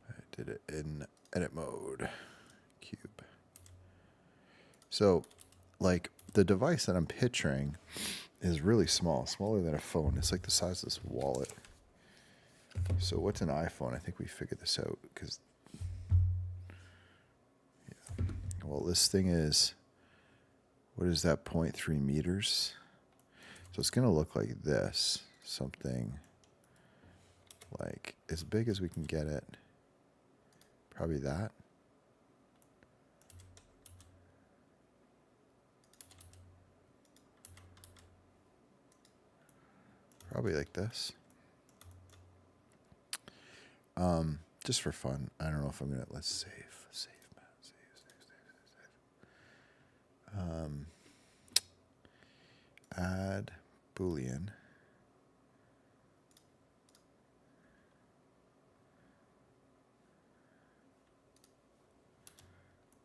I did it in edit mode, cube. So like the device that I'm picturing is really small, smaller than a phone. It's like the size of this wallet. So what's an iPhone? I think we figured this out because, yeah. Well, this thing is, what is that, 0.3 meters? So it's going to look like this, something like as big as we can get it. Probably that. Probably like this. Just for fun. I don't know if I'm gonna, let's save, man, save. Add Boolean.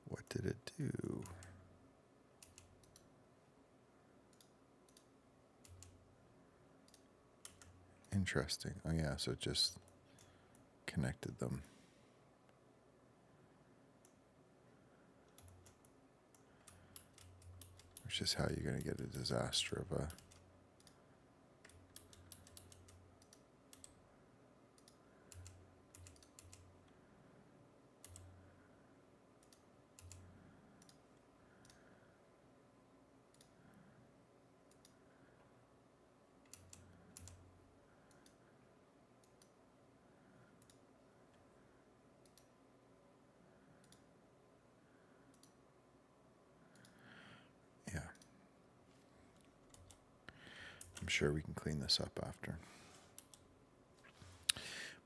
What did it do? Interesting. Oh yeah, so it just connected them. Which is how you're going to get a disaster of a... Yeah. I'm sure we can clean this up after.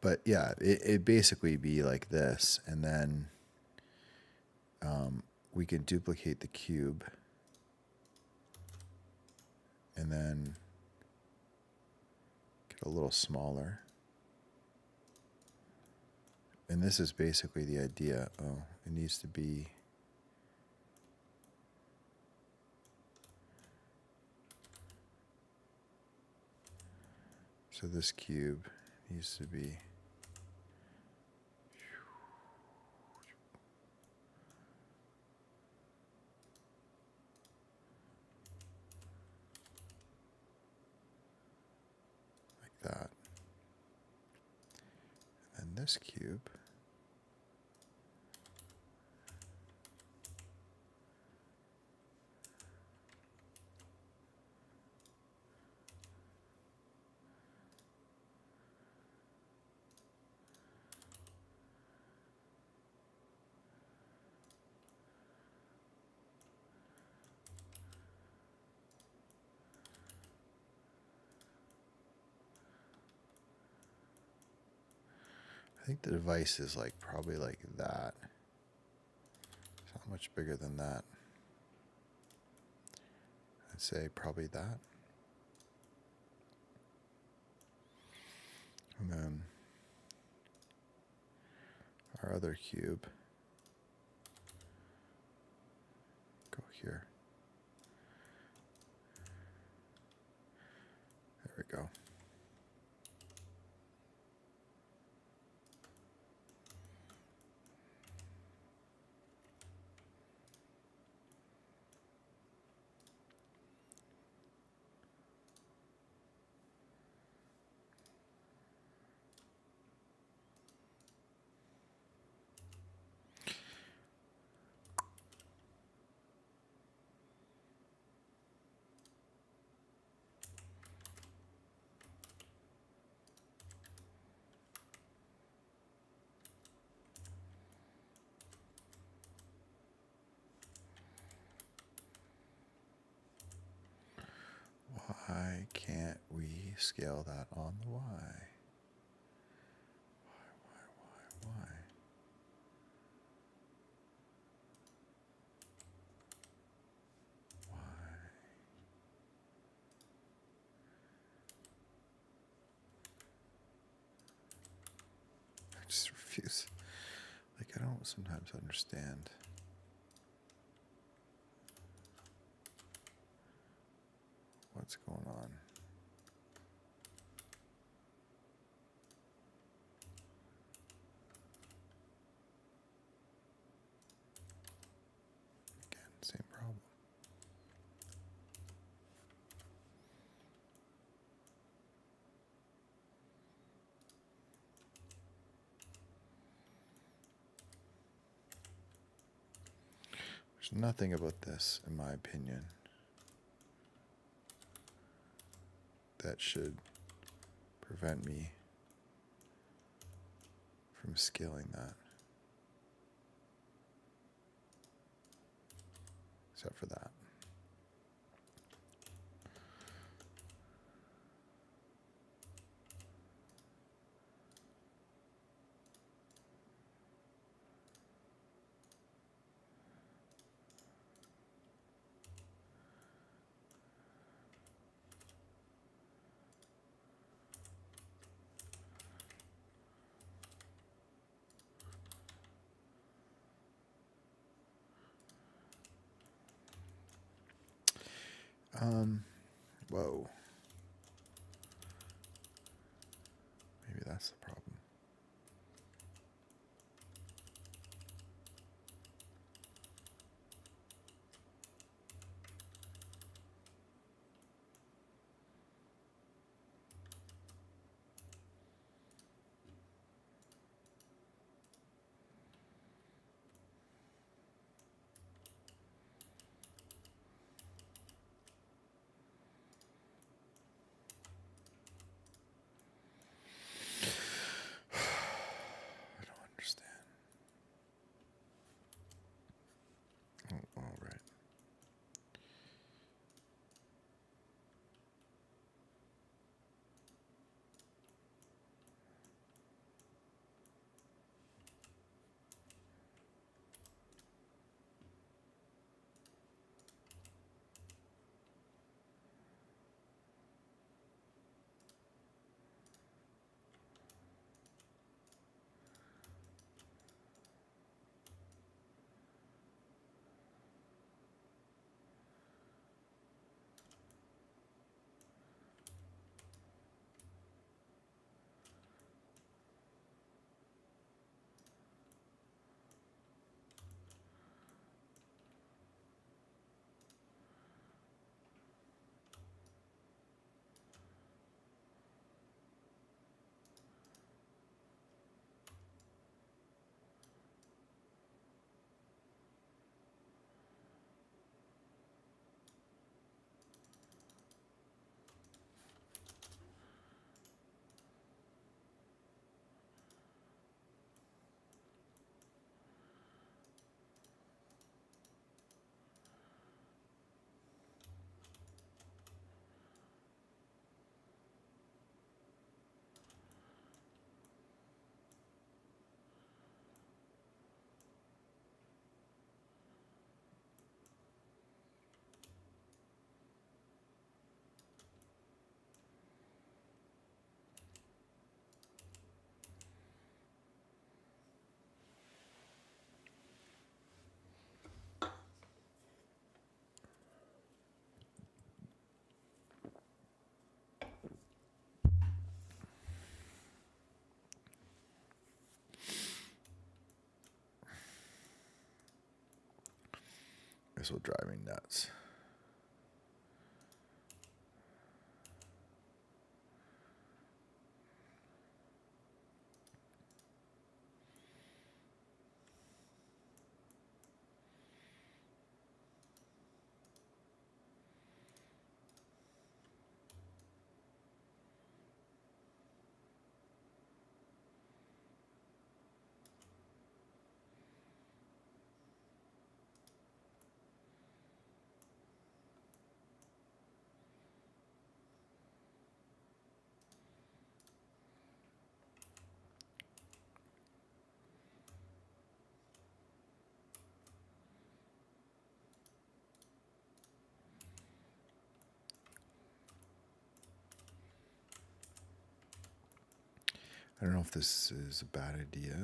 But yeah, it basically be like this, and then we can duplicate the cube, and then get a little smaller. And this is basically the idea. Oh, it needs to be... So this cube needs to be... like that. And this cube... I think the device is like probably like that. It's not much bigger than that. I'd say probably that. And then our other cube, go here. There we go. Why can't we scale that on the Y? just refuse. Like, I don't sometimes understand what's going on. Again, same problem. There's nothing about this, in my opinion, that should prevent me from scaling that. Except for that. Whoa. Maybe that's the problem. I don't understand. Oh, all right. This will drive me nuts. I don't know if this is a bad idea.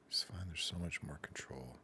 I just find there's so much more control.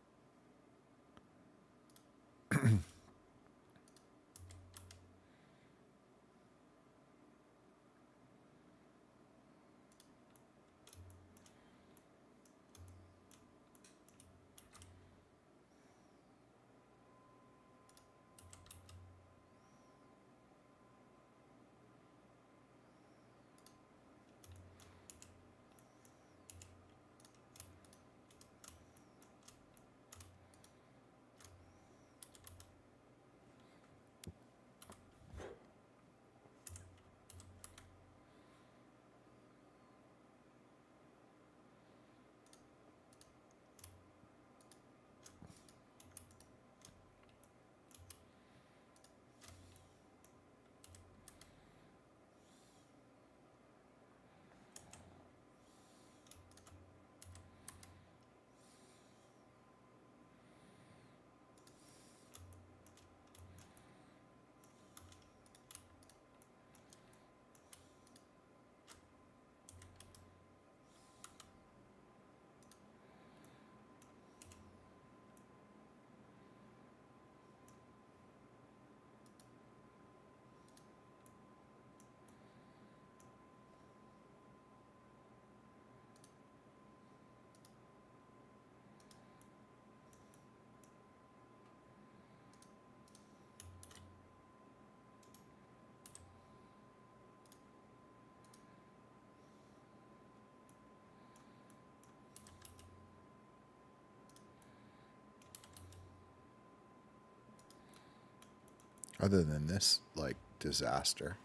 Other than this, like, disaster.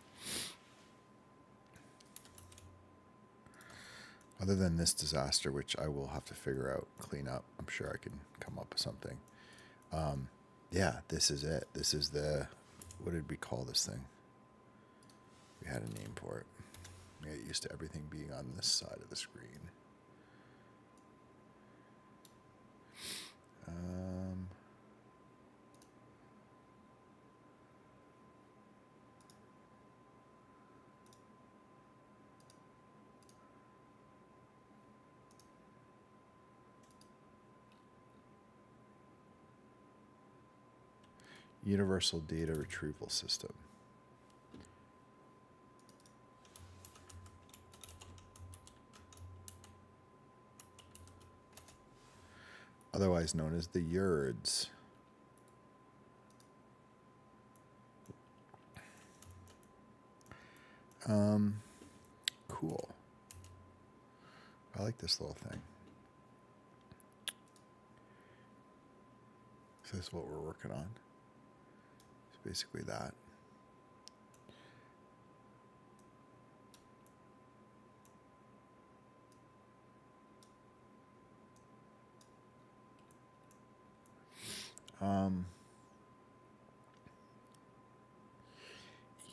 Other than this disaster, which I will have to figure out, clean up. I'm sure I can come up with something. Yeah, this is it. This is the, what did we call this thing? We had a name for it. We get used to everything being on this side of the screen. Universal Data Retrieval System. Otherwise known as the URDS. Cool. I like this little thing. So this is what we're working on. It's basically that.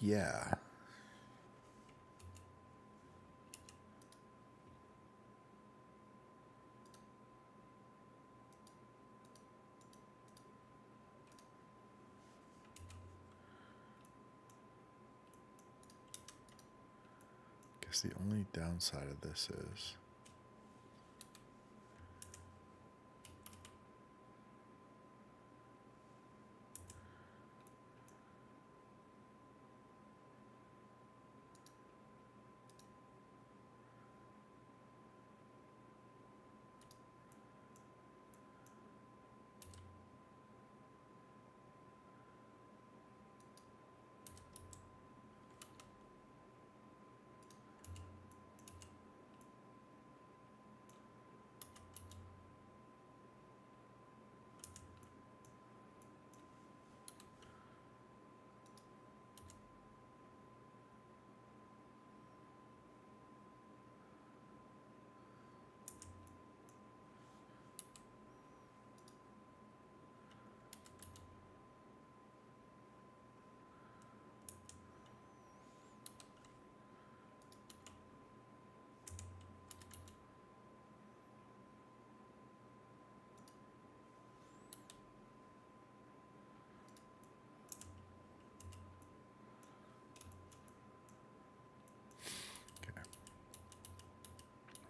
Yeah. Guess the only downside of this is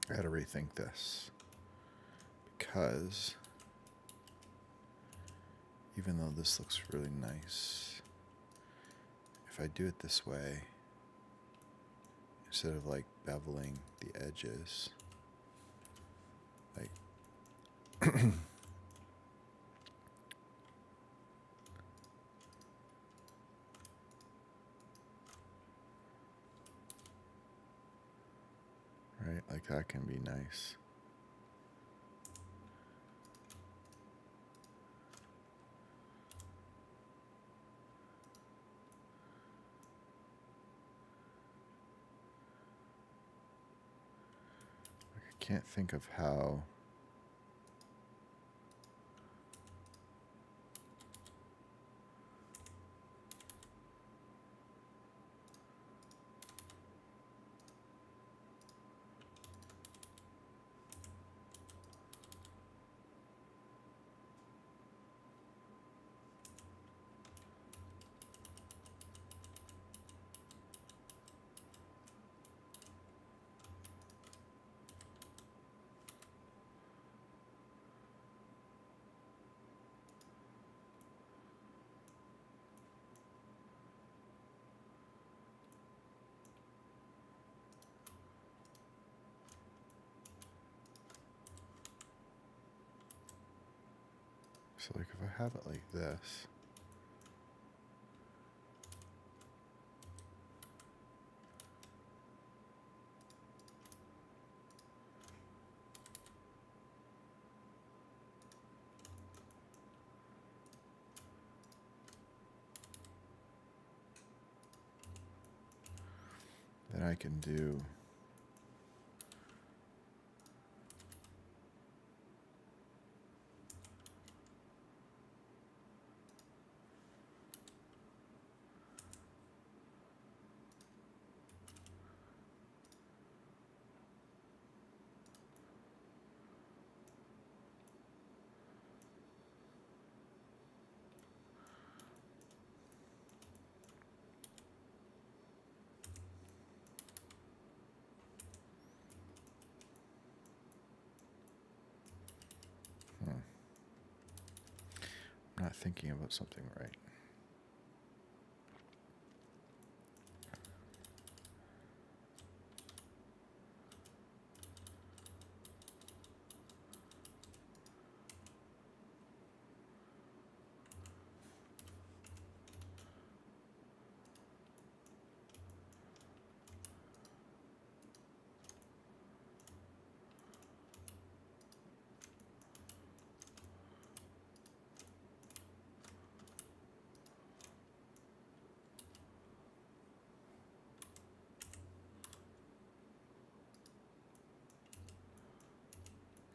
I gotta rethink this. Because even though this looks really nice, if I do it this way, instead of like beveling the edges, like right, like that can be nice. I can't think of how. So like if I have it like this, then I can do I'm not thinking about something right.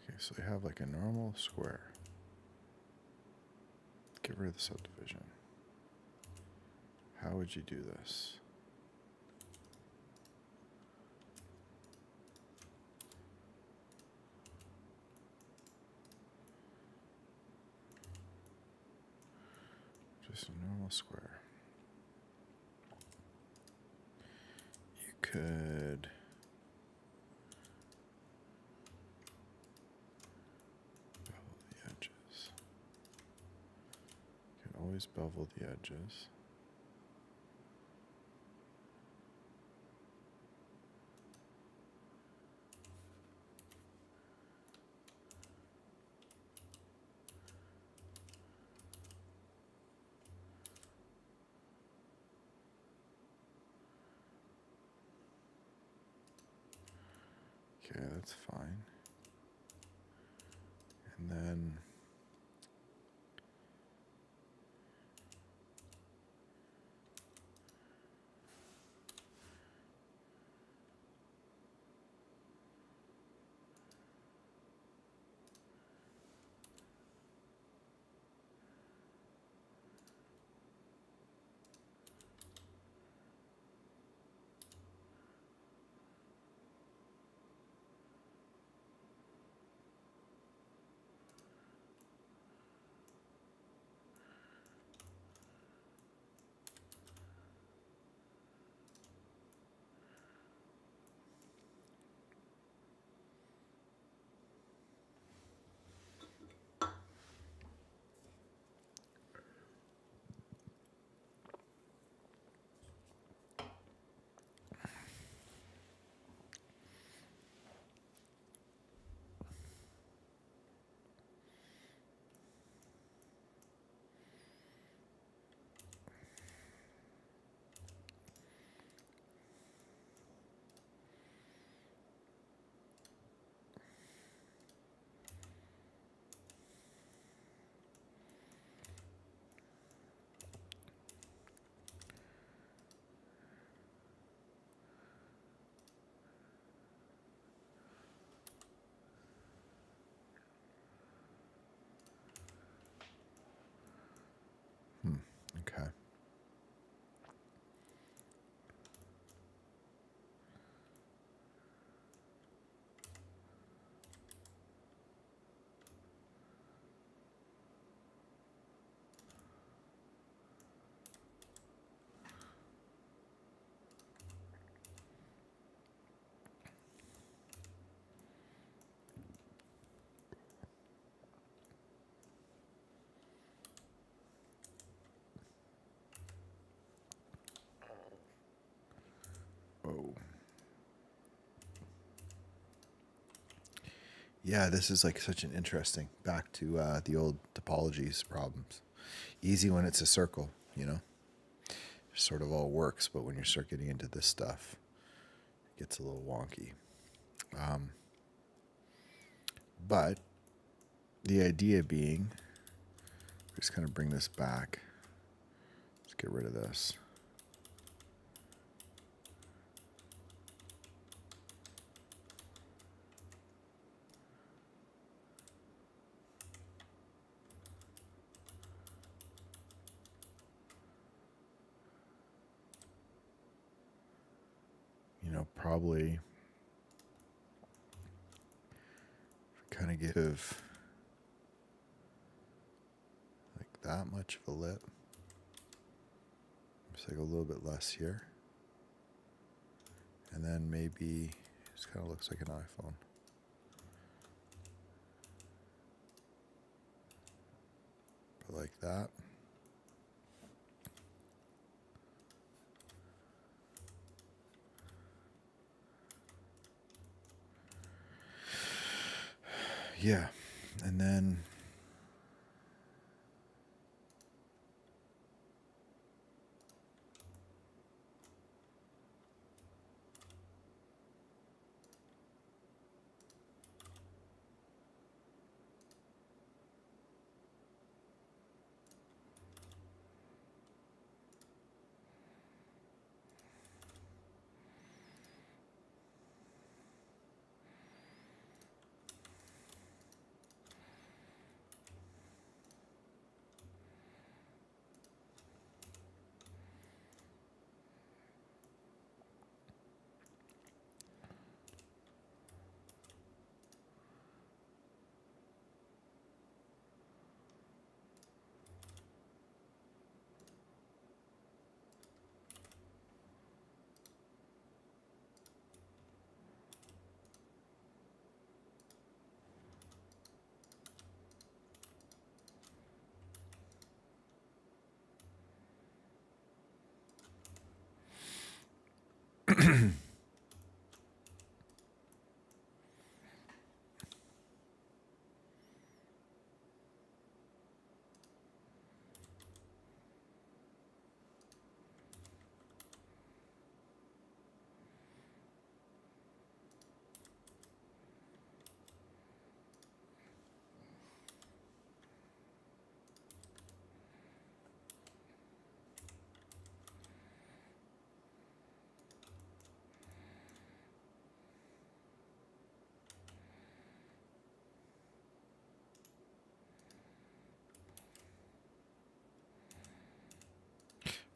Okay, so we have like a normal square. Get rid of the subdivision. How would you do this? Just a normal square. You could bevel the edges. You can always bevel the edges. Okay, that's fine. And then Yeah, this is like such an interesting back to the old topologies problems. Easy when it's a circle, you know, sort of all works, but when you start getting into this stuff, it gets a little wonky. Um, but the idea being, just kind of bring this back. Let's get rid of this. You know, probably kind of give like that much of a lip. Just like a little bit less here. And then maybe it kind of looks like an iPhone. But like that. Yeah. And then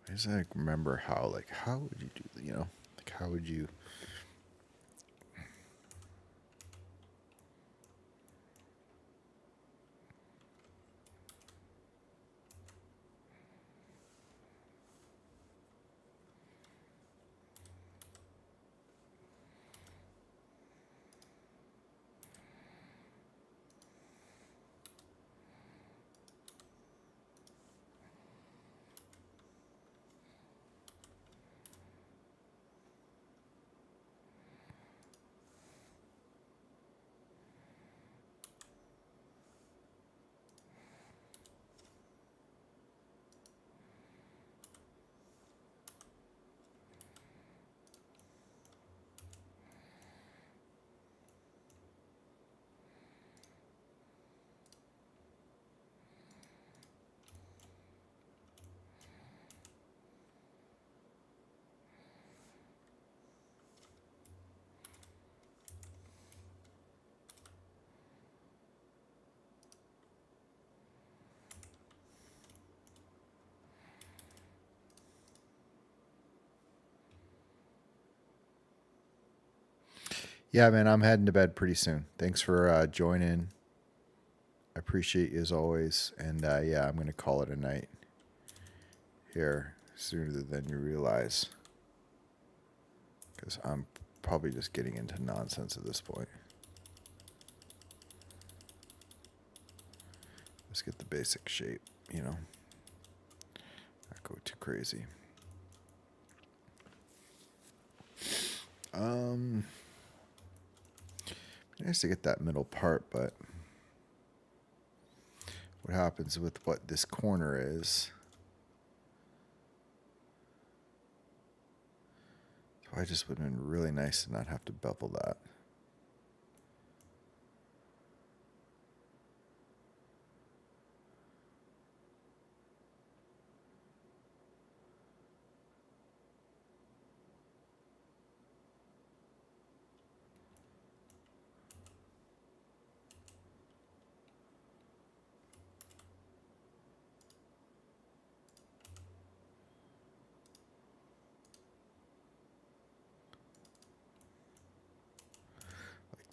I just like remember how would you do, you know, like how would you Yeah, man, I'm heading to bed pretty soon. Thanks for joining. I appreciate you as always. And yeah, I'm going to call it a night here sooner than you realize. Because I'm probably just getting into nonsense at this point. Just get the basic shape, you know, not go too crazy. Nice to get that middle part, but what happens with what this corner is? So I just would have been really nice to not have to bevel that.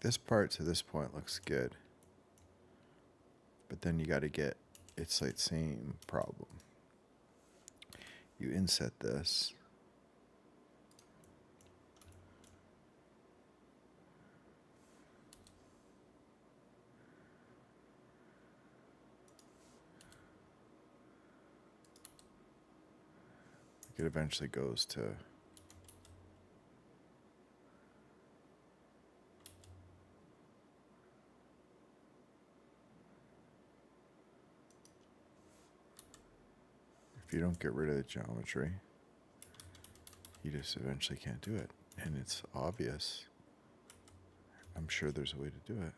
This part to this point looks good. But then you got to get, it's like same problem. You inset this. It eventually goes to if you don't get rid of the geometry, you just eventually can't do it. And it's obvious. I'm sure there's a way to do it.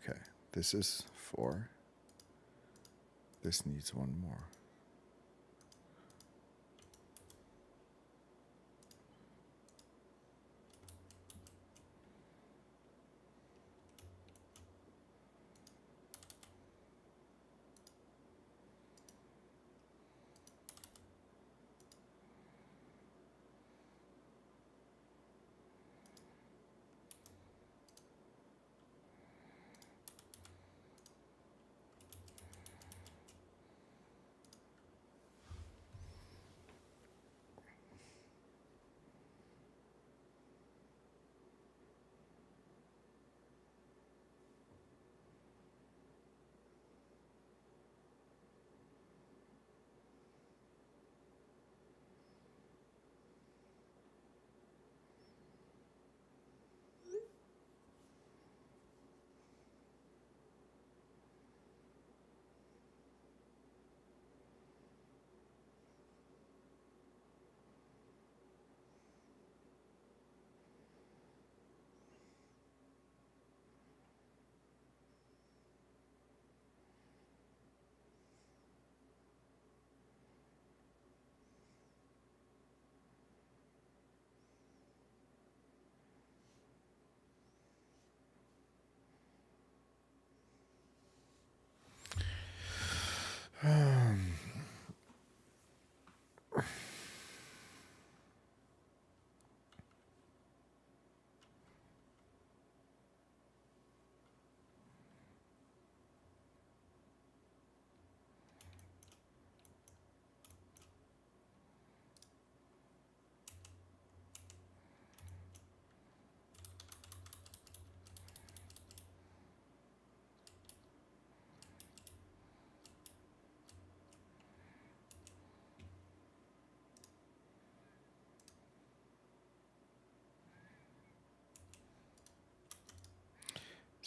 Okay, this is 4. This needs one more.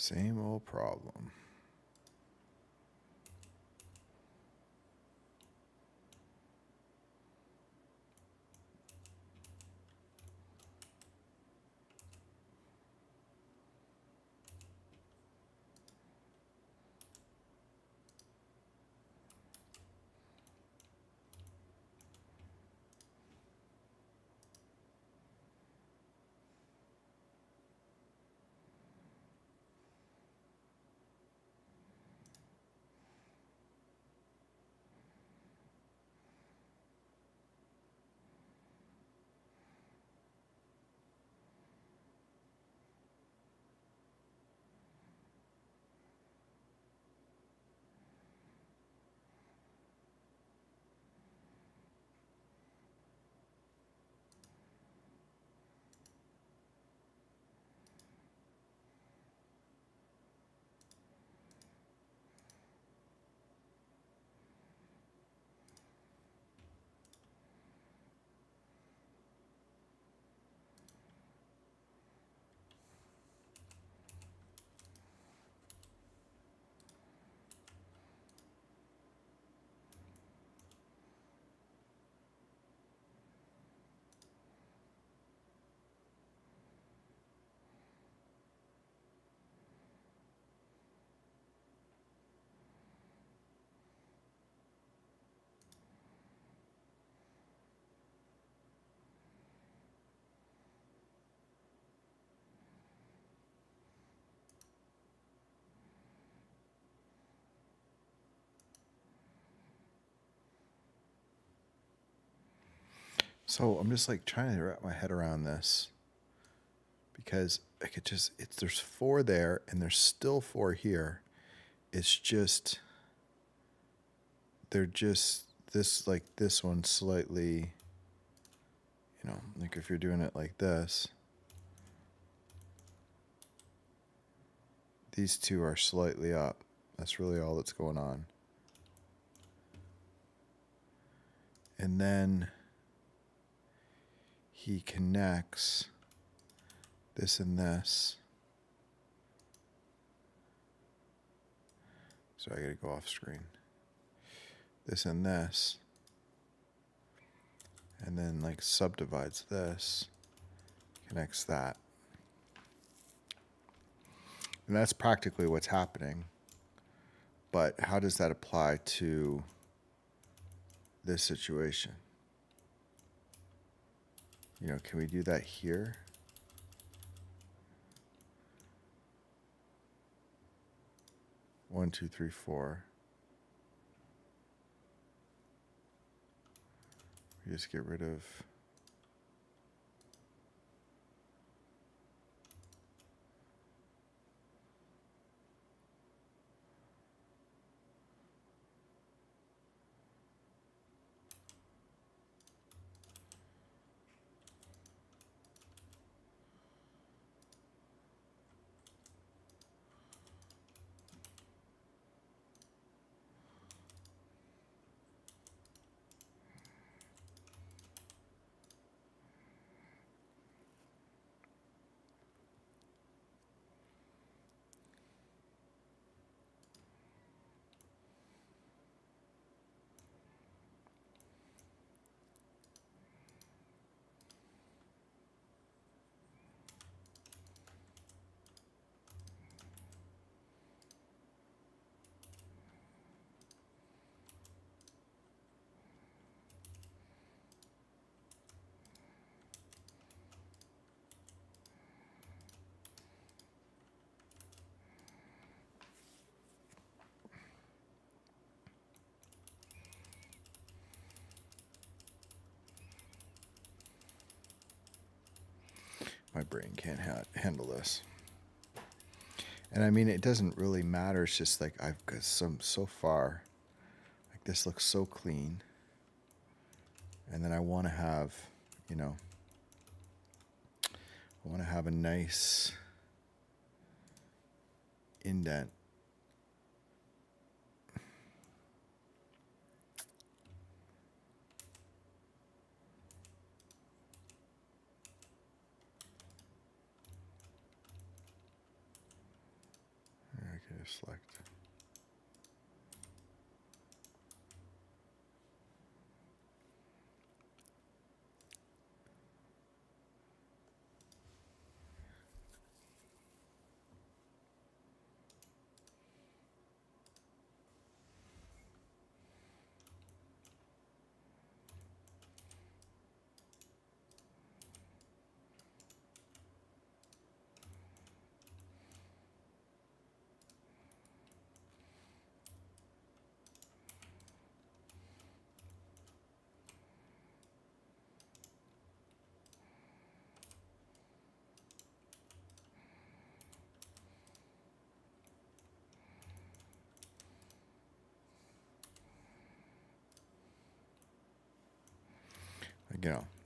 Same old problem. So I'm just like trying to wrap my head around this because I could just, there's 4 there and there's still 4 here. It's just, they're just this one slightly, like if you're doing it like this, these 2 are slightly up. That's really all that's going on. And then he connects this and this. So I gotta go off screen. This and this. And then like subdivides this, connects that. And that's practically what's happening. But how does that apply to this situation? Can we do that here? One, two, three, four. We just get rid of my brain can't handle this. And I mean, it doesn't really matter. It's just like I've got so far, like this looks so clean. And then I want to have, I want to have a nice indent. I can just select.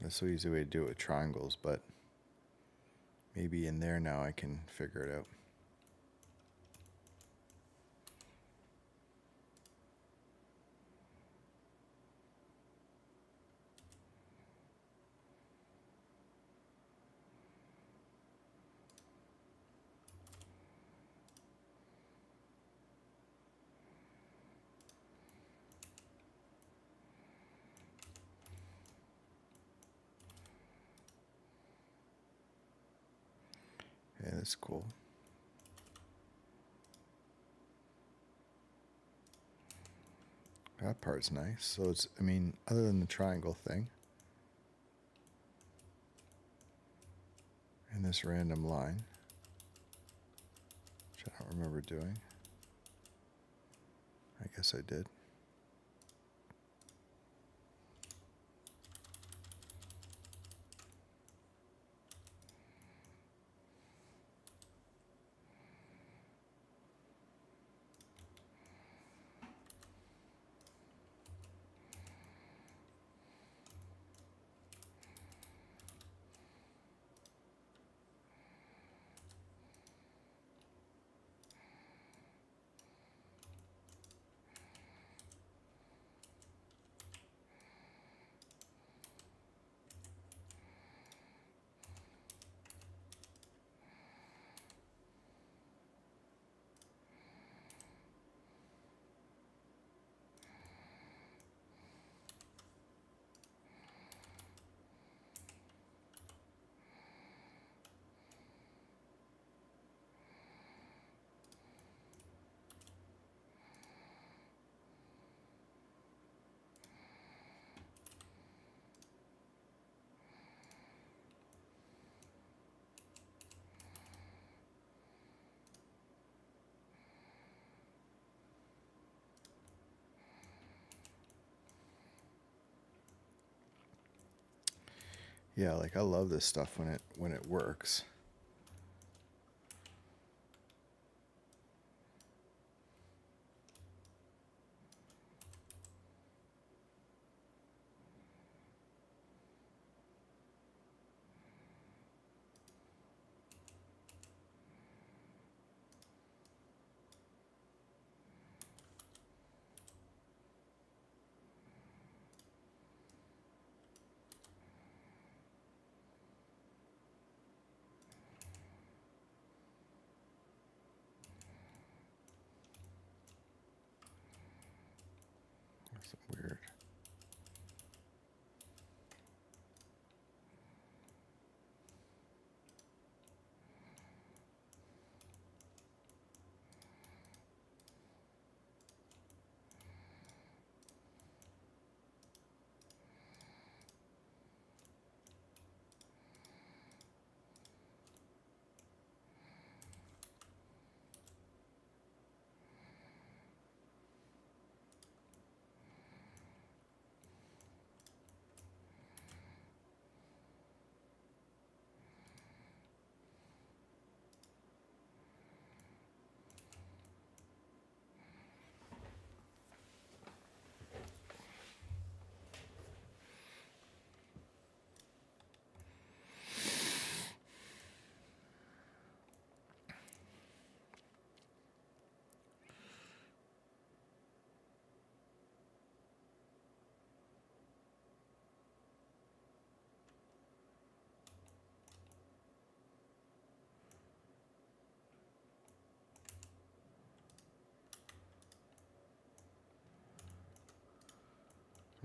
That's so easy way to do it with triangles, but maybe in there now I can figure it out. Yeah, that's cool. That part's nice. So it's, other than the triangle thing and this random line, which I don't remember doing. I guess I did. Yeah, like I love this stuff when it works. That's weird.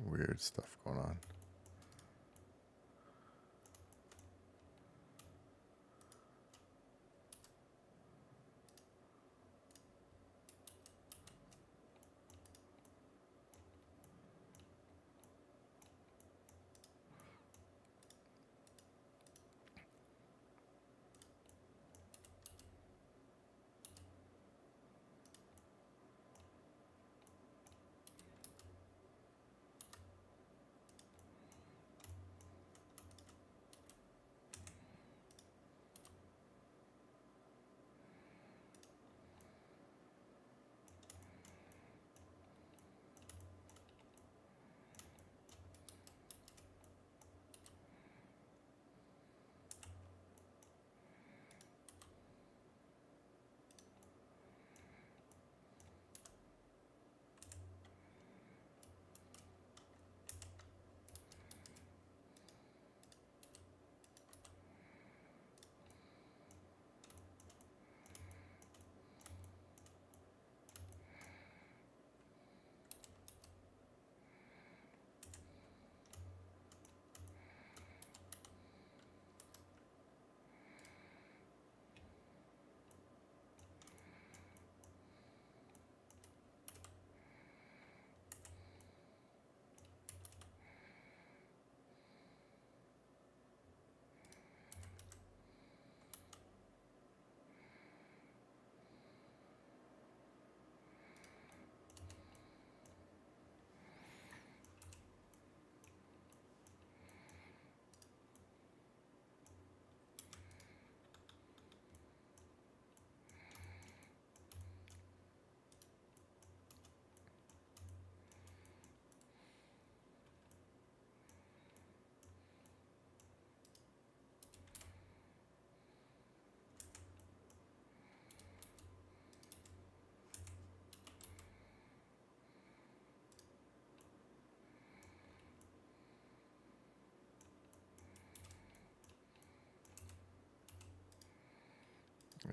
Weird stuff going on.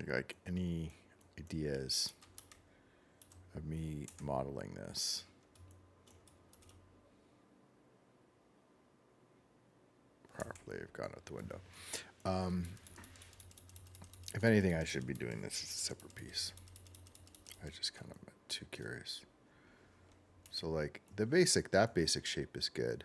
Like any ideas of me modeling this? Properly, I've gone out the window. If anything, I should be doing this as a separate piece. I just kind of too curious. So like that basic shape is good.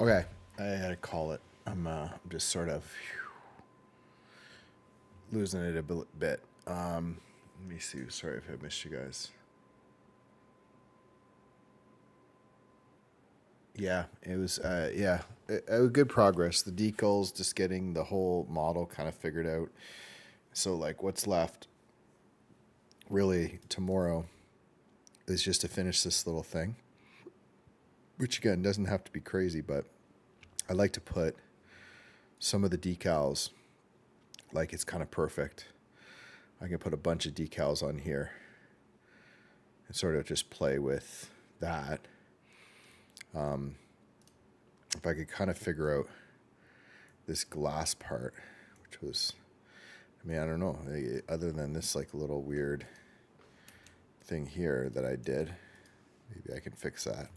Okay, I had to call it. I'm just sort of losing it a bit. Let me see. Sorry if I missed you guys. Yeah, it was. Good progress. The decals, just getting the whole model kind of figured out. So like, what's left really tomorrow is just to finish this little thing, which again doesn't have to be crazy, but I like to put some of the decals like it's kind of perfect. I can put a bunch of decals on here and sort of just play with that. If I could kind of figure out this glass part, which was, I mean, I don't know, other than this like little weird thing here that I did, maybe I can fix that.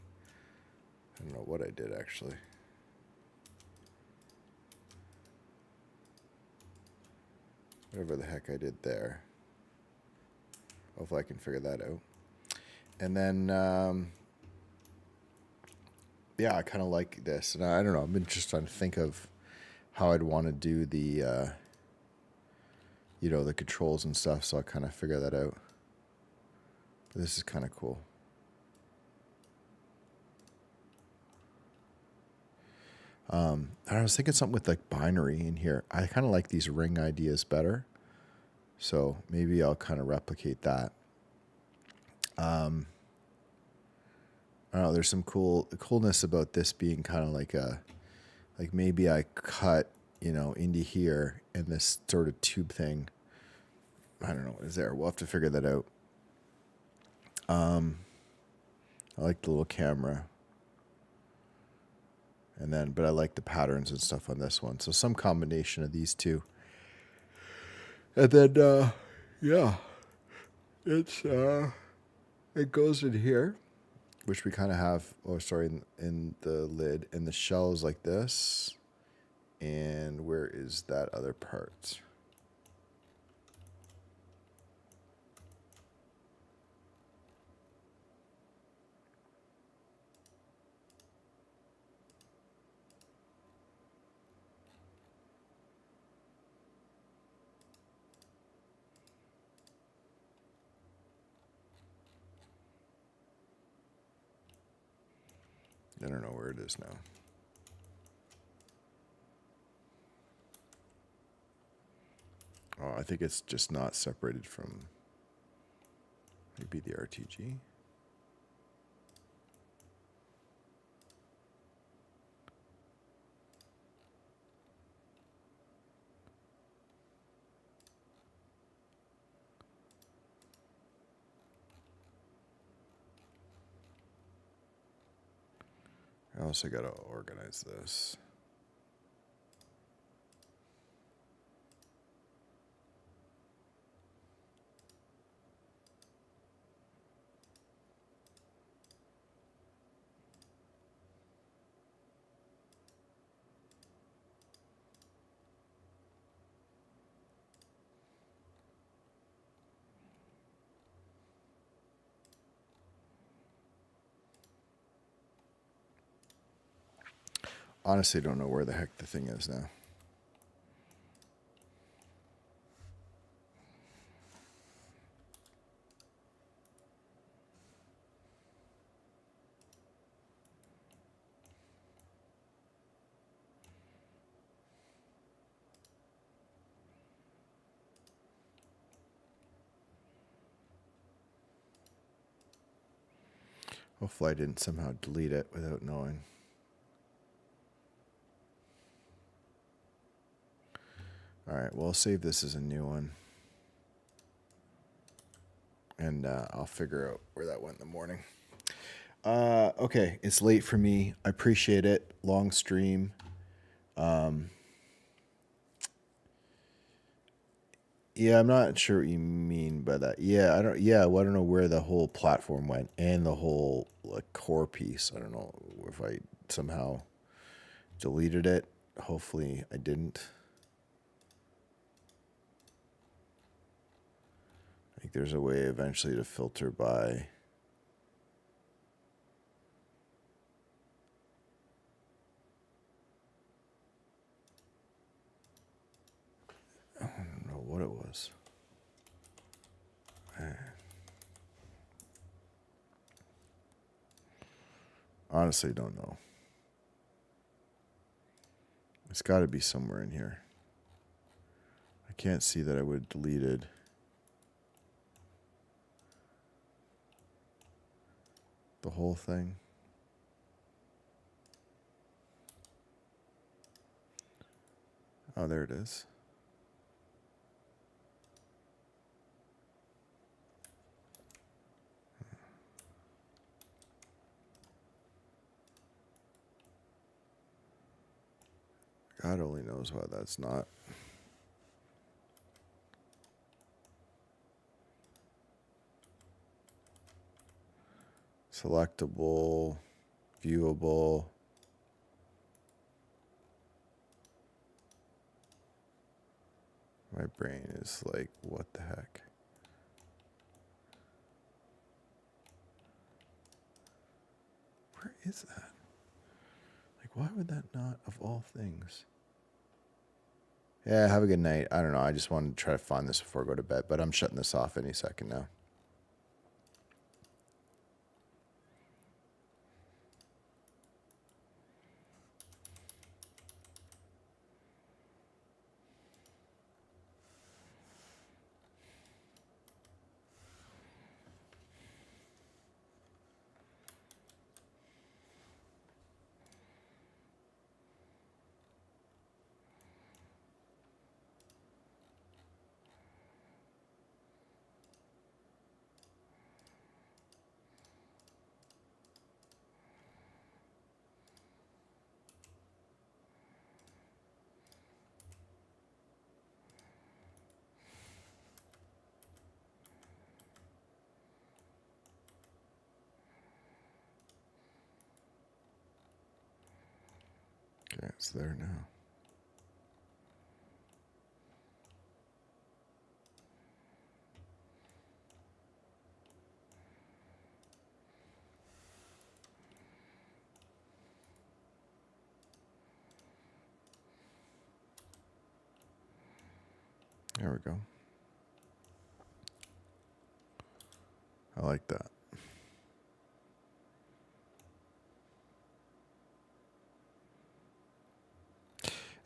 I don't know what I did actually. Whatever the heck I did there. Hopefully I can figure that out. And then, yeah, I kind of like this. And I don't know, I've been just trying to think of how I'd want to do the, the controls and stuff. So I kind of figure that out. But this is kind of cool. I was thinking something with like binary in here. I kind of like these ring ideas better. So maybe I'll kind of replicate that. I don't know, there's some coolness about this being kind of like maybe I cut, into here and this sort of tube thing. I don't know what is there. We'll have to figure that out. I like the little camera. But I like the patterns and stuff on this one. So some combination of these two. And then, yeah, it goes in here, which we kind of have, in the lid, and the shell is like this. And where is that other part? I don't know where it is now. Oh, I think it's just not separated from maybe the RTG. I also got to organize this. Honestly, don't know where the heck the thing is now. Hopefully I didn't somehow delete it without knowing. All right, well, I'll save this as a new one. And I'll figure out where that went in the morning. Okay, it's late for me. I appreciate it. Long stream. Yeah, I'm not sure what you mean by that. Yeah, I don't. Yeah, well, I don't know where the whole platform went and the whole core piece. I don't know if I somehow deleted it. Hopefully, I didn't. I think there's a way eventually to filter by. knows? Honestly, don't know. It's got to be somewhere in here. I can't see that I would have deleted the whole thing. Oh, there it is. God only knows why that's not. Selectable, viewable. My brain is like, what the heck? Where is that? Like, why would that not, of all things? Yeah, have a good night. I don't know. I just wanted to try to find this before I go to bed, but I'm shutting this off any second now. Okay, it's there now. There we go. I like that.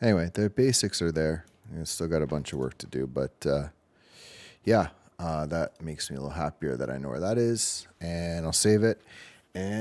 Anyway, the basics are there. I still got a bunch of work to do, but yeah, that makes me a little happier that I know where that is, and I'll save it. And